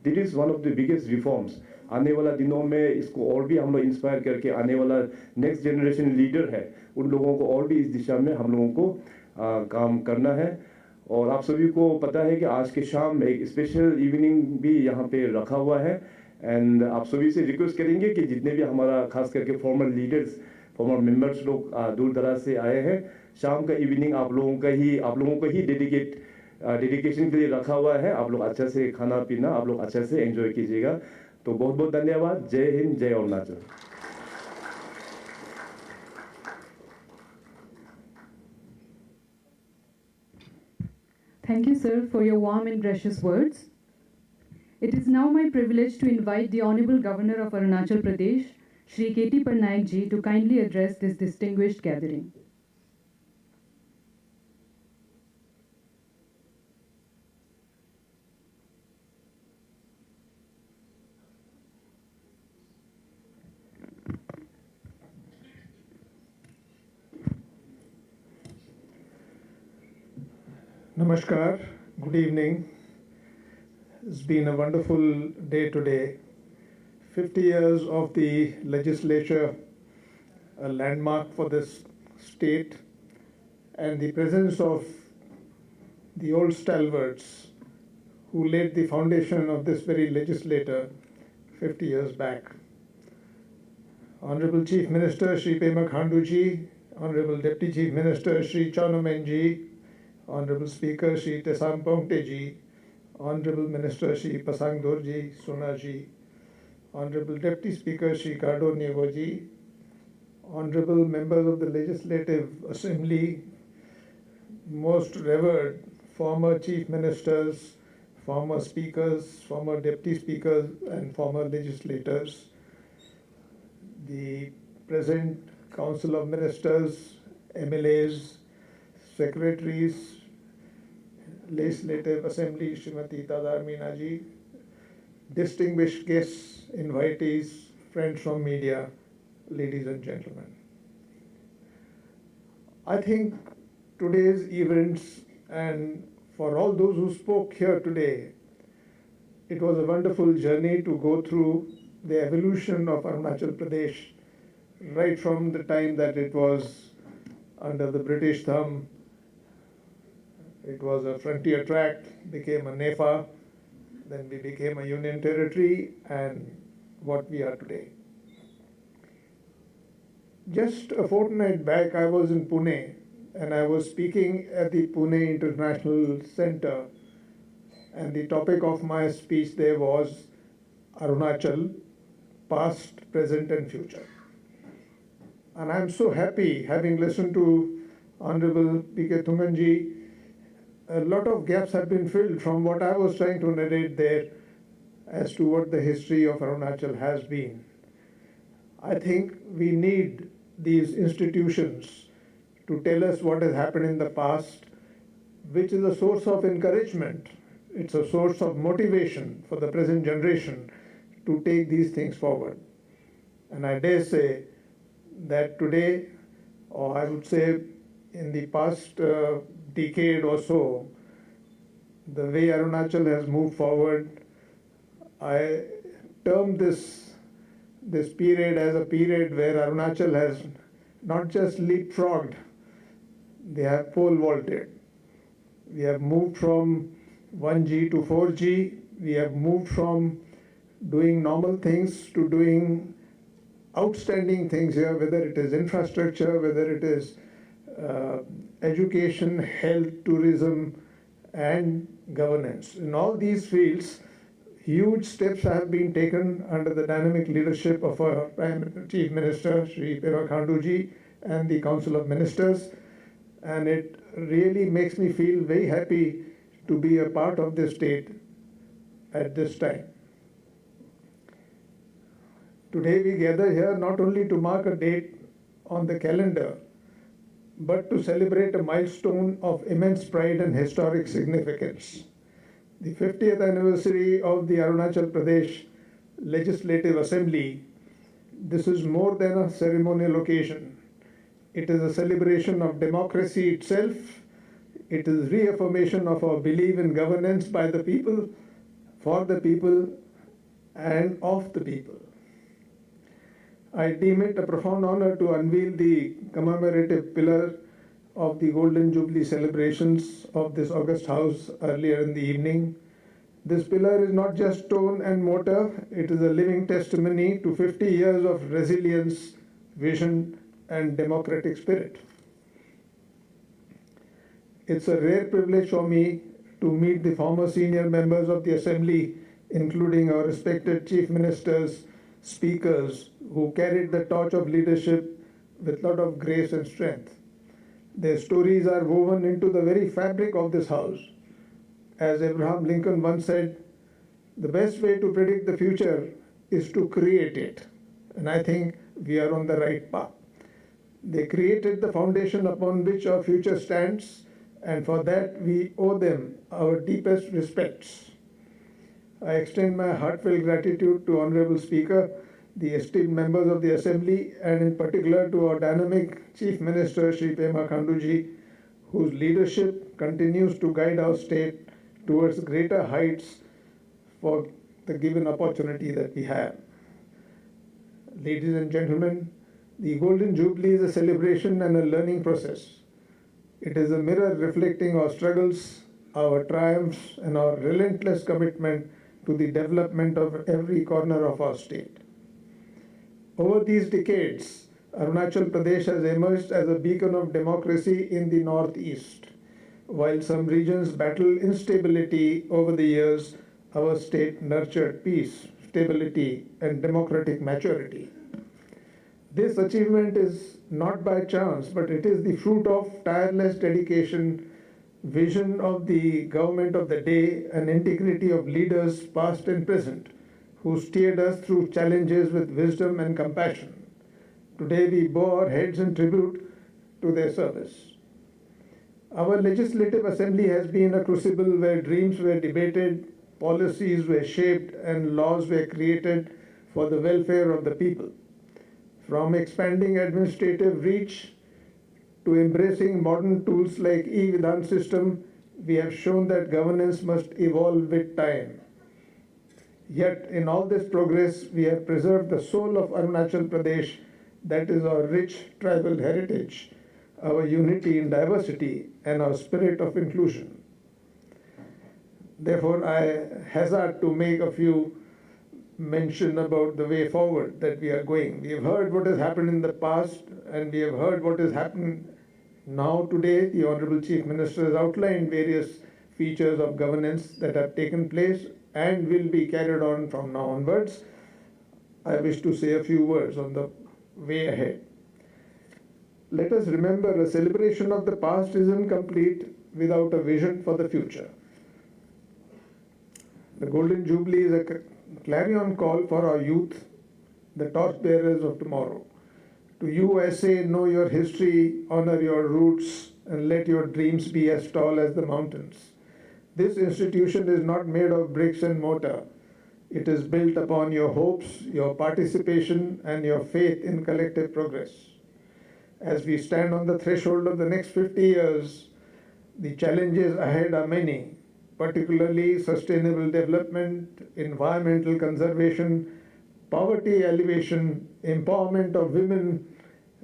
this is one of the biggest reforms. आने वाला दिनों में इसको और भी हम लोग इंस्पायर करके आने वाला नेक्स्ट जनरेशन लीडर है उन लोगों को और भी इस दिशा में हम लोगों को काम करना है। और आप सभी को पता है कि आज के शाम एक स्पेशल इवनिंग भी यहाँ पे रखा हुआ है। एंड आप सभी से रिक्वेस्ट करेंगे कि जितने भी हमारा खास करके फॉर्मर लीडर्स, फॉर्मर मेंबर्स लोग दूर दराज से आए हैं, शाम का इवनिंग आप लोगों को ही डेडिकेशन के लिए रखा हुआ है। आप लोग अच्छा से खाना पीना आप लोग अच्छा से एंजॉय कीजिएगा। तो बहुत बहुत धन्यवाद। जय हिंद, जय Arunachal. Thank you, sir, for your warm and gracious words. It is now my privilege to invite the Honorable Governor of Arunachal Pradesh, Shri K.T. Parnaik ji, to kindly address this distinguished gathering. Namaskar, good evening. It's been a wonderful day today. 50 years of the legislature, a landmark for this state, and the presence of the old stalwarts who laid the foundation of this very legislature 50 years back. Honorable Chief Minister Shri Pema Khanduji, Honorable Deputy Chief Minister Shri Chanomenji, Honorable Speaker Shri Tesam Pongteji, Honorable Minister Shri Pasang Dorji Sonaji, Honorable Deputy Speaker Shri Kardo Niegoji, Honorable Members of the Legislative Assembly, most revered former Chief Ministers, former Speakers, former Deputy Speakers, and former legislators, the present Council of Ministers, MLAs, Secretaries, Legislative Assembly, Srimati Tadar Minaji, distinguished guests, invitees, friends from media, ladies and gentlemen. I think today's events, and for all those who spoke here today, it was a wonderful journey to go through the evolution of Arunachal Pradesh, right from the time that it was under the British thumb. It was a frontier tract, became a NEFA, then we became a union territory, and what we are today. Just a fortnight back, I was in Pune, and I was speaking at the Pune International Center, and the topic of my speech there was Arunachal, past, present, and future. And I'm so happy, having listened to Honorable P.K. Thumanji, a lot of gaps have been filled from what I was trying to narrate there as to what the history of Arunachal has been. I think we need these institutions to tell us what has happened in the past, which is a source of encouragement. It's a source of motivation for the present generation to take these things forward. And I dare say that today, or I would say in the past decade or so, the way Arunachal has moved forward, I term this period as a period where Arunachal has not just leapfrogged, they have pole vaulted. We have moved from 1G to 4G. We have moved from doing normal things to doing outstanding things here, whether it is infrastructure, whether it is education, health, tourism, and governance. In all these fields, huge steps have been taken under the dynamic leadership of our Chief Minister, Shri Pema Khanduji, and the Council of Ministers. And it really makes me feel very happy to be a part of this state at this time. Today we gather here not only to mark a date on the calendar, but to celebrate a milestone of immense pride and historic significance. The 50th anniversary of the Arunachal Pradesh Legislative Assembly. This is more than a ceremonial occasion. It is a celebration of democracy itself. It is reaffirmation of our belief in governance by the people, for the people, and of the people. I deem it a profound honor to unveil the commemorative pillar of the Golden Jubilee celebrations of this August House earlier in the evening. This pillar is not just stone and mortar, it is a living testimony to 50 years of resilience, vision, and democratic spirit. It's a rare privilege for me to meet the former senior members of the Assembly, including our respected chief ministers, speakers, who carried the torch of leadership with a lot of grace and strength. Their stories are woven into the very fabric of this house. As Abraham Lincoln once said, the best way to predict the future is to create it. And I think we are on the right path. They created the foundation upon which our future stands, and for that we owe them our deepest respects. I extend my heartfelt gratitude to Honorable Speaker, the esteemed members of the Assembly, and in particular to our dynamic Chief Minister, Shri Pema Khanduji, whose leadership continues to guide our state towards greater heights for the given opportunity that we have. Ladies and gentlemen, the Golden Jubilee is a celebration and a learning process. It is a mirror reflecting our struggles, our triumphs, and our relentless commitment to the development of every corner of our state. Over these decades, Arunachal Pradesh has emerged as a beacon of democracy in the northeast. While some regions battle instability over the years, our state nurtured peace, stability, and democratic maturity. This achievement is not by chance, but it is the fruit of tireless dedication, vision of the government of the day, and integrity of leaders past and present, who steered us through challenges with wisdom and compassion. Today we bow our heads in tribute to their service. Our Legislative Assembly has been a crucible where dreams were debated, policies were shaped, and laws were created for the welfare of the people. From expanding administrative reach to embracing modern tools like e-Vidhan system, we have shown that governance must evolve with time. Yet in all this progress, we have preserved the soul of Arunachal Pradesh, that is our rich tribal heritage, our unity in diversity, and our spirit of inclusion. Therefore, I hazard to make a few mention about the way forward that we are going. We have heard what has happened in the past, and we have heard what is happening now today. The Honorable Chief Minister has outlined various features of governance that have taken place and will be carried on from now onwards. I wish to say a few words on the way ahead. Let us remember, a celebration of the past is incomplete without a vision for the future. The Golden Jubilee is a clarion call for our youth, the torchbearers of tomorrow. To you I say, know your history, honor your roots, and let your dreams be as tall as the mountains. This institution is not made of bricks and mortar. It is built upon your hopes, your participation, and your faith in collective progress. As we stand on the threshold of the next 50 years, the challenges ahead are many, particularly sustainable development, environmental conservation, poverty alleviation, empowerment of women,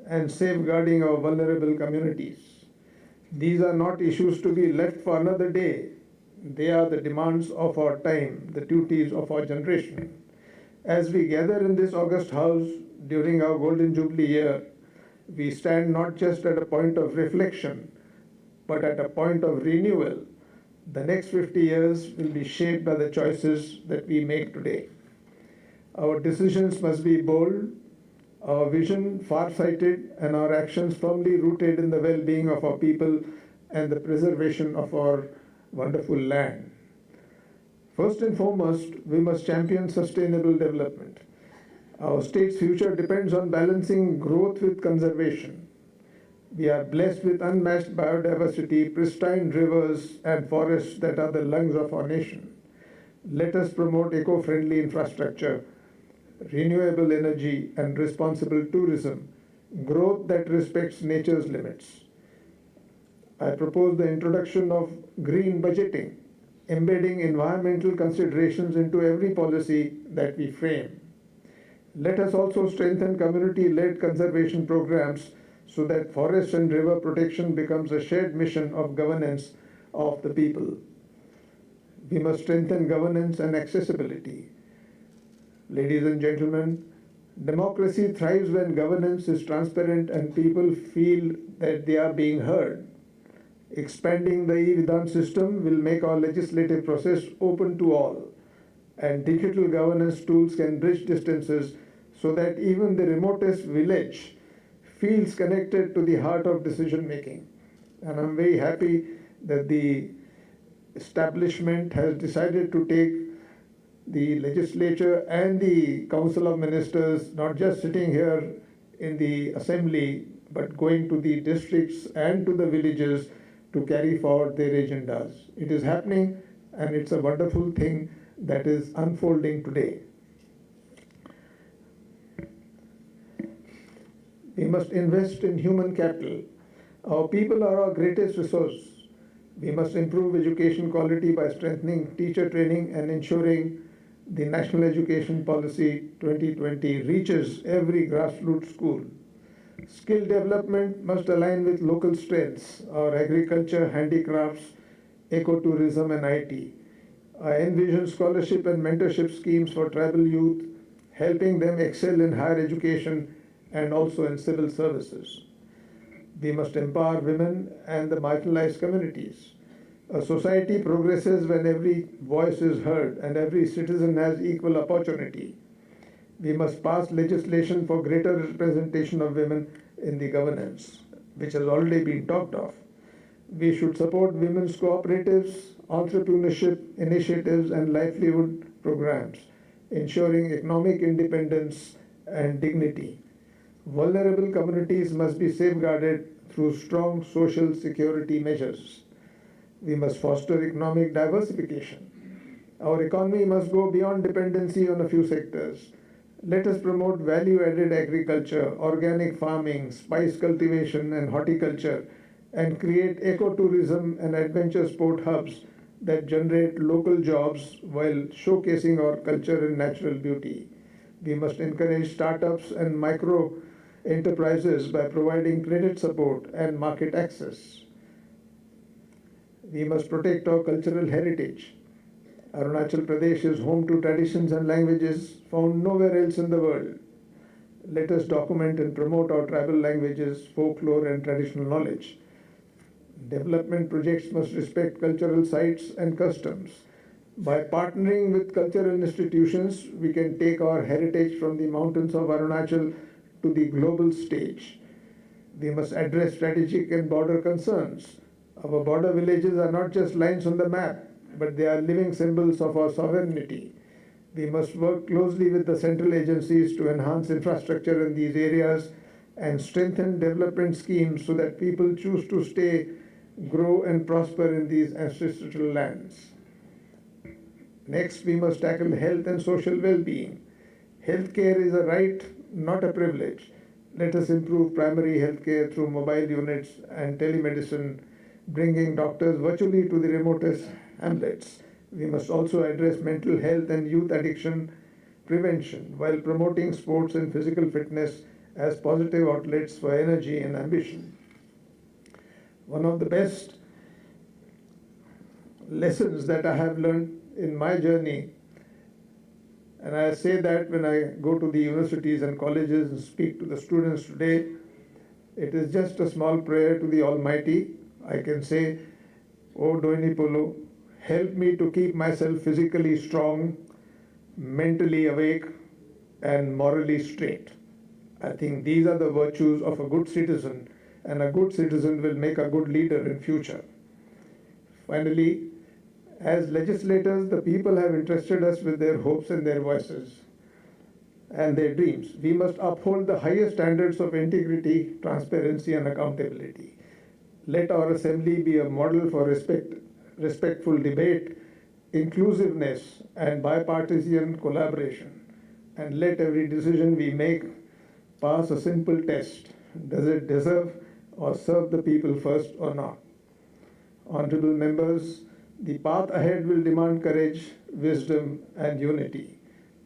and safeguarding of vulnerable communities. These are not issues to be left for another day. They are the demands of our time, the duties of our generation. As we gather in this August House during our Golden Jubilee year, we stand not just at a point of reflection, but at a point of renewal. The next 50 years will be shaped by the choices that we make today. Our decisions must be bold, our vision far-sighted, and our actions firmly rooted in the well-being of our people and the preservation of our wonderful land. First and foremost, we must champion sustainable development. Our state's future depends on balancing growth with conservation. We are blessed with unmatched biodiversity, pristine rivers, and forests that are the lungs of our nation. Let us promote eco-friendly infrastructure, renewable energy, and responsible tourism, growth that respects nature's limits. I propose the introduction of green budgeting, embedding environmental considerations into every policy that we frame. Let us also strengthen community-led conservation programs so that forest and river protection becomes a shared mission of governance of the people. We must strengthen governance and accessibility. Ladies and gentlemen, democracy thrives when governance is transparent and people feel that they are being heard. Expanding the e-Vidhan system will make our legislative process open to all, and digital governance tools can bridge distances so that even the remotest village feels connected to the heart of decision making. And I'm very happy that the establishment has decided to take the legislature and the Council of Ministers, not just sitting here in the assembly, but going to the districts and to the villages to carry forward their agendas. It is happening, and it's a wonderful thing that is unfolding today. We must invest in human capital. Our people are our greatest resource. We must improve education quality by strengthening teacher training and ensuring the National Education Policy 2020 reaches every grassroots school. Skill development must align with local strengths, our agriculture, handicrafts, ecotourism, and IT. I envision scholarship and mentorship schemes for tribal youth, helping them excel in higher education and also in civil services. We must empower women and the marginalized communities. A society progresses when every voice is heard and every citizen has equal opportunity. We must pass legislation for greater representation of women in the governance, which has already been talked of. We should support women's cooperatives, entrepreneurship initiatives, and livelihood programs, ensuring economic independence and dignity. Vulnerable communities must be safeguarded through strong social security measures. We must foster economic diversification. Our economy must go beyond dependency on a few sectors. Let us promote value-added agriculture, organic farming, spice cultivation, and horticulture, and create ecotourism and adventure sport hubs that generate local jobs while showcasing our culture and natural beauty. We must encourage startups and micro enterprises by providing credit support and market access. We must protect our cultural heritage. Arunachal Pradesh is home to traditions and languages found nowhere else in the world. Let us document and promote our tribal languages, folklore, and traditional knowledge. Development projects must respect cultural sites and customs. By partnering with cultural institutions, we can take our heritage from the mountains of Arunachal to the global stage. We must address strategic and border concerns. Our border villages are not just lines on the map, but they are living symbols of our sovereignty. We must work closely with the central agencies to enhance infrastructure in these areas and strengthen development schemes so that people choose to stay, grow, and prosper in these ancestral lands. Next, we must tackle health and social well-being. Healthcare is a right, not a privilege. Let us improve primary healthcare through mobile units and telemedicine, bringing doctors virtually to the remotest hamlets. We must also address mental health and youth addiction prevention while promoting sports and physical fitness as positive outlets for energy and ambition. One of the best lessons that I have learned in my journey, and I say that when I go to the universities and colleges and speak to the students today, it is just a small prayer to the Almighty. I can say, "O Doini Polo, help me to keep myself physically strong, mentally awake, and morally straight." I think these are the virtues of a good citizen, and a good citizen will make a good leader in future. Finally, as legislators, the people have entrusted us with their hopes and their voices and their dreams. We must uphold the highest standards of integrity, transparency, and accountability. Let our assembly be a model for respectful debate, inclusiveness, and bipartisan collaboration. And let every decision we make pass a simple test. Does it deserve or serve the people first or not? Honorable members, the path ahead will demand courage, wisdom, and unity.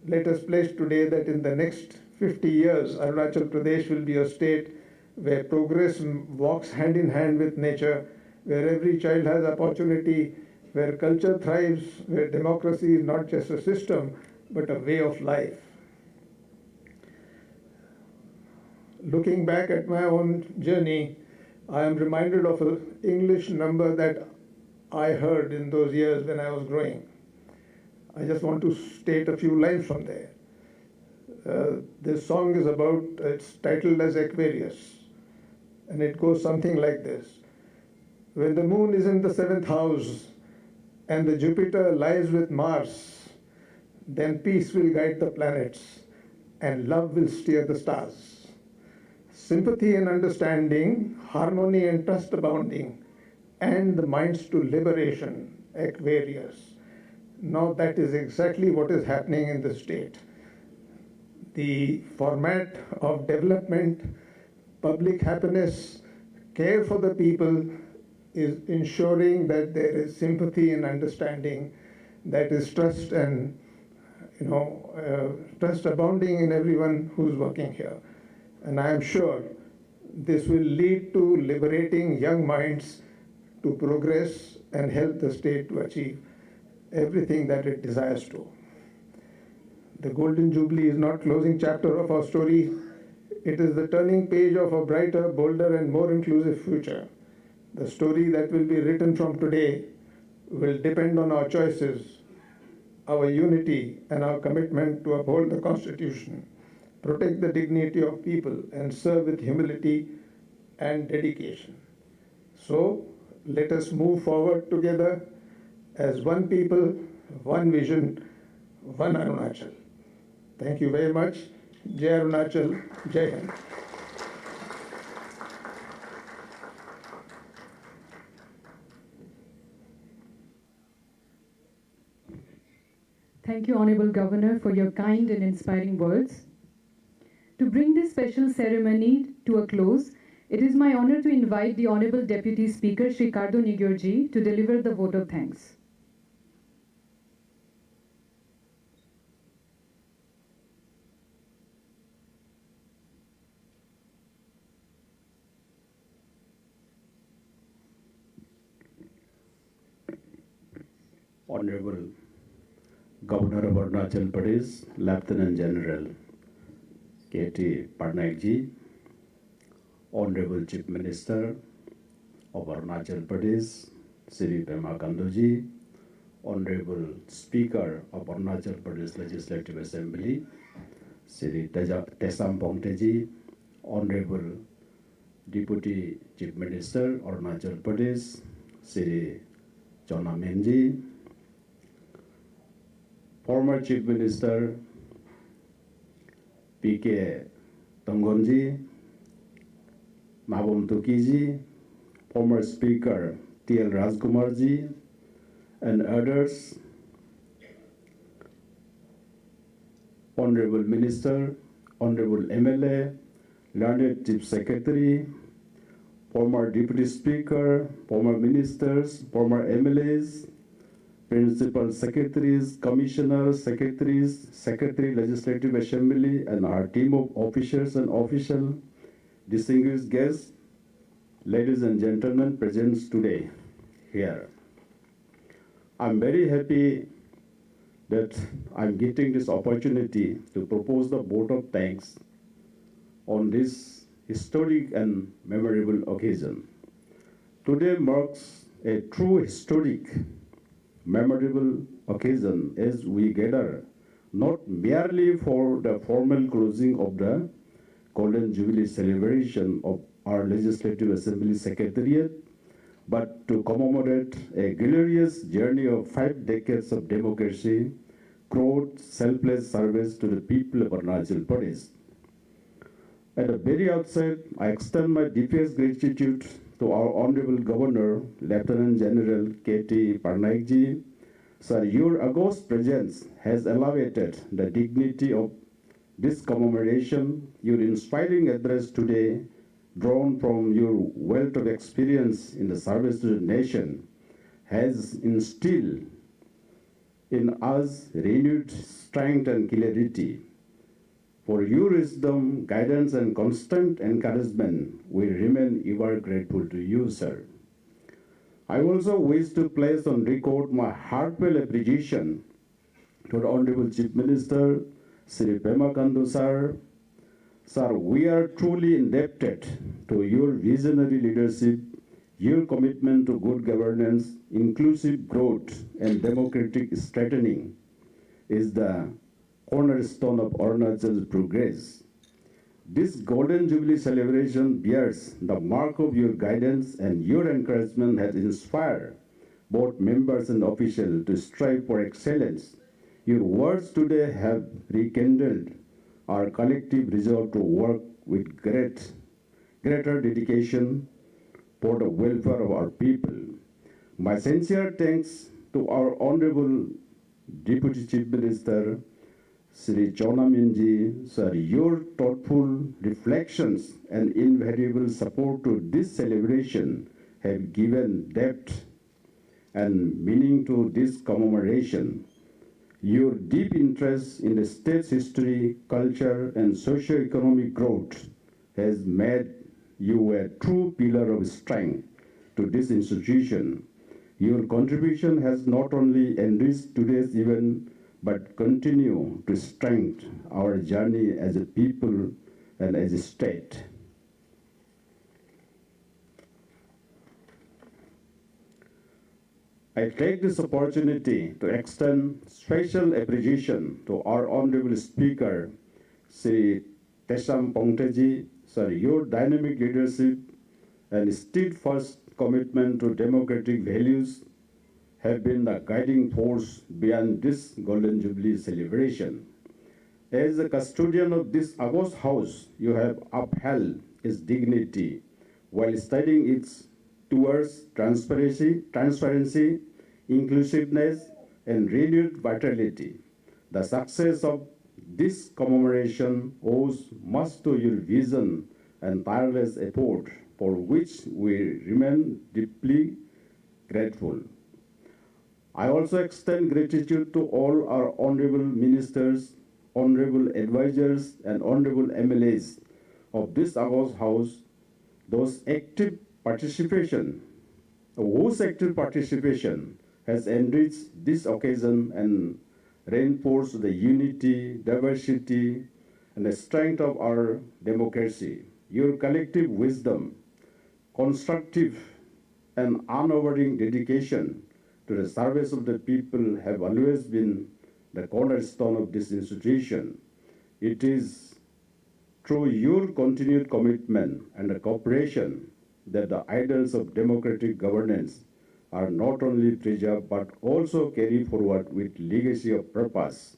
Let us pledge today that in the next 50 years, Arunachal Pradesh will be a state where progress walks hand in hand with nature, where every child has opportunity, where culture thrives, where democracy is not just a system, but a way of life. Looking back at my own journey, I am reminded of an English number that I heard in those years when I was growing. I just want to state a few lines from there. This song is about, it's titled as Aquarius, and it goes something like this. When the moon is in the 7th house and the Jupiter lies with Mars, then peace will guide the planets and love will steer the stars. Sympathy and understanding, harmony and trust abounding, and the minds to liberation, Aquarius. Now that is exactly what is happening in the state. The format of development, public happiness, care for the people is ensuring that there is sympathy and understanding, that is trust and trust abounding in everyone who's working here. And I am sure this will lead to liberating young minds to progress and help the state to achieve everything that it desires to. The Golden Jubilee is not closing chapter of our story. It is the turning page of a brighter, bolder, and more inclusive future. The story that will be written from today will depend on our choices, our unity, and our commitment to uphold the Constitution, protect the dignity of people, and serve with humility and dedication. So, let us move forward together as one people, one vision, one Arunachal. Thank you very much. Jai Arunachal, Jai Hind. Thank you, Honorable Governor, for your kind and inspiring words. To bring this special ceremony to a close, it is my honor to invite the Honorable Deputy Speaker, Shri Cardo Nigyorji, to deliver the vote of thanks. Honorable Governor of Arunachal Pradesh, Lieutenant General K.T. Patnaik ji, Honorable Chief Minister of Arunachal Pradesh, Sri Pema Khandu ji, Honorable Speaker of Arunachal Pradesh Legislative Assembly, Sri Tesam Pongte ji, Honorable Deputy Chief Minister Arunachal Pradesh, Sri Chona Mein ji, former Chief Minister P.K. Tongonji, Mabum Tukiji, former Speaker T.L. Rajkumarji, and others, Honorable Minister, Honorable MLA, learned Chief Secretary, former Deputy Speaker, former Ministers, former MLAs, Principal Secretaries, Commissioners, Secretaries, Secretary Legislative Assembly, and our team of officers and official, distinguished guests, ladies and gentlemen present today here. I'm very happy that I'm getting this opportunity to propose the vote of thanks on this historic and memorable occasion. Today marks a true historic memorable occasion as we gather not merely for the formal closing of the Golden Jubilee celebration of our Legislative Assembly Secretariat, but to commemorate a glorious journey of 5 decades of democracy, growth, selfless service to the people of Arunachal Pradesh. At the very outset, I extend my deepest gratitude to our Honorable Governor, Lieutenant General K.T. Patnaik ji. Sir, your august presence has elevated the dignity of this commemoration. Your inspiring address today, drawn from your wealth of experience in the service to the nation, has instilled in us renewed strength and clarity. For your wisdom, guidance, and constant encouragement, we remain ever grateful to you, sir. I also wish to place on record my heartfelt appreciation to the Honorable Chief Minister, Sri Pema Kandu sir. Sir, we are truly indebted to your visionary leadership, your commitment to good governance, inclusive growth, and democratic strengthening is the cornerstone of Arunachal's progress. This Golden Jubilee celebration bears the mark of your guidance, and your encouragement has inspired both members and officials to strive for excellence. Your words today have rekindled our collective resolve to work with greater dedication for the welfare of our people. My sincere thanks to our Honorable Deputy Chief Minister, Sri Chonaminji, sir, your thoughtful reflections and invaluable support to this celebration have given depth and meaning to this commemoration. Your deep interest in the state's history, culture, and socio-economic growth has made you a true pillar of strength to this institution. Your contribution has not only enriched today's event, but continue to strengthen our journey as a people and as a state. I take this opportunity to extend special appreciation to our Honorable Speaker, Sri Tesham Pongteji. Sir, your dynamic leadership and steadfast commitment to democratic values have been the guiding force beyond this Golden Jubilee celebration. As the custodian of this august house, you have upheld its dignity while studying its towards transparency, inclusiveness, and renewed vitality. The success of this commemoration owes much to your vision and tireless effort, for which we remain deeply grateful. I also extend gratitude to all our honorable ministers, honorable advisors, and honorable MLAs of this august house, whose active participation has enriched this occasion and reinforced the unity, diversity, and the strength of our democracy. Your collective wisdom, constructive and unwavering dedication to the service of the people have always been the cornerstone of this institution. It is through your continued commitment and the cooperation that the ideals of democratic governance are not only preserved but also carried forward with legacy of purpose.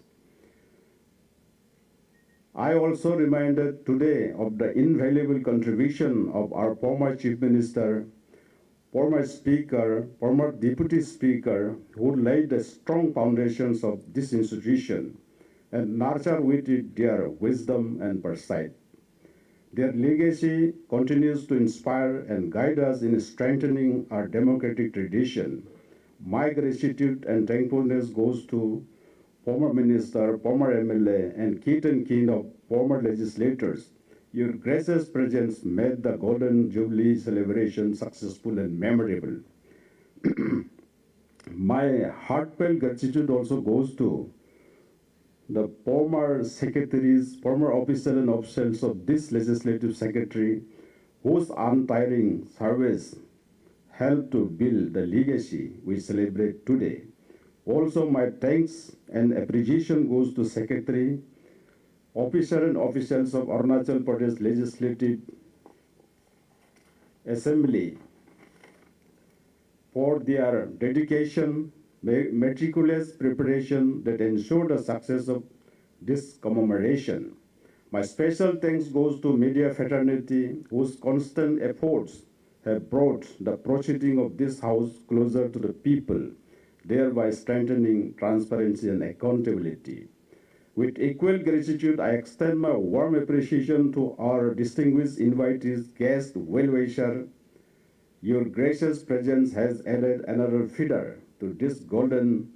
I also reminded today of the invaluable contribution of our former Chief Minister, former Speaker, former Deputy Speaker, who laid the strong foundations of this institution and nurtured with it their wisdom and foresight. Their legacy continues to inspire and guide us in strengthening our democratic tradition. My gratitude and thankfulness goes to former minister, former MLA, and kith and kin of former legislators. Your gracious presence made the Golden Jubilee celebration successful and memorable. My heartfelt gratitude also goes to the former secretaries, former officers and officials of this legislative secretary, whose untiring service helped to build the legacy we celebrate today. Also, my thanks and appreciation goes to Secretary, officer and officials of Arunachal Pradesh Legislative Assembly for their dedication, meticulous preparation that ensured the success of this commemoration. My special thanks goes to media fraternity, whose constant efforts have brought the proceeding of this house closer to the people, thereby strengthening transparency and accountability. With equal gratitude, I extend my warm appreciation to our distinguished invitees, guests, well-wishers. Your gracious presence has added another feather to this Golden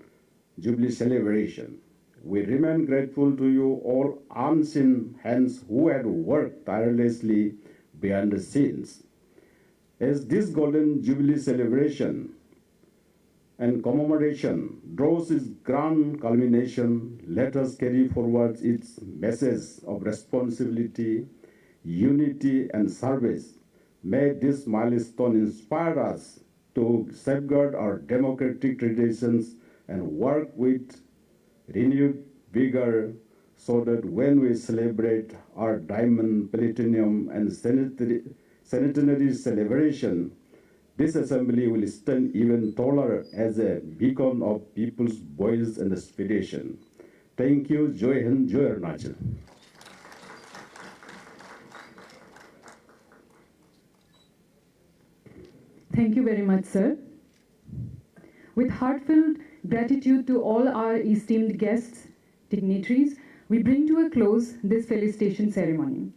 Jubilee celebration. We remain grateful to you all unseen hands who had worked tirelessly behind the scenes. As this Golden Jubilee celebration and commemoration draws its grand culmination, let us carry forward its message of responsibility, unity, and service. May this milestone inspire us to safeguard our democratic traditions and work with renewed vigor so that when we celebrate our diamond, platinum, and centenary celebration, this assembly will stand even taller as a beacon of people's voice and aspiration. Thank you. Joy Hind, Joy Arunachal. Thank you very much, sir. With heartfelt gratitude to all our esteemed guests, dignitaries, we bring to a close this felicitation ceremony.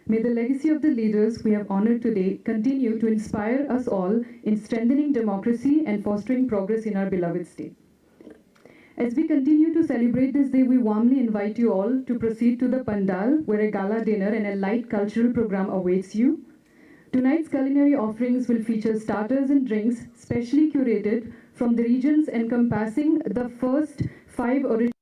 May the legacy of the leaders we have honored today continue to inspire us all in strengthening democracy and fostering progress in our beloved state. As we continue to celebrate this day, we warmly invite you all to proceed to the Pandal, where a gala dinner and a light cultural program awaits you. Tonight's culinary offerings will feature starters and drinks specially curated from the regions encompassing the first 5 original